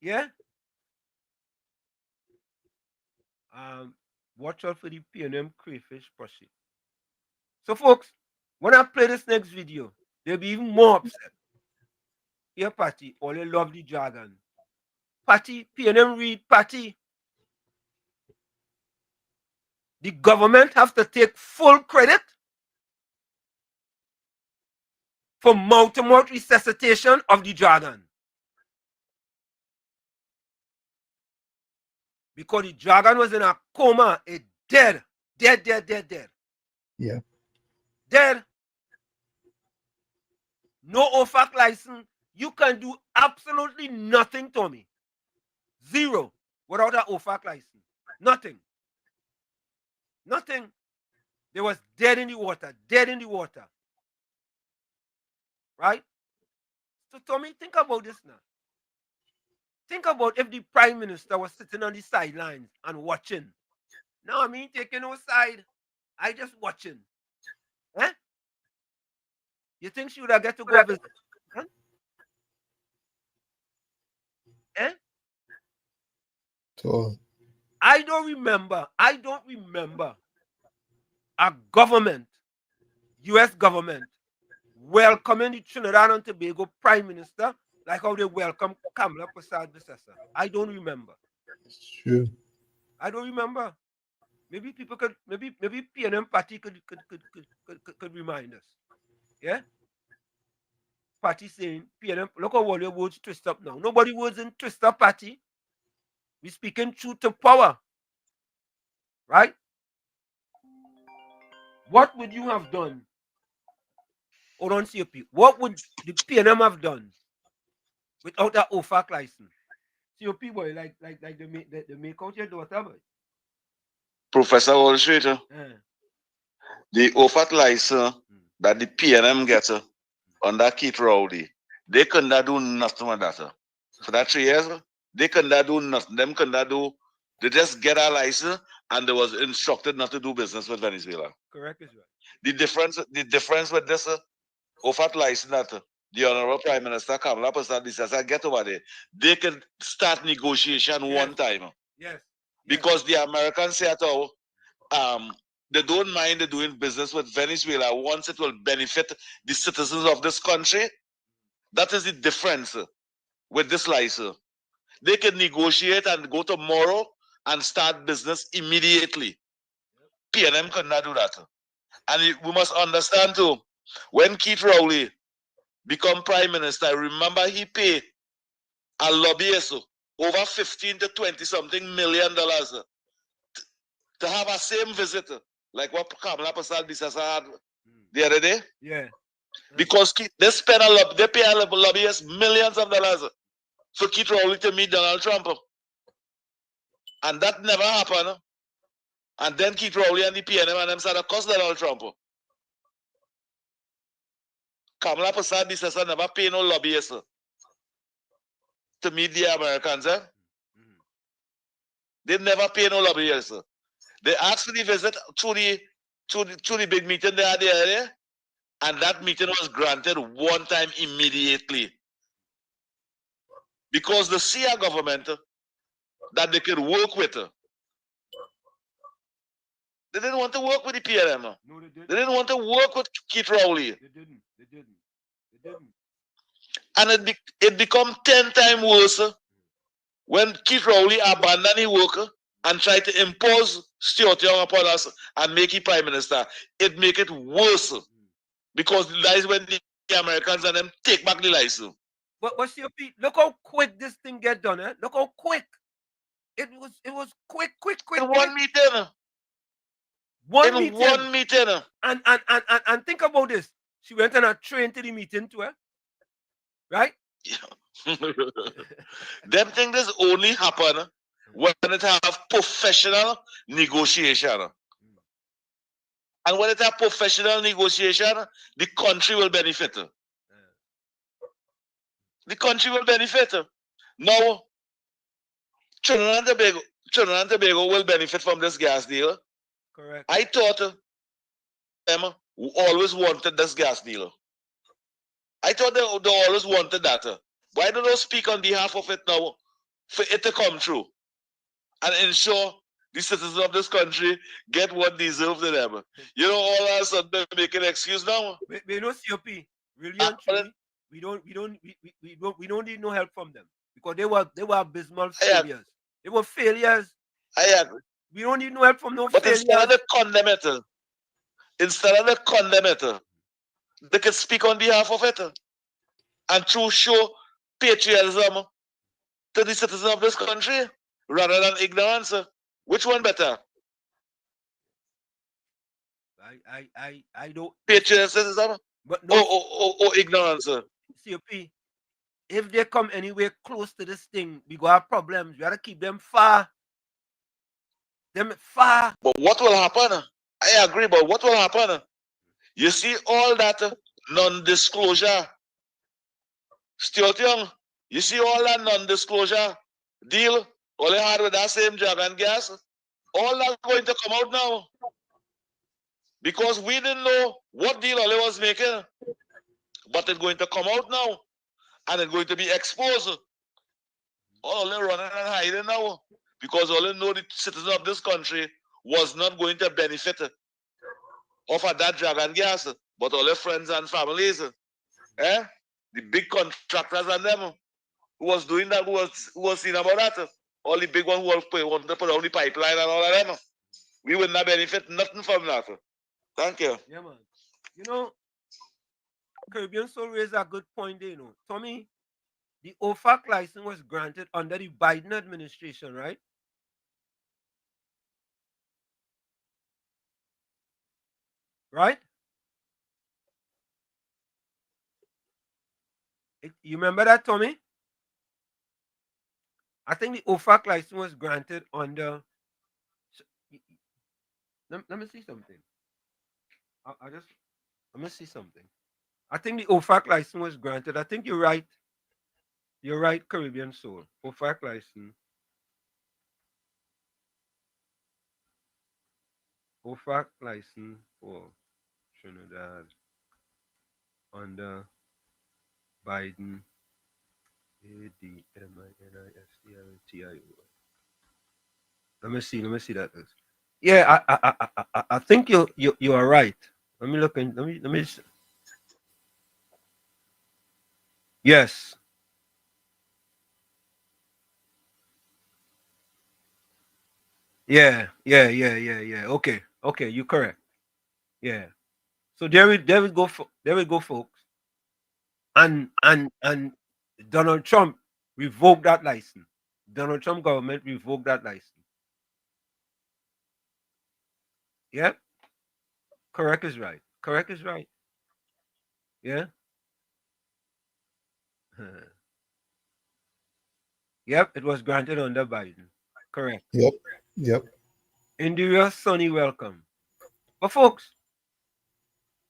Yeah? Watch out for the PNM crayfish pursuit. So, folks, when I play this next video, they'll be even more upset. Here, Patty, all you love the dragon. Patty, PNM Reid, Patty. The government has to take full credit for mouth-to-mouth resuscitation of the dragon. Because the dragon was in a coma, it dead. Yeah. Dead. No OFAC license. You can do absolutely nothing, Tommy. Zero without an OFAC license. Nothing. They was dead in the water. Right? So, Tommy, think about this now. Think about if the Prime Minister was sitting on the sidelines and watching. No, I mean taking no side. I just watching. Eh? You think she would have get to go visit? Huh? Eh? So I don't remember a government, U.S. government, welcoming the Trinidad and Tobago Prime Minister like how they welcome Kamala Persad-Bissessar. I don't remember. true. I don't remember. Maybe people could, maybe PNM party could remind us. Yeah? Party saying, PNM, look how all your words twist up now. Nobody words in twist up party. We speaking truth to power. Right? What would you have done? Hold on, COP. What would the PNM have done without that OFAC license? COP boy, like they make out your daughter boy. Professor Wall Street, the OFAC license that the PNM gets under Keith Rowley, they couldn't do nothing with that. For that 3 years, they couldn't do nothing. Them couldn't do. They just get a license and they was instructed not to do business with Venezuela. Correct, is right. The difference with this OFAC license that the Honorable Prime Minister Kamala Persad-Bissessar get over there, they can start negotiation one time. Yes. Because the Americans say at all, they don't mind doing business with Venezuela once it will benefit the citizens of this country. That is the difference with this license. They can negotiate and go tomorrow and start business immediately. PNM cannot do that. And we must understand too, when Keith Rowley become Prime Minister, remember he paid a lobbyist over 15 to 20 something $million to have a same visit like what Kamala Persad-Bissessar had the other day. Yeah. Because they pay a lobbyist millions of dollars for Keith Rowley to meet Donald Trump. And that never happened. And then Keith Rowley and the PNM and them started to cost Donald Trump. Kamala Persad-Bissessar never pay no lobbyists to meet the Americans. They never pay no lobbyists. They asked for the visit to the big meeting they had there, and that meeting was granted one time immediately. Because they see a government that they could work with. They didn't want to work with the PNM. No, they didn't. They didn't want to work with Keith Rowley. They didn't. And it become 10 times worse when Keith Rowley abandoned his work and tried to impose Stuart Young upon us and make him Prime Minister. It make it worse. Because that is when the Americans and them take back the license. But COP, look how quick this thing get done, eh? Look how quick. It was quick. In one meeting. One meeting. And think about this. She went on a train to the meeting too, eh? Right? Yeah. Them things this only happen when it have professional negotiation. And when it have professional negotiation, the country will benefit. The country will benefit. Now, Trinidad and Tobago will benefit from this gas deal. Correct. I thought them always wanted this gas deal. I thought they always wanted that. Why don't they speak on behalf of it now for it to come true and ensure the citizens of this country get what deserve to them? You know, all of a sudden they make an excuse now. We know COP. Really and truly, we don't need no help from them because they were abysmal failures. They were failures. I agree. We don't need no help from no but failures. Instead of the condemn it, they can speak on behalf of it and to show patriotism to the citizens of this country rather than ignorance. Which one better? I don't patriotism but no, or ignorance. COP, if they come anywhere close to this thing, we got problems. We gotta keep them far. But what will happen? I agree, but what will happen? You see all that non-disclosure. Stuart Young, you see all that non-disclosure deal, all they had with that same drug and gas, all that's going to come out now. Because we didn't know what deal Ole was making. But it's going to come out now, and it's going to be exposed. All they're running and hiding now, because all they know the citizens of this country was not going to benefit off of that dragon gas, but all their friends and families, the big contractors and them who was doing that, who was seeing about that, all the big ones who want to put on the pipeline and all of them, we will not benefit nothing from that. Thank you. Yeah, man. You know, Caribbean Soul raised a good point there, you know. Tommy, the OFAC license was granted under the Biden administration, right? Right? You remember that, Tommy? I think the OFAC license was granted under. Let me see something. Let me see something. I think the OFAC license was granted. I think you're right. You're right, Caribbean Soul. OFAC license. OFAC license for Trinidad under Biden. ADMINISTLTIO. Let me see that. Yeah, I think you are right. Let me look in. Let me. Yes. Yeah. Okay, you're correct. Yeah. So there we go, folks. And Donald Trump revoked that license. Donald Trump government revoked that license. Yep. Correct is right. Yeah. Yep, it was granted under Biden. Correct. Yep. India Sunny, welcome. But folks,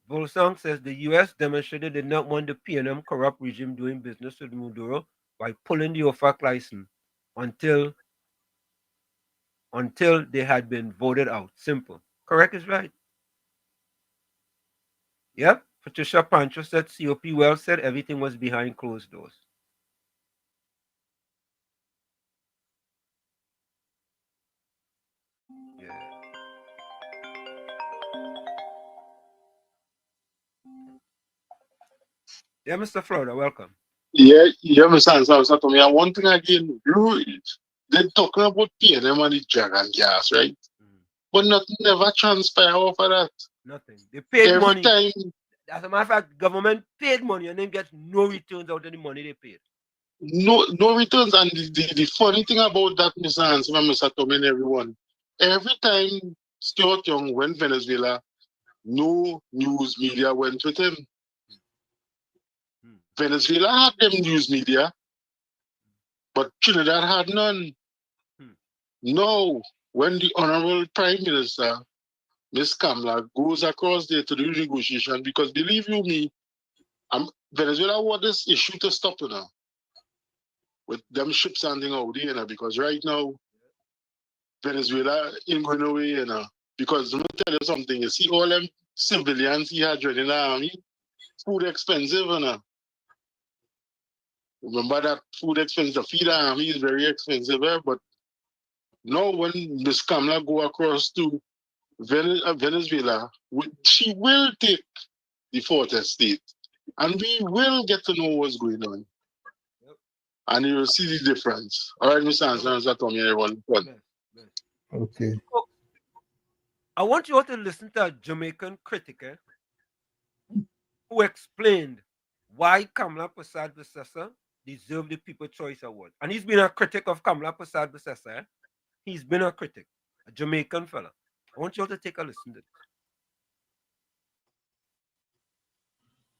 Volsong says the U.S. demonstrated did not want the PNM corrupt regime doing business with Maduro by pulling the OFAC license until they had been voted out. Simple. Correct is right. Yep. Patricia Pancho said COP well said everything was behind closed doors. Yeah, Mr. Florida, welcome. Yeah, Mr. Answer to me. And one thing again, they're talking about PNM and the dragon gas, right? But nothing never transpire off of that. Nothing. They paid Every money. time. As a matter of fact, government paid money and then get no returns out of the money they paid. No returns. And the funny thing about that, Mr. Answer, Mr. Tommy and everyone, every time Stuart Young went Venezuela, no news media went with him. Venezuela had them news media, but Trinidad had none. No, when the Honorable Prime Minister, Ms. Kamala, goes across there to do negotiation, because believe you me, Venezuela want this issue to stop now. With them ships standing out there, because right now, Venezuela ain't going away, because let me tell you something, you see all them civilians he had joining the army, food expensive, Remember that food expensive, the feed army is very expensive, but now when Ms. Kamala go across to Venezuela, she will take the fourth estate, and we will get to know what's going on. And you will see the difference. All right, Mr. Answer, Tommy, everyone. Okay. I want you all to listen to a Jamaican critic who explained why Kamala Persad-Bissessar deserved the People's Choice Award. And he's been a critic of Kamala Persad-Bissessar. He's been a critic, a Jamaican fella. I want you all to take a listen to this.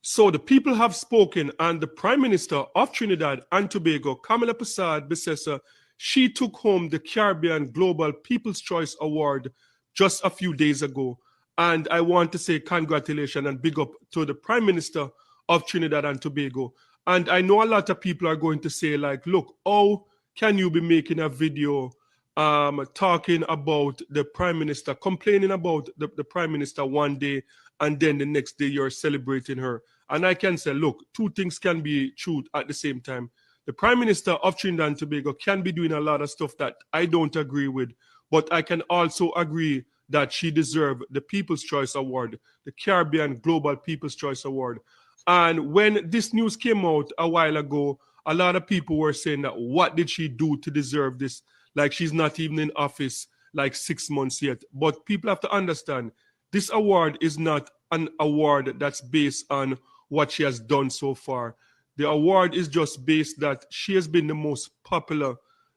So the people have spoken, and the Prime Minister of Trinidad and Tobago, Kamala Persad-Bissessar, she took home the Caribbean Global People's Choice Award just a few days ago. And I want to say congratulations and big up to the Prime Minister of Trinidad and Tobago. And I know a lot of people are going to say, like, look, how can you be making a video talking about the Prime Minister, complaining about the Prime Minister one day, and then the next day you're celebrating her? And I can say, look, two things can be true at the same time. The Prime Minister of Trinidad and Tobago can be doing a lot of stuff that I don't agree with, but I can also agree that she deserves the People's Choice Award, the Caribbean Global People's Choice Award. And when this news came out a while ago, a lot of people were saying that what did she do to deserve this? Like she's not even in office like 6 months yet. But people have to understand, this award is not an award that's based on what she has done so far. The award is just based that she has been the most popular,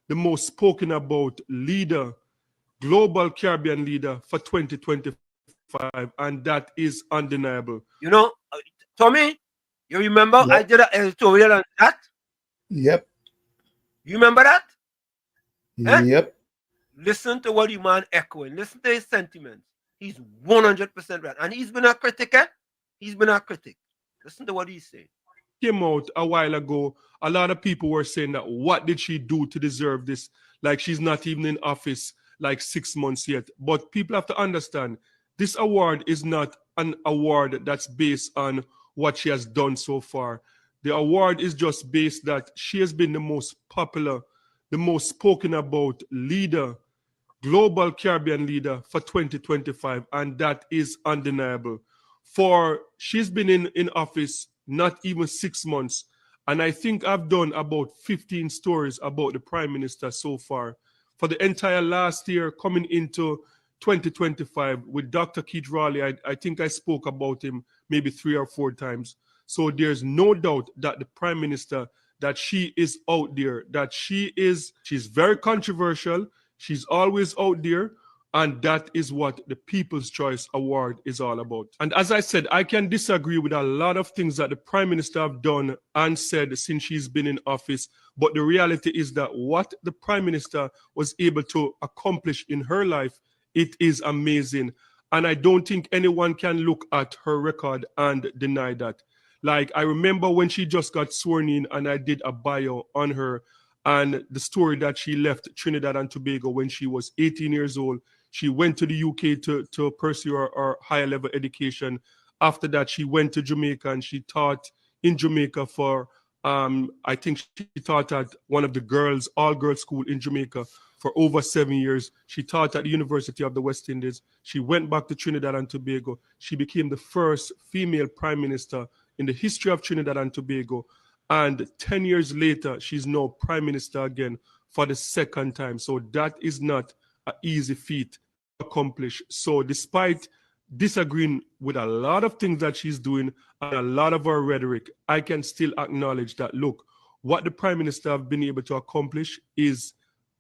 the most spoken about leader, global Caribbean leader for 2025, and that is undeniable. You know, Tommy, you remember I did an editorial on that? Yep. You remember that? Yep. Listen to what the man echoing. Listen to his sentiments. He's 100% right. And he's been a critic, eh? He's been a critic. Listen to what he's saying. Came out a while ago, a lot of people were saying that what did she do to deserve this? Like she's not even in office like 6 months yet. But people have to understand, this award is not an award that's based on what she has done so far. The award is just based that she has been the most popular, the most spoken about leader, global Caribbean leader for 2025, and that is undeniable. For she's been in office not even 6 months, and I think I've done about 15 stories about the Prime Minister so far. For the entire last year coming into 2025 with Dr. Keith Raleigh, I think I spoke about him maybe 3 or 4 times. So there's no doubt that the Prime Minister, that she is out there, that she's very controversial. She's always out there. And that is what the People's Choice Award is all about. And as I said, I can disagree with a lot of things that the Prime Minister have done and said since she's been in office. But the reality is that what the Prime Minister was able to accomplish in her life, it is amazing. And I don't think anyone can look at her record and deny that. Like, I remember when she just got sworn in and I did a bio on her and the story that she left Trinidad and Tobago when she was 18 years old. She went to the UK to pursue her higher level education. After that, she went to Jamaica and she taught in Jamaica for, I think she taught at one of the all-girls school in Jamaica for over 7 years. She taught at the University of the West Indies. She went back to Trinidad and Tobago. She became the first female prime minister in the history of Trinidad and Tobago. And 10 years later, she's now prime minister again for the second time. So that is not an easy feat to accomplish. So despite disagreeing with a lot of things that she's doing and a lot of her rhetoric, I can still acknowledge that, look, what the prime minister have been able to accomplish is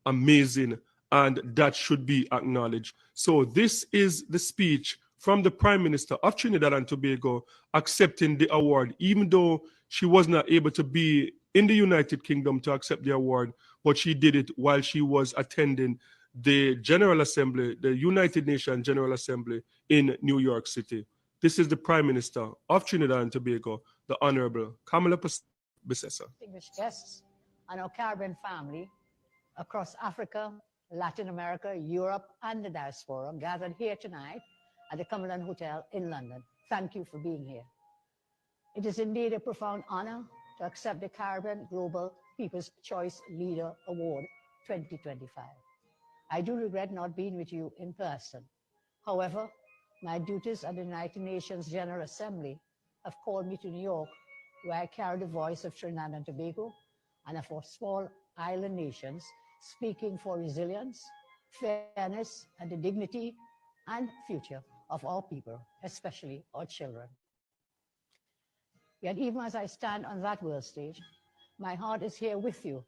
amazing, and that should be acknowledged. So this is the speech from the Prime Minister of Trinidad and Tobago accepting the award, even though she was not able to be in the United Kingdom to accept the award, but she did it while she was attending the General Assembly, the United Nations General Assembly in New York City. This is the Prime Minister of Trinidad and Tobago, the Honorable Kamala Bissessa. Distinguished guests and our Caribbean family across Africa, Latin America, Europe, and the diaspora gathered here tonight at the Cumberland Hotel in London. Thank you for being here. It is indeed a profound honor to accept the Caribbean Global People's Choice Leader Award 2025. I do regret not being with you in person. However, my duties at the United Nations General Assembly have called me to New York, where I carry the voice of Trinidad and Tobago and of our small island nations, speaking for resilience, fairness, and the dignity and future of our people, especially our children. Yet even as I stand on that world stage, my heart is here with you,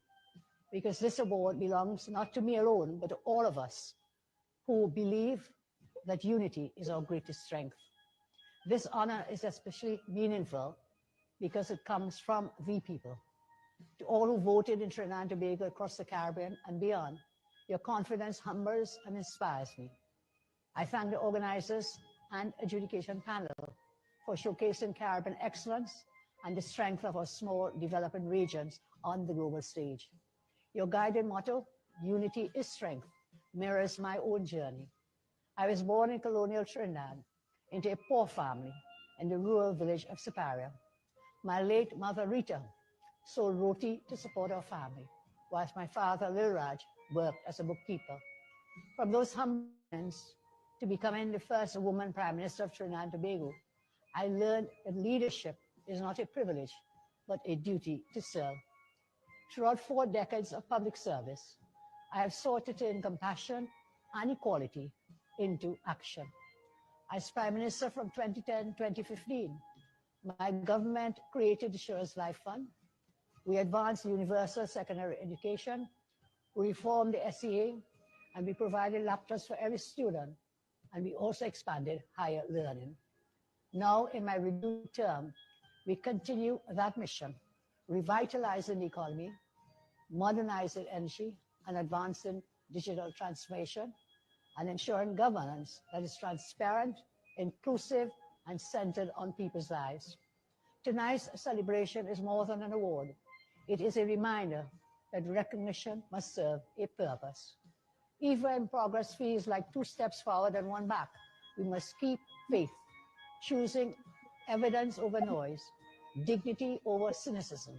because this award belongs not to me alone, but to all of us who believe that unity is our greatest strength. This honor is especially meaningful because it comes from the people. To all who voted in Trinidad and Tobago, across the Caribbean and beyond, your confidence humbles and inspires me. I thank the organizers and adjudication panel for showcasing Caribbean excellence and the strength of our small developing regions on the global stage. Your guiding motto, unity is strength, mirrors my own journey. I was born in colonial Trinidad into a poor family in the rural village of Siparia, My late mother Rita sold roti to support our family, whilst my father Lil Raj worked as a bookkeeper. From those humble beginnings to becoming the first woman Prime Minister of Trinidad and Tobago, I learned that leadership is not a privilege, but a duty to serve. Throughout 4 decades of public service, I have sought to turn compassion and equality into action. As Prime Minister from 2010 to 2015, my government created the Sures Life Fund. We advanced universal secondary education, we reformed the SEA, and we provided laptops for every student, and we also expanded higher learning. Now, in my renewed term, we continue that mission, revitalizing the economy, modernizing energy, and advancing digital transformation, and ensuring governance that is transparent, inclusive, and centered on people's lives. Tonight's celebration is more than an award. It is a reminder that recognition must serve a purpose. Even when progress feels like 2 steps forward and 1 back, we must keep faith, choosing evidence over noise, dignity over cynicism,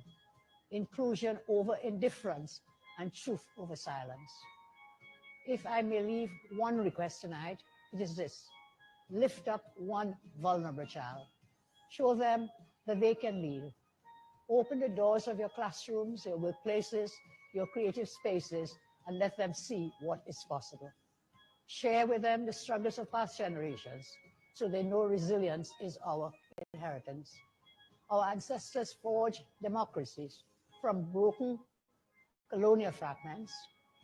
inclusion over indifference, and truth over silence. If I may leave one request tonight, it is this: lift up one vulnerable child. Show them that they can lead. Open the doors of your classrooms, your workplaces, your creative spaces, and let them see what is possible. Share with them the struggles of past generations so they know resilience is our inheritance. Our ancestors forged democracies from broken colonial fragments,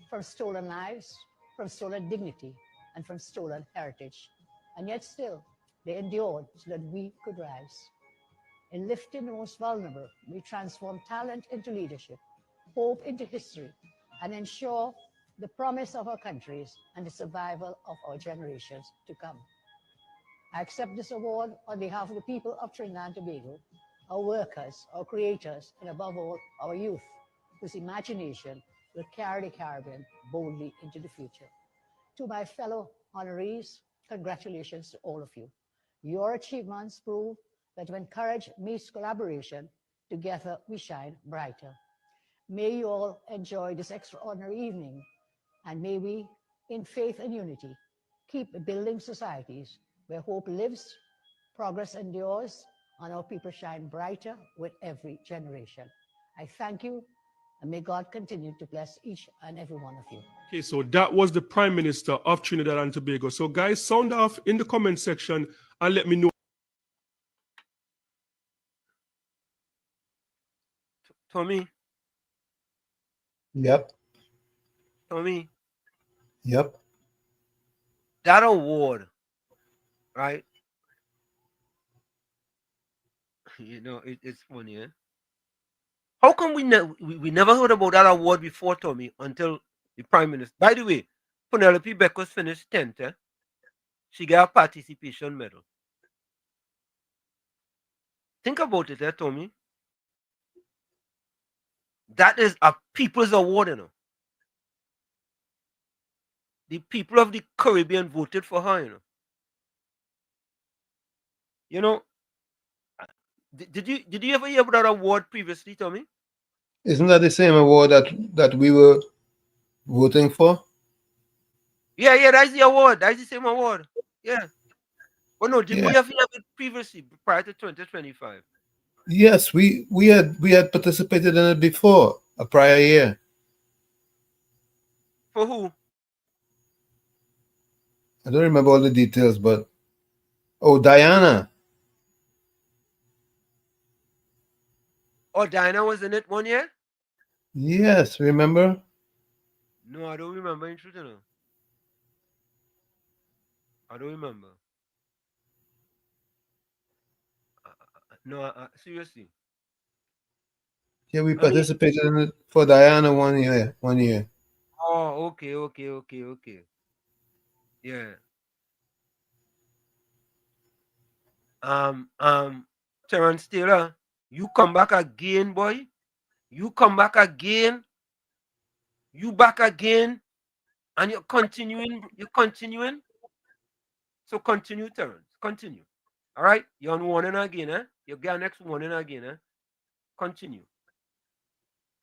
from stolen lives, from stolen dignity, and from stolen heritage. And yet still, they endured so that we could rise. In lifting the most vulnerable, we transform talent into leadership, hope into history, and ensure the promise of our countries and the survival of our generations to come. I accept this award on behalf of the people of Trinidad and Tobago, our workers, our creators, and above all, our youth, whose imagination will carry the Caribbean boldly into the future. To my fellow honorees, congratulations to all of you. Your achievements prove that when courage meets collaboration, together we shine brighter. May you all enjoy this extraordinary evening, and may we, in faith and unity, keep building societies where hope lives, progress endures, and our people shine brighter with every generation. I thank you, and may God continue to bless each and every one of you. Okay, so that was the Prime Minister of Trinidad and Tobago. So guys, sound off in the comment section and let me know. Tommy. Yep. Tommy. Yep. That award, right? You know, it's funny, eh? How come we never heard about that award before, Tommy, until the Prime Minister? By the way, Penelope Beckers finished 10th. Eh? She got a participation medal. Think about it, Tommy. That is a people's award, you know. The people of the Caribbean voted for her, you know. You know, did you ever hear about that award previously, Tommy? Isn't that the same award that we were voting for? Yeah, that's the award. That's the same award. Yeah. Well, no, did we ever have it previously, prior to 2025? Yes, we had participated in it before, a prior year. For who? I don't remember all the details, but Diana. Oh, Diana was in it 1 year? Yes, remember? No, I don't remember. In truth, no. I don't remember. No, seriously. Yeah, we participated in it for Diana 1 year. 1 year. Oh, okay. Yeah. Terrence Taylor, you come back again, boy. You come back again. You back again. And you're continuing. So continue, Terrence. Continue. All right? You're on warning again, eh? You get next warning again, eh? continue.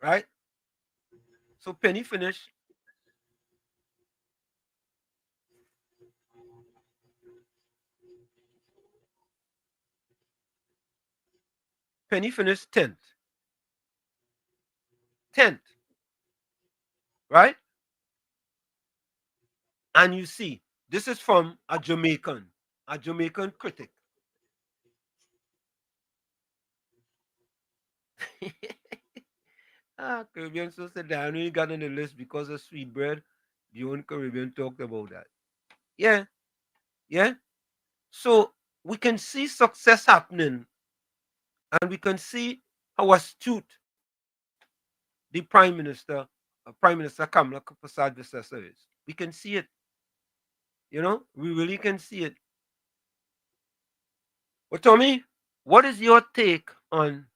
Right? So Penny finished. Penny finished 10th. 10th. Right? And you see, this is from a Jamaican critic. Caribbean so said that I only got on the list because of sweetbread. The only Caribbean talked about that. Yeah. Yeah. So we can see success happening, and we can see how astute the Prime Minister Kamala Prasad Visesa is. We can see it. You know, we really can see it. But Tommy, what is your take on?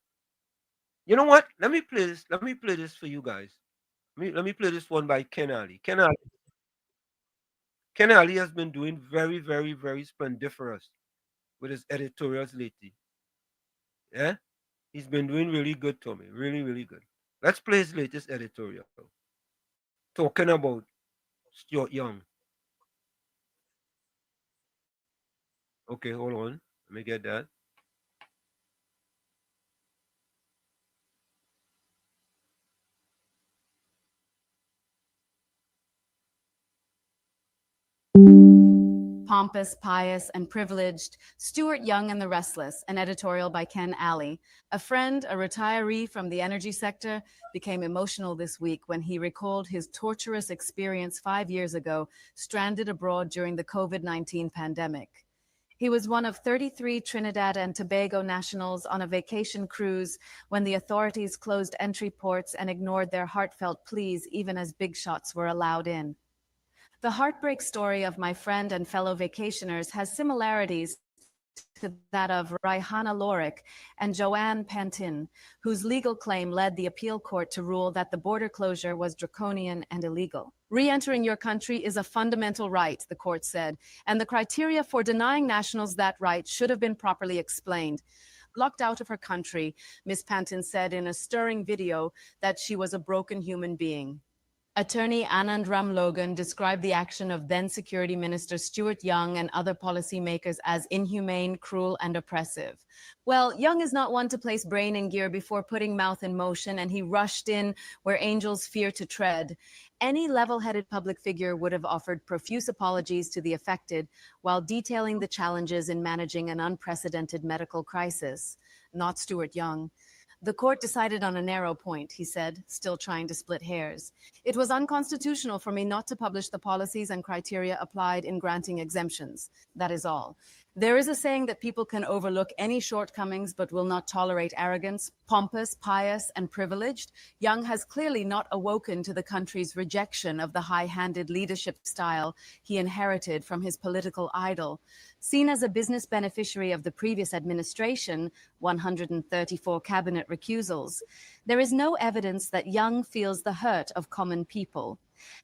You know what? Let me play this. Let me play this for you guys. Let me play this one by Ken Ali. Ken Ali has been doing very, very, very splendiferous with his editorials lately. Yeah, he's been doing really good, Tommy. Really, really good. Let's play his latest editorial talking about Stuart Young. Okay, hold on. Let me get that. Pompous, pious, and privileged, Stuart Young and the Restless, an editorial by Ken Ali. A friend, a retiree from the energy sector, became emotional this week when he recalled his torturous experience 5 years ago, stranded abroad during the COVID-19 pandemic. He was one of 33 Trinidad and Tobago nationals on a vacation cruise when the authorities closed entry ports and ignored their heartfelt pleas even as big shots were allowed in. The heartbreak story of my friend and fellow vacationers has similarities to that of Raihana Lorik and Joanne Pantin, whose legal claim led the appeal court to rule that the border closure was draconian and illegal. Re-entering your country is a fundamental right, the court said, and the criteria for denying nationals that right should have been properly explained. Locked out of her country, Ms. Pantin said in a stirring video that she was a broken human being. Attorney Anand Ramlogan described the action of then Security Minister Stuart Young and other policymakers as inhumane, cruel, and oppressive. Well, Young is not one to place brain in gear before putting mouth in motion, and he rushed in where angels fear to tread. Any level-headed public figure would have offered profuse apologies to the affected while detailing the challenges in managing an unprecedented medical crisis. Not Stuart Young. The court decided on a narrow point, he said, still trying to split hairs. It was unconstitutional for me not to publish the policies and criteria applied in granting exemptions. That is all. There is a saying that people can overlook any shortcomings but will not tolerate arrogance. Pompous, pious, and privileged, Young has clearly not awoken to the country's rejection of the high-handed leadership style he inherited from his political idol. Seen as a business beneficiary of the previous administration, 134 cabinet recusals, there is no evidence that Young feels the hurt of common people.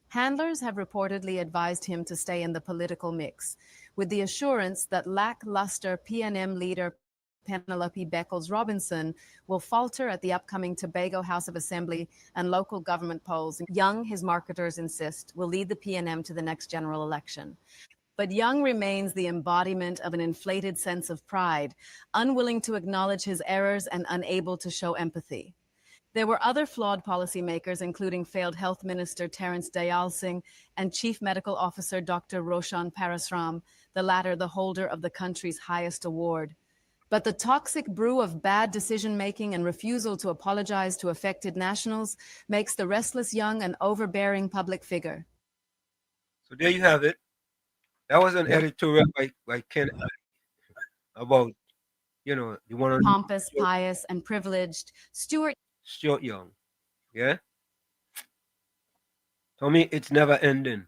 Handlers have reportedly advised him to stay in the political mix, with the assurance that lackluster PNM leader Penelope Beckles-Robinson will falter at the upcoming Tobago House of Assembly and local government polls. Young, his marketers insist, will lead the PNM to the next general election. But Young remains the embodiment of an inflated sense of pride, unwilling to acknowledge his errors and unable to show empathy. There were other flawed policymakers, including failed Health Minister Terence Dayal Singh and Chief Medical Officer Dr. Roshan Parasram, the latter the holder of the country's highest award. But the toxic brew of bad decision-making and refusal to apologize to affected nationals makes the restless Young an overbearing public figure. So there you have it. That was an editorial by Ken about, the one Pompous, pious, and privileged Stuart Young. Yeah? Tommy, it's never ending.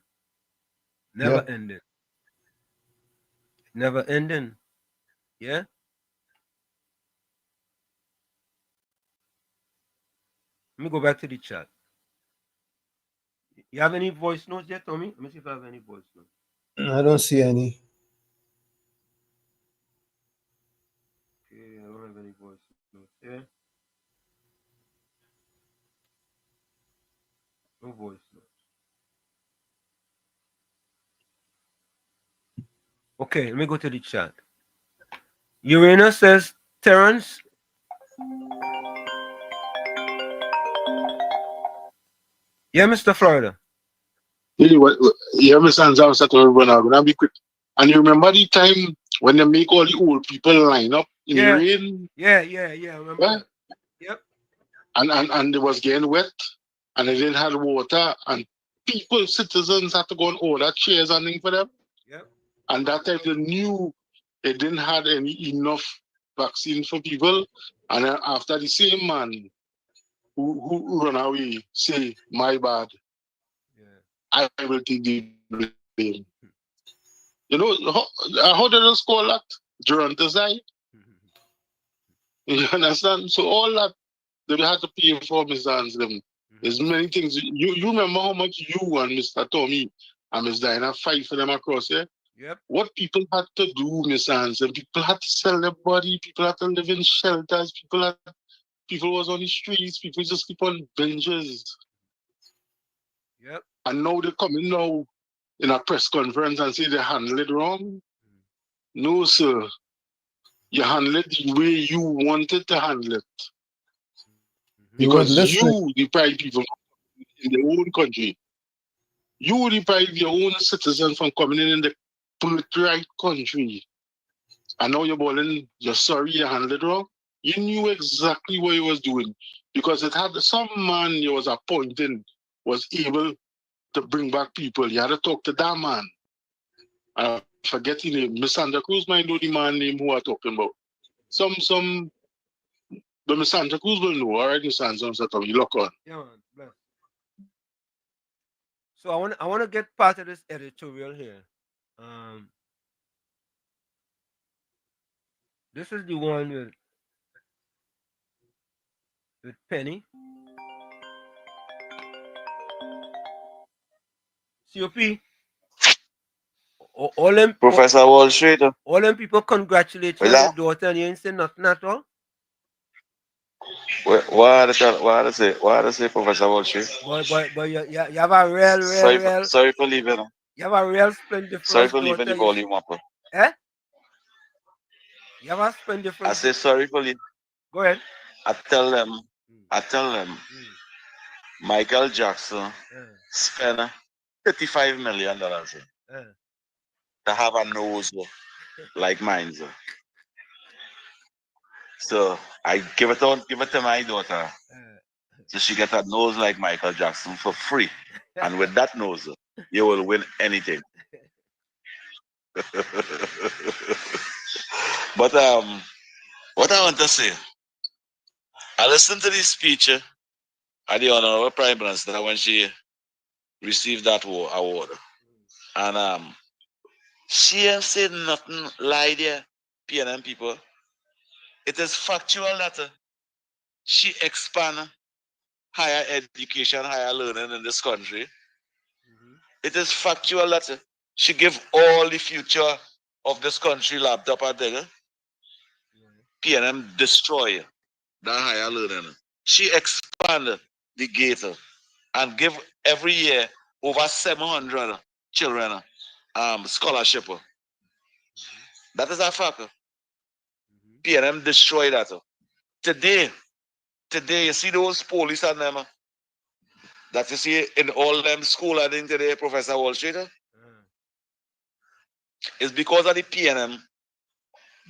Never ending. Never ending. Yeah? Let me go back to the chat. You have any voice notes yet, Tommy? Let me see if I have any voice notes. I don't see any. Okay, I don't have any voice notes here. No voice. Okay, let me go to the chat. Uranus says, Terrence. Yeah, Mr. Florida. You understand? I'm gonna be quick. And you remember the time when they make all the old people line up in the rain? Yeah. Remember that. Yep. And they was getting wet, and they didn't have water, and people, citizens, had to go and order chairs and things for them. Yep. And that time they knew they didn't have enough vaccine for people. And then after the same man who run away say, my bad, I will take the blame. You know, how did they call that? Durantazai? You understand? So all that they had to pay for, Mr. Anselm. There's many things. You remember how much you and Mr. Tommy and Miss Diana fight for them across here? Yep. What people had to do, Mr. Anselm, people had to sell their body, people had to live in shelters, people was on the streets, people just sleep on benches. Yep. And now they're coming now in a press conference and say they handle it wrong. No, sir. You handle it the way you wanted to handle it. Because you deprive people in their own country. You deprive your own citizens from coming in the birthright country. And now you're sorry you handled it wrong. You knew exactly what you was doing. Because it had some man you was appointing was able to bring back people. You had to talk to that man. I'm forgetting him. Miss Santa Cruz might know the man name who I'm talking about. But Miss Santa Cruz will know. All right, Miss Santa Cruz, you look on. Yeah, man. Bless. So I want to get part of this editorial here. This is the one with Penny. COP. All them Professor Wall Street. All them people congratulate you on your daughter and you ain't say nothing at all. What I say, Professor Wall Street? But you have a real. Sorry for leaving. You have a real splendiferous Sorry for daughter. leaving the volume up. Eh? You have a splendiferous. I say sorry for leaving. Go ahead. I tell them, Michael Jackson spent $35 million to have a nose like mine. So I give it to my daughter. So she get a nose like Michael Jackson for free. And with that nose, you will win anything. But what I want to say, I listened to this speech of the Honorable Prime Minister when she received that award. And she have said nothing lie there, PNM people. It is factual that she expand higher education, higher learning in this country. It is factual that she give all the future of this country laptop and thing. PNM destroy that higher learning. She expand the gate and give every year over 700 children scholarship. That is a fact. PNM destroy that. Today, you see those police and them that you see in all them school and in today, Professor Wall Street. It's because of the PNM.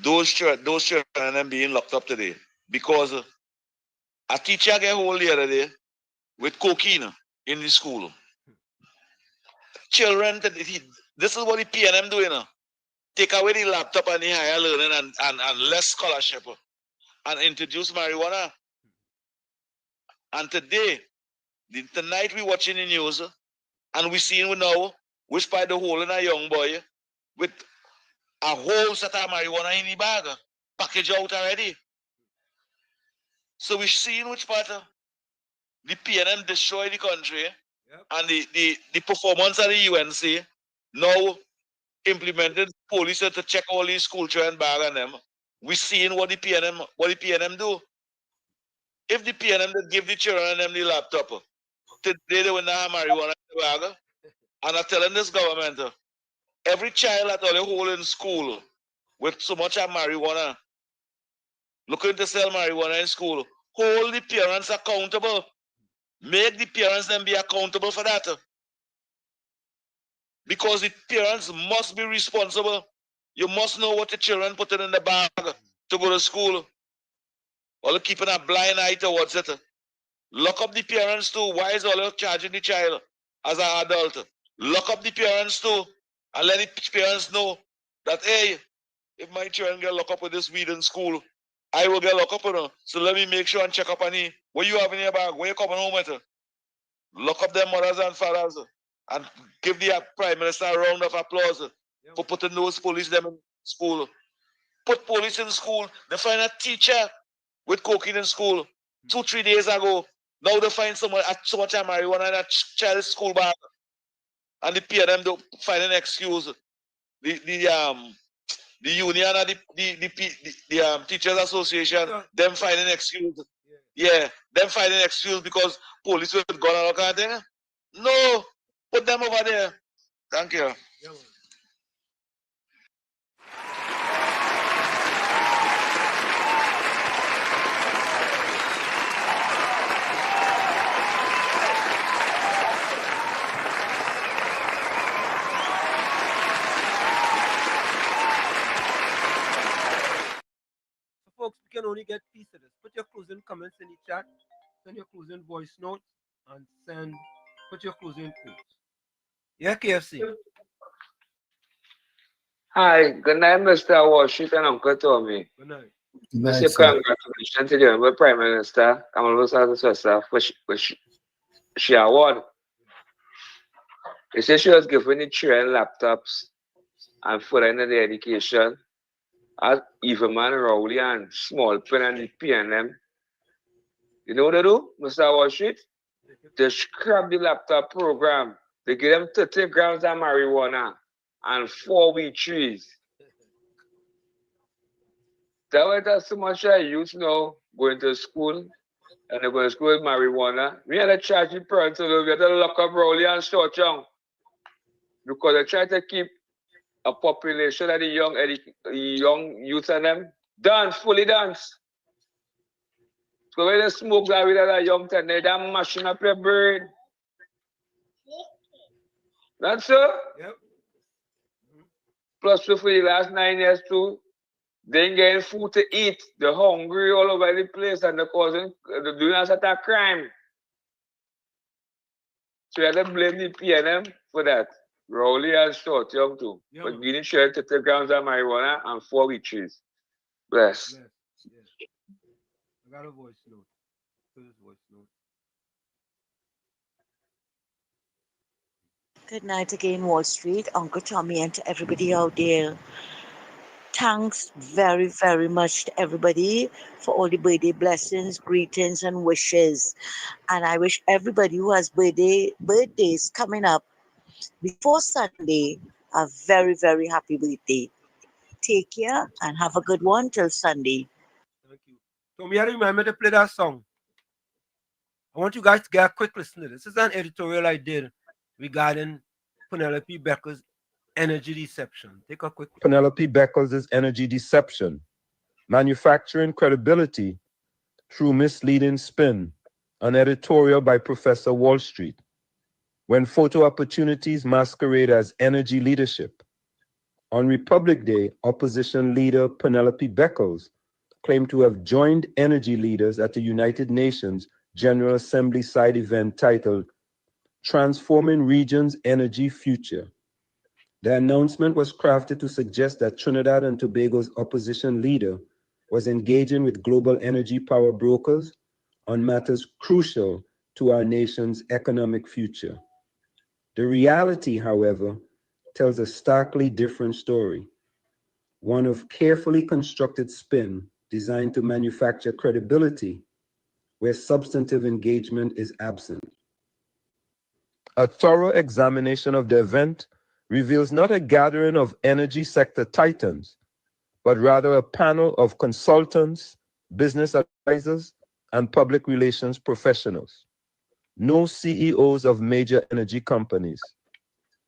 Those children being locked up today. Because a teacher get hold the other day with cocaine in the school. Children, this is what the PNM doing now. Take away the laptop and the higher learning and less scholarship and introduce marijuana. And today, tonight we watching the news and we seeing now which by the hole in a young boy with a whole set of marijuana in the bag, package out already. So we're seeing which part the PNM destroy the country and the performance of the UNC now implemented police to check all these school children bag and them. We're seeing what the PNM do. If the PNM that give the children and them the laptop, today they will not have marijuana in the bag. And I'm telling this government, every child at all you hold in school with so much of marijuana, looking to sell marijuana in school, hold the parents accountable. Make the parents then be accountable for that. Because the parents must be responsible. You must know what the children put in the bag to go to school. Or keeping a blind eye towards it. Lock up the parents too. Why is all charging the child as an adult? Lock up the parents too. And let the parents know that, hey, if my children get locked up with this weed in school, I will get locked up with them. So let me make sure and check up on you. What you have in your bag? Where you coming home with? Lock up their mothers and fathers and give the Prime Minister a round of applause for putting those police them in school. Put police in school. They find a teacher with cocaine in school 2-3 days ago. Now they find so much marijuana in a child's school bag. And the PNM don't find an excuse. The union and the teachers association, them find an excuse. Yeah, them find an excuse because police with gun and all kind of thing. No, put them over there. Thank you. Folks, we can only get piece of this. Put your closing comments in the chat, send your closing voice notes, and put your closing quotes. Yeah, KFC. Hi, good night, Mr. Washington and Uncle Tommy. Good night. Mr. Congratulations to the Prime Minister Kamala Harris for she award. They say she was given the children laptops and further the education. As even man Rowley and Small Pen and the PNM. You know what they do, Mr. Washington? They scrap the laptop program. They give them 30 grams of marijuana and 4 weed trees. That way that's so much youth now going to school and they're going to school with marijuana. We had to charge the parents a little bit to lock up Rowley and Short Young because they try to keep a population of the young youth and them dance, fully dance. So when they smoke that with that young thing, they're mashing up your brain. That's so? Yep. Plus, for the last 9 years too, they ain't getting food to eat. They're hungry all over the place and they're doing a sort of crime. So you have to blame the PNM for that. Rowley and Short Young too. Yeah, but getting shared 30 grams of marijuana and 4 weed trees. Bless. Yes. I got a voice note. Voice note. Good night again, Wall Street, Uncle Tommy, and to everybody out there. Thanks very, very much to everybody for all the birthday blessings, greetings, and wishes. And I wish everybody who has birthdays coming up before Sunday a very, very happy birthday. Take care and have a good one till Sunday. Thank you. Tommy, I remember to play that song. I want you guys to get a quick listen to this. This is an editorial I did regarding Penelope Becker's energy deception. Take a quick look. Penelope Beckles' energy deception, manufacturing credibility through misleading spin, an editorial by Professor Wall Street. When photo opportunities masquerade as energy leadership. On Republic Day, opposition leader Penelope Beckles claimed to have joined energy leaders at the United Nations General Assembly side event titled Transforming Region's Energy Future. The announcement was crafted to suggest that Trinidad and Tobago's opposition leader was engaging with global energy power brokers on matters crucial to our nation's economic future. The reality, however, tells a starkly different story, one of carefully constructed spin designed to manufacture credibility where substantive engagement is absent. A thorough examination of the event reveals not a gathering of energy sector titans, but rather a panel of consultants, business advisors, and public relations professionals. no CEOs of major energy companies,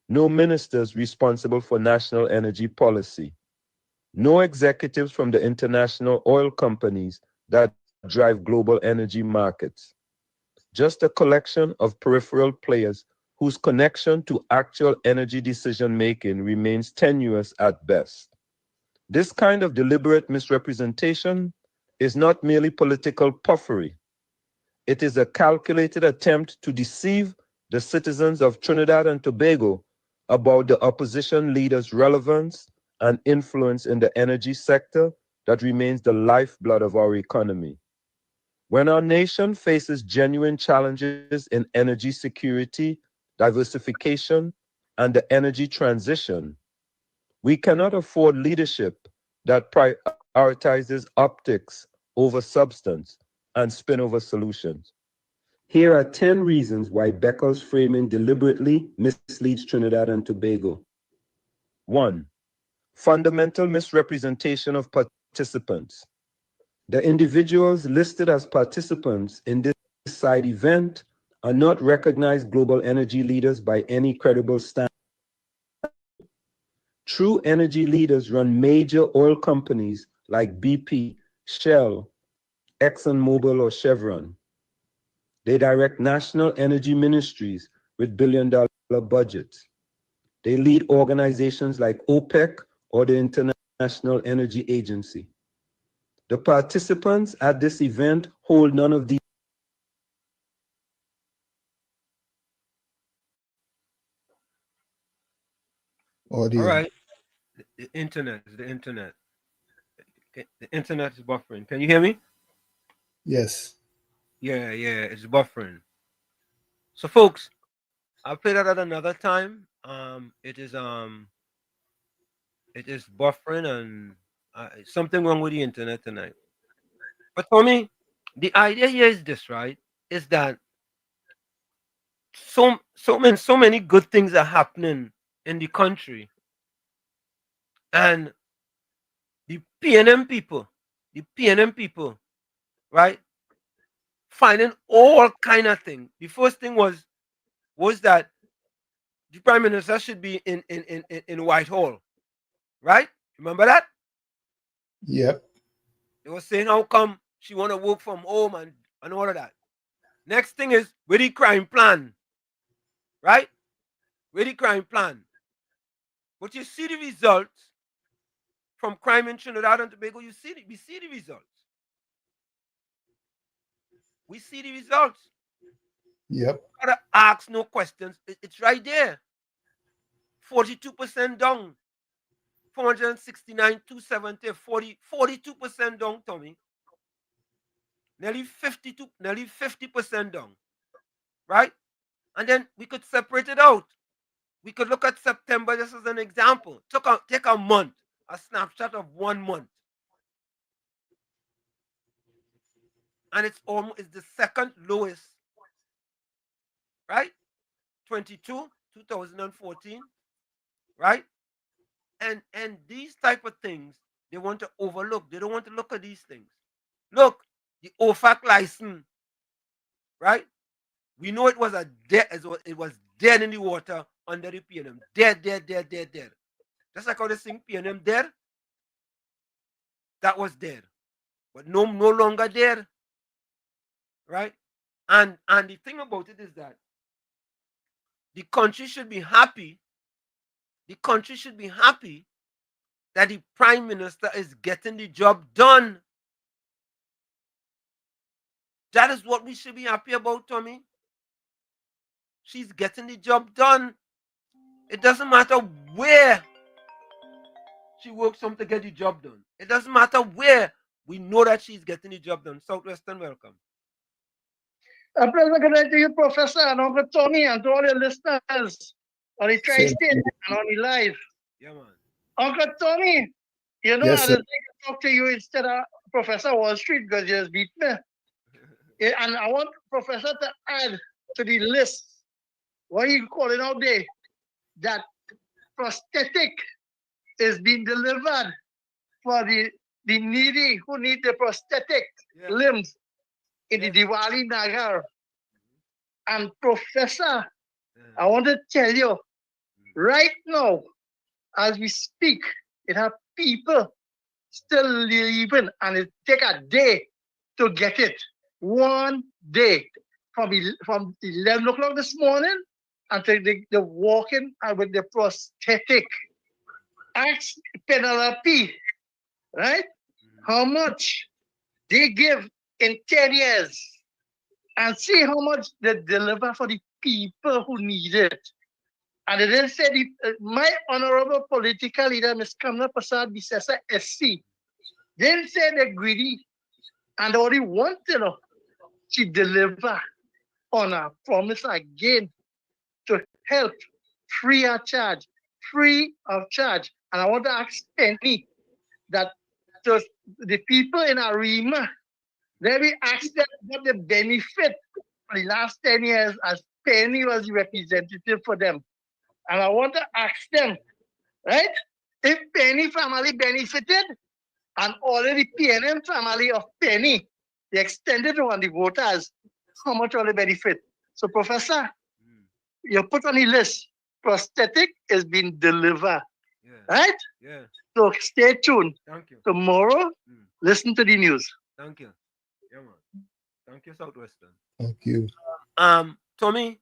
no ministers responsible for national energy policy, no executives from the international oil companies that drive global energy markets. Just a collection of peripheral players whose connection to actual energy decision-making remains tenuous at best. This kind of deliberate misrepresentation is not merely political puffery. It is a calculated attempt to deceive the citizens of Trinidad and Tobago about the opposition leader's relevance and influence in the energy sector that remains the lifeblood of our economy. When our nation faces genuine challenges in energy security, diversification, and the energy transition, we cannot afford leadership that prioritizes optics over substance and spin over solutions. Here are 10 reasons why Beckles' framing deliberately misleads Trinidad and Tobago. 1. Fundamental misrepresentation of participants. The individuals listed as participants in this side event are not recognized global energy leaders by any credible standard. True energy leaders run major oil companies like BP, Shell, ExxonMobil, or Chevron. They direct national energy ministries with billion-dollar budgets. They lead organizations like OPEC or the International Energy Agency. The participants at this event hold none of these. Audio. All right. The internet. The internet is buffering. Can you hear me? Yes. Yeah, it's buffering. So, folks, I'll play that at another time. It is buffering and something wrong with the internet tonight. But for me, the idea here is this, right? Is that so many good things are happening in the country, and the PNM people, right, finding all kind of things. The first thing was that the prime minister should be in Whitehall, right? Remember that? Yep. They were saying how come she want to work from home and all of that. Next thing is with the crime plan, right? With the crime plan. But you see the results from crime in Trinidad and Tobago. We see the results. We see the results. Yep. Gotta ask no questions. It's right there. 42% down. 469, 270, 42% down, Tommy. Nearly 50% down. Right? And then we could separate it out. We could look at September just as an example. Take a month, a snapshot of 1 month. And it's the second lowest. Right? 2014, right? And these type of things they want to overlook. They don't want to look at these things. Look, the OFAC license, right? We know it was it was dead in the water under the PNM. Dead. Just like how they sing PNM dead. That was dead. But no longer dead. Right? And the thing about it is that the country should be happy. The country should be happy that the prime minister is getting the job done. That is what we should be happy about, Tommy. She's getting the job done. It doesn't matter where she works from to get the job done. It doesn't matter where. We know that she's getting the job done. Southwestern, welcome. A pleasure good night to you, Professor, and Uncle Tommy, and to all your listeners on the Tri-State and on the live. Yeah, man. Uncle Tommy, you know, Yes, I sir. just like to talk to you instead of Professor Wall Street because you just beat me. Yeah, and I want Professor to add to the list what you calling out there that prosthetic is being delivered for the needy who need the prosthetic limbs in the Diwali Nagar. And Professor, I want to tell you, right now, as we speak, it have people still leaving, and it take a day to get it. 1 day from 11 o'clock this morning until they walking with the prosthetic. Ask Penelope, right? How much they give in 10 years, and see how much they deliver for the people who need it. And they then said, my honorable political leader, Ms. Kamla Prasad Bisesa SC, then said they're greedy and they only want to deliver on our promise again to help free of charge. And I want to ask Penny that the people in Arima, let me ask them what the benefit for the last 10 years as Penny was the representative for them. And I want to ask them, right, if Penny family benefited and already PNM family of Penny, the extended one, the voters, how much will they benefit? So, Professor, you put on the list, prosthetic is being delivered, right? Yeah. So stay tuned. Thank you. Tomorrow, listen to the news. Thank you. Yeah, man. Thank you, Southwestern. Thank you. Tommy,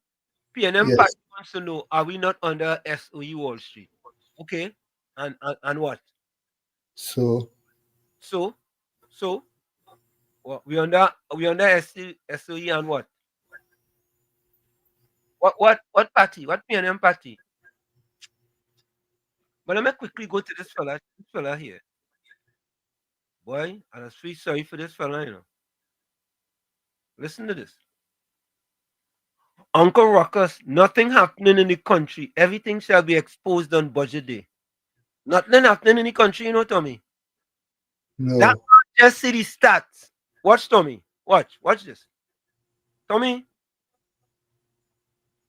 PNM Yes. Party wants to know, are we not under SOE Wall Street? Okay. And what? So well, we under SOE and what? What party? What PNM party? But let me quickly go to this fella here. Boy, I was feel sorry for this fella, you know. Listen to this. Uncle Ruckus, nothing happening in the country. Everything shall be exposed on budget day. Nothing happening in the country, you know, Tommy. No. That man just see the stats. Watch, Tommy. Watch this. Tommy.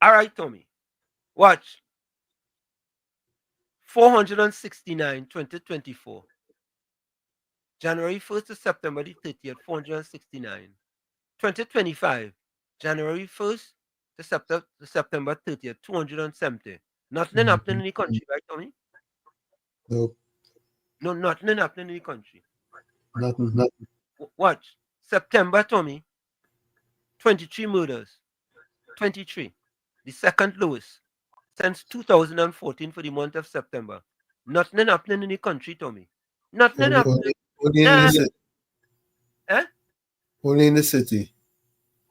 All right, Tommy. Watch. 469, 2024. January 1st to September the 30th, 469. 2025, January 1st to September 30th, 270. Nothing happening in the country, right, Tommy? No. No, nothing happening in the country. Nothing. Watch. September, Tommy. 23 murders. 23. The second lowest since 2014 for the month of September. Nothing happening in the country, Tommy. Nothing happening. Only in the city. Eh? Only in the city.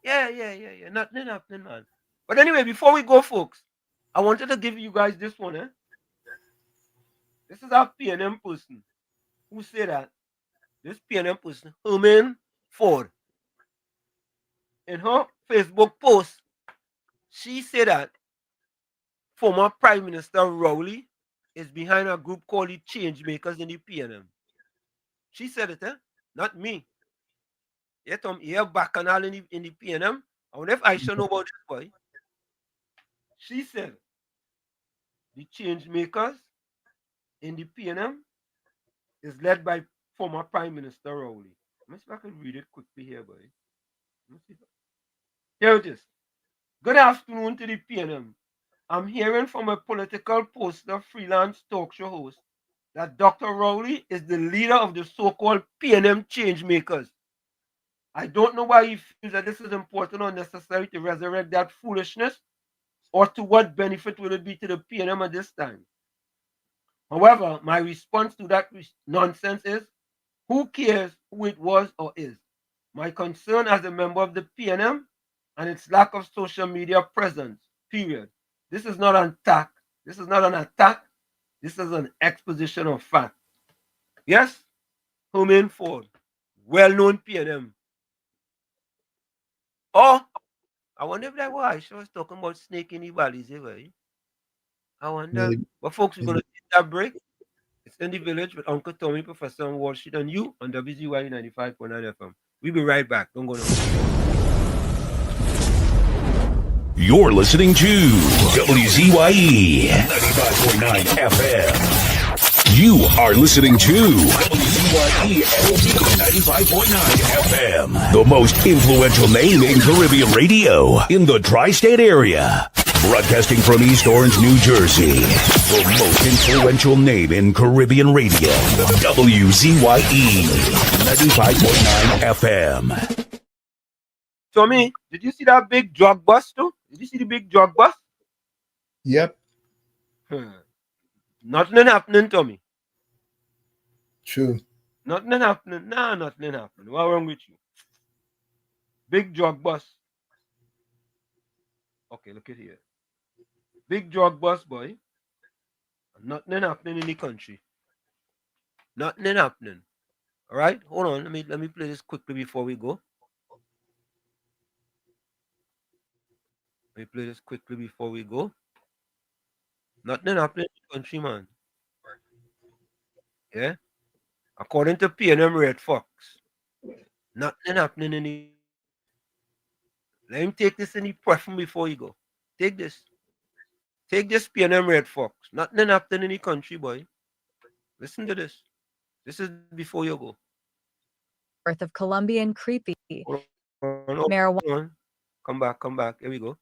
Yeah. Nothing happening, man. But anyway, before we go, folks, I wanted to give you guys this one. This is our PNM person who said that. This PNM person, Herman Ford, in her Facebook post, she said that former Prime Minister Rowley is behind a group called the Change Makers in the PNM. She said it, not me. Yeah, Tom, here Bacchanal in the PNM. I wonder if I should know about this boy. She said the Change Makers in the PNM is led by former Prime Minister Rowley. Let me see if I can read it quickly here, boy. Here it is. Good afternoon to the PNM. I'm hearing from a political poster, freelance talk show host, that Dr. Rowley is the leader of the so-called PNM Change Makers. I don't know why he feels that this is important or necessary to resurrect that foolishness, or to what benefit will it be to the PNM at this time. However, my response to that nonsense is, who cares who it was or is? My concern as a member of the PNM and its lack of social media presence, period. This is not an attack. This is not an attack. This is an exposition of fact. Yes? Herman Ford, well-known PNM. Oh, I wonder if that was I was talking about snake in the valleys, right? I wonder. Maybe. But folks, we're going to take that break. It's in the village with Uncle Tommy, Professor on Wall Street, and you on WZYE 95.9 FM. We'll be right back. Don't go nowhere. You're listening to WZYE 95.9 FM. You are listening to WZYE 95.9 FM, the most influential name in Caribbean radio in the tri-state area. Broadcasting from East Orange, New Jersey, the most influential name in Caribbean radio, WZYE 95.9 FM. Tommy, did you see that big drug bust too? Did you see the big drug bust? Yep. Nothing happening, Tommy. True. Nothing happening. Nah, nothing happening. What's wrong with you? Big drug bust. Okay, look at here. Big drug bust, boy. Nothing happening in the country. Nothing happening. All right, hold on. Let me play this quickly before we go. Let me play this quickly before we go. Nothing happening in the country, man. Yeah. According to PNM Red Fox, nothing happening in the. Let him take this in the preference before you go. Take this. Take this PNM Red Fox. Nothing happening in the country, boy. Listen to this. This is before you go. Worth of Colombian creepy Marijuana. Hold on. Come back. Here we go.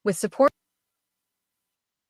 With support,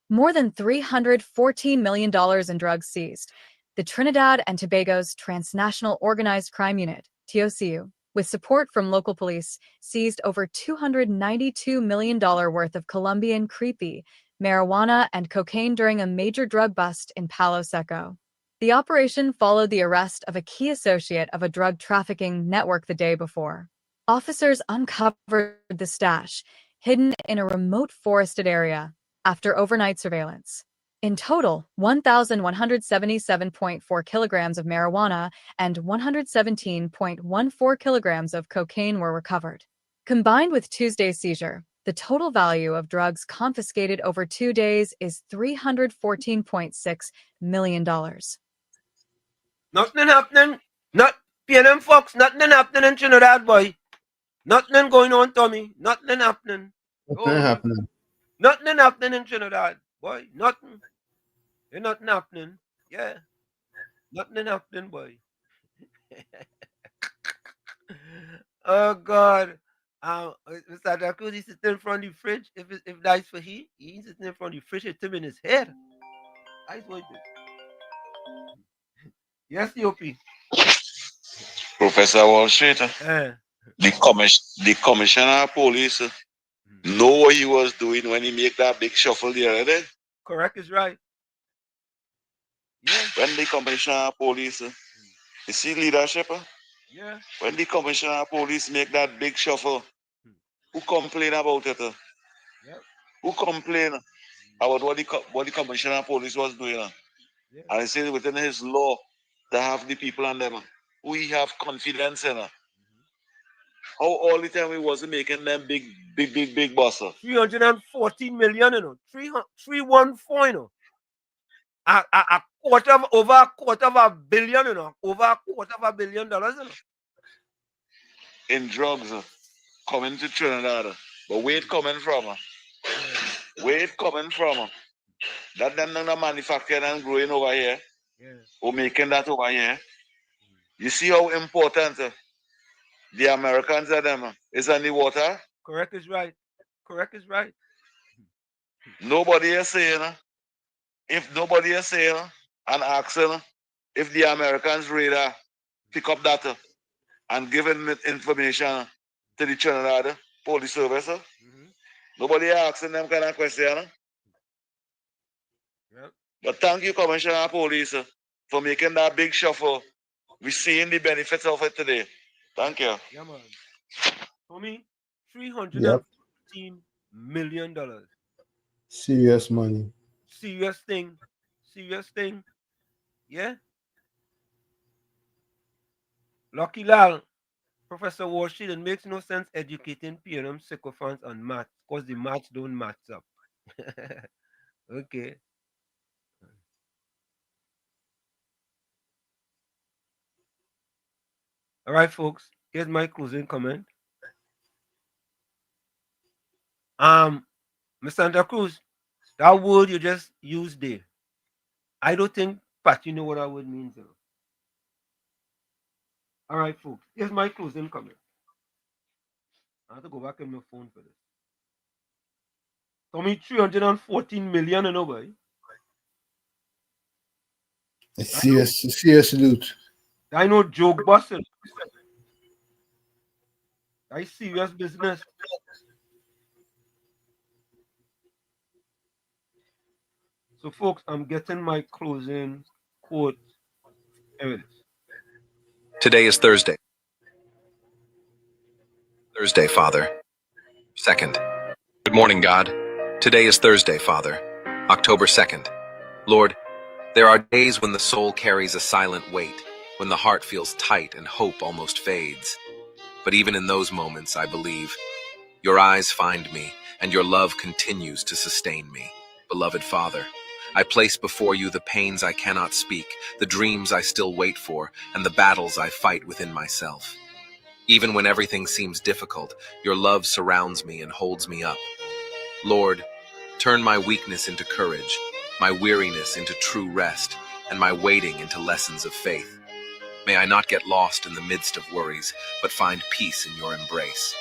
more than $314 million in drugs seized. The Trinidad and Tobago's Transnational Organized Crime Unit, TOCU, with support from local police, seized over $292 million worth of Colombian creepy, marijuana, and cocaine during a major drug bust in Palo Seco. The operation followed the arrest of a key associate of a drug trafficking network the day before. Officers uncovered the stash, hidden in a remote forested area, after overnight surveillance. In total, 1,177.4 kilograms of marijuana and 117.14 kilograms of cocaine were recovered. Combined with Tuesday's seizure, the total value of drugs confiscated over 2 days is $314.6 million. Nothing happening. Not PNM Fox. Nothing happening in Trinidad, boy. Nothing going on, Tommy. Nothing happening. Nothing happening. Nothing happening in Trinidad, boy. Nothing. There's nothing happening. Yeah. Nothing happening, boy. Oh God. Mr. Daku, he's sitting in front of the fridge. If that's for he's sitting in front of the fridge, it's him in his head. That's what it is. Yes, COP. Professor Wall Street, the commissioner of police know what he was doing when he made that big shuffle the other day. Correct is right. Yeah. When the commissioner of police, you see leadership? Yeah. When the commissioner of police make that big shuffle, who complain about it? Yep. Who complain about what the commissioner of police was doing? Yeah. And he said within his law to have the people on them we have confidence in. How all the time we wasn't making them big boss. 314 million, you know. 314, you know. Over a quarter of a billion, you know. Over a quarter of $1 billion, you know. In drugs coming to Trinidad. But where it coming from? Where it coming from? That them not manufacturing and growing over here. Yeah. Or making that over here. You see how important the Americans are them is on the water? Correct is right. Correct is right. Nobody is saying, if nobody is saying and asking if the Americans radar pick up that and giving information to the Trinidad police service, nobody asking them kind of question. Yep. But thank you, Commissioner of Police, for making that big shuffle. We're seeing the benefits of it today. Thank you. Yeah, man. For me, $314 million. Serious money. Serious thing. Serious thing. Yeah. Lucky Lal, Professor Warshid, it makes no sense educating PNM sycophants on maths because the maths don't match up. Okay. All right, folks. Here's my closing comment. Ms. Santa Cruz, That word you just used there. I don't think, Pat, you know what that word means. All right, folks. Here's my closing comment. I have to go back in my phone for this. Tommy, 314 million and over. Serious salute. I know joke busting. I serious business. So, folks, I'm getting my closing quote. Here it is. Today is Thursday. Thursday, Father. 2nd. Good morning, God. Today is Thursday, Father. October 2nd. Lord, there are days when the soul carries a silent weight, when the heart feels tight and hope almost fades. But even in those moments, I believe, your eyes find me, and your love continues to sustain me. Beloved Father, I place before you the pains I cannot speak, the dreams I still wait for, and the battles I fight within myself. Even when everything seems difficult, your love surrounds me and holds me up. Lord, turn my weakness into courage, my weariness into true rest, and my waiting into lessons of faith. May I not get lost in the midst of worries, but find peace in your embrace.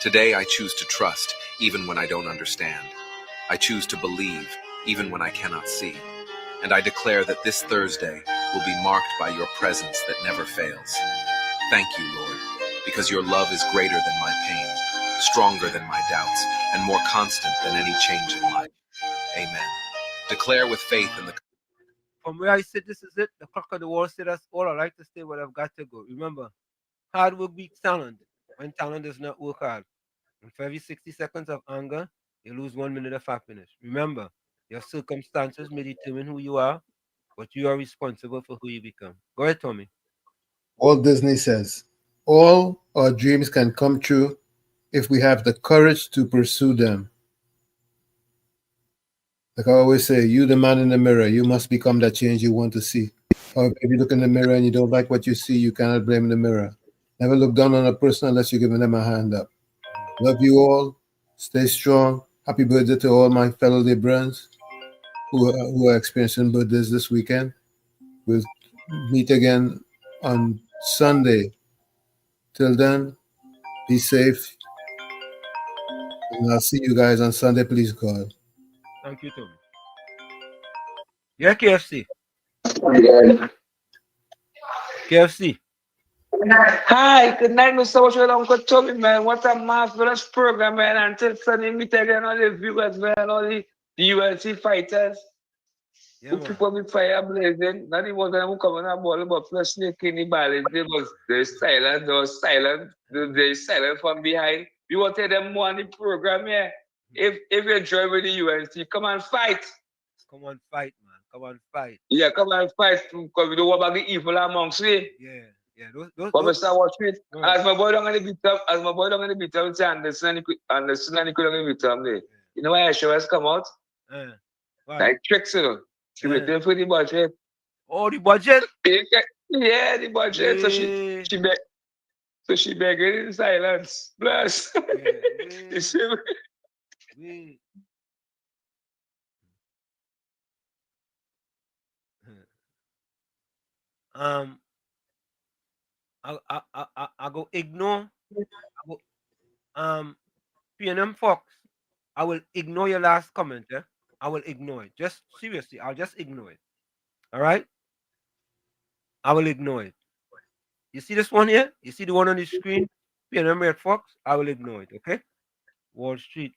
Today I choose to trust, even when I don't understand. I choose to believe, even when I cannot see. And I declare that this Thursday will be marked by your presence that never fails. Thank you, Lord, because your love is greater than my pain, stronger than my doubts, and more constant than any change in life. Amen. Declare with faith in the... From where I sit, this is it. The clock of the wall said that's all I like to stay where I've got to go. Remember, hard work beats talent when talent does not work hard. And for every 60 seconds of anger, you lose 1 minute of happiness. Remember, your circumstances may determine who you are, but you are responsible for who you become. Go ahead, Tommy. Walt Disney says, all our dreams can come true if we have the courage to pursue them. Like I always say, you the man in the mirror, you must become that change you want to see. Or if you look in the mirror and you don't like what you see, you cannot blame the mirror. Never look down on a person unless you're giving them a hand up. Love you all. Stay strong. Happy birthday to all my fellow Librans who are experiencing birthdays this weekend. We'll meet again on Sunday. Till then, be safe. And I'll see you guys on Sunday, please God. Thank you, Tommy. Yeah, KFC. KFC. Hi, good night, Mr. Washington, Uncle Tommy, man. What a marvelous program, man. Until Sunday, meet again all the viewers, man, all the ULC fighters. Yeah, people with fire blazing. Not even them coming on ball, but plus snake in the ball. They silent, they silent from behind. We want to tell them more on the program, yeah. If you enjoy with the UNC, come and fight. Come on, fight, man. Come on, fight. Yeah, come and fight because we don't want to be evil amongst we. Yeah. But Mr. Watchman, as my boy don't gonna beat up, it's Anderson and he couldn't beat up there. You know why Asha has come out? Like tricks, you know. She waiting for the budget. Oh, the budget? Yeah, the budget. So she begging in silence. Bless. You see me? I go ignore. PNM Fox. I will ignore your last comment. Yeah? I will ignore it. Just seriously, I'll just ignore it. All right? I will ignore it. You see this one here? You see the one on the screen? PNM Red Fox? I will ignore it. Okay? Wall Street.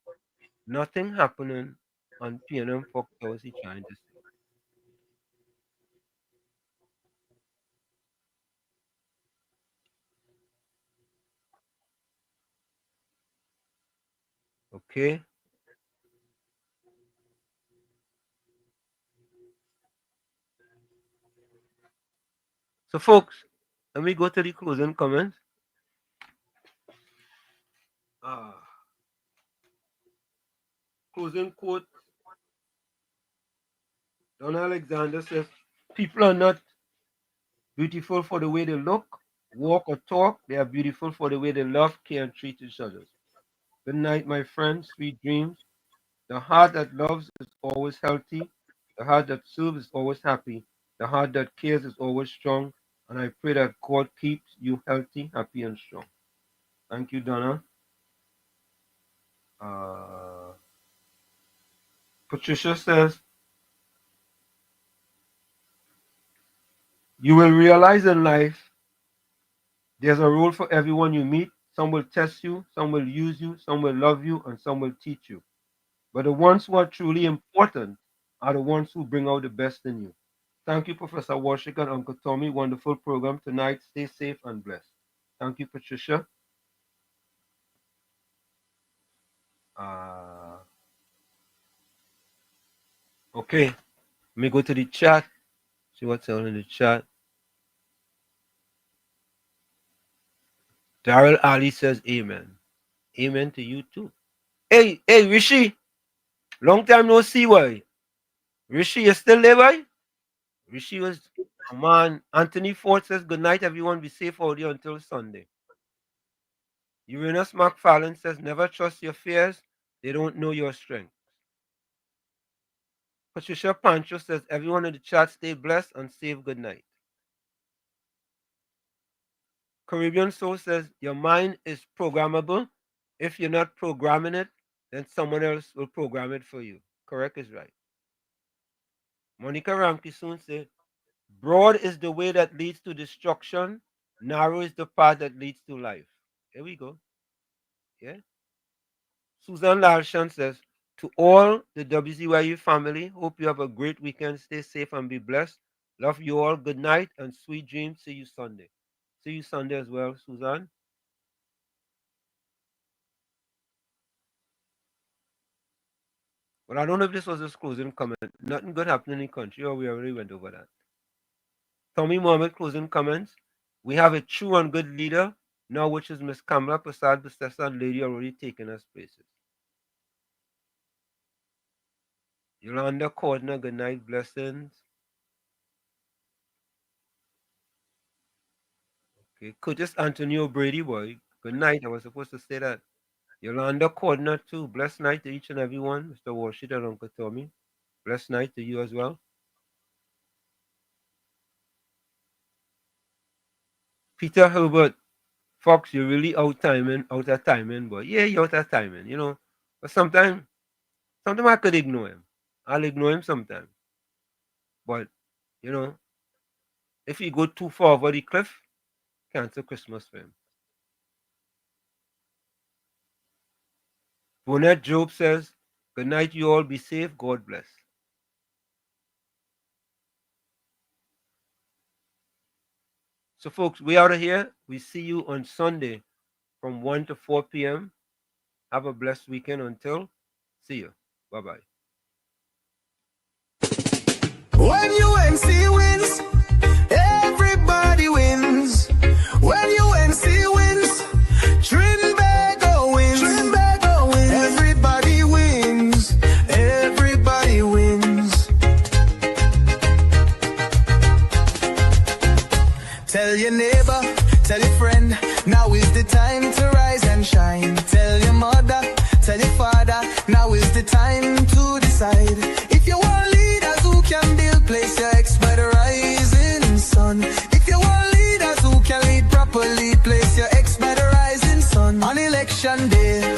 Nothing happening on PNM Fox. What was he trying to say? Okay. So, folks, let me go to the closing comments. Closing quote. Don Alexander says, people are not beautiful for the way they look, walk, or talk. They are beautiful for the way they love, care, and treat each other. Good night, my friends. Sweet dreams. The heart that loves is always healthy. The heart that serves is always happy. The heart that cares is always strong. And I pray that God keeps you healthy, happy, and strong. Thank you, Donna. Patricia says, you will realize in life there's a role for everyone you meet. Some will test you, some will use you, some will love you, and some will teach you. But the ones who are truly important are the ones who bring out the best in you. Thank you, Professor Warshik and Uncle Tommy. Wonderful program tonight. Stay safe and blessed. Thank you, Patricia. Okay, let me go to the chat. See what's on in the chat. Daryl Ali says amen. Amen to you too. Hey, Rishi. Long time no see, boy. Rishi, you still there, boy? Rishi was, come on. Anthony Ford says, good night, everyone. Be safe out here until Sunday. Uranus McFarlane says, never trust your fears. They don't know your strength. Patricia Pancho says, everyone in the chat stay blessed and save good night. Caribbean Soul says, your mind is programmable. If you're not programming it, then someone else will program it for you. Correct is right. Monica Ramke soon said, broad is the way that leads to destruction. Narrow is the path that leads to life. Here we go. Yeah. Susan Larshan says, to all the WZYE family, hope you have a great weekend. Stay safe and be blessed. Love you all. Good night and sweet dreams. See you Sunday. See you Sunday as well, Susan. Well, I don't know if this was his closing comment. Nothing good happening in the country, or we already went over that. Tommy Mohammed, closing comments. We have a true and good leader now, which is Miss Kamala Prasad Bistessa and Lady already taking us places. Yolanda Cordner, good night, blessings. Okay, Curtis Antonio Brady, boy, good night. I was supposed to say that. Yolanda Cordner, too. Blessed night to each and every one. Mr. Warshid and Uncle Tommy. Blessed night to you as well. Peter Herbert, Fox, you're really out of timing, but yeah, you're out of timing, you know. But sometimes I could ignore him. I'll ignore him sometimes. But, you know, if he go too far over the cliff, cancel Christmas for him. Bonnet Job says, good night, you all. Be safe. God bless. So, folks, we out of here. We see you on Sunday from 1 to 4 p.m. Have a blessed weekend until. See you. Bye-bye. When UNC wins, everybody wins. When UNC wins, Trinbago wins. Trinbago wins. Everybody wins. Everybody wins. Tell your neighbor, tell your friend, now is the time to rise and shine. Tell your mother, tell your father, now is the time to decide. If you want leaders who can build, place your ex by the rising sun. If you want leaders who can lead properly, place your ex by the rising sun. On election day,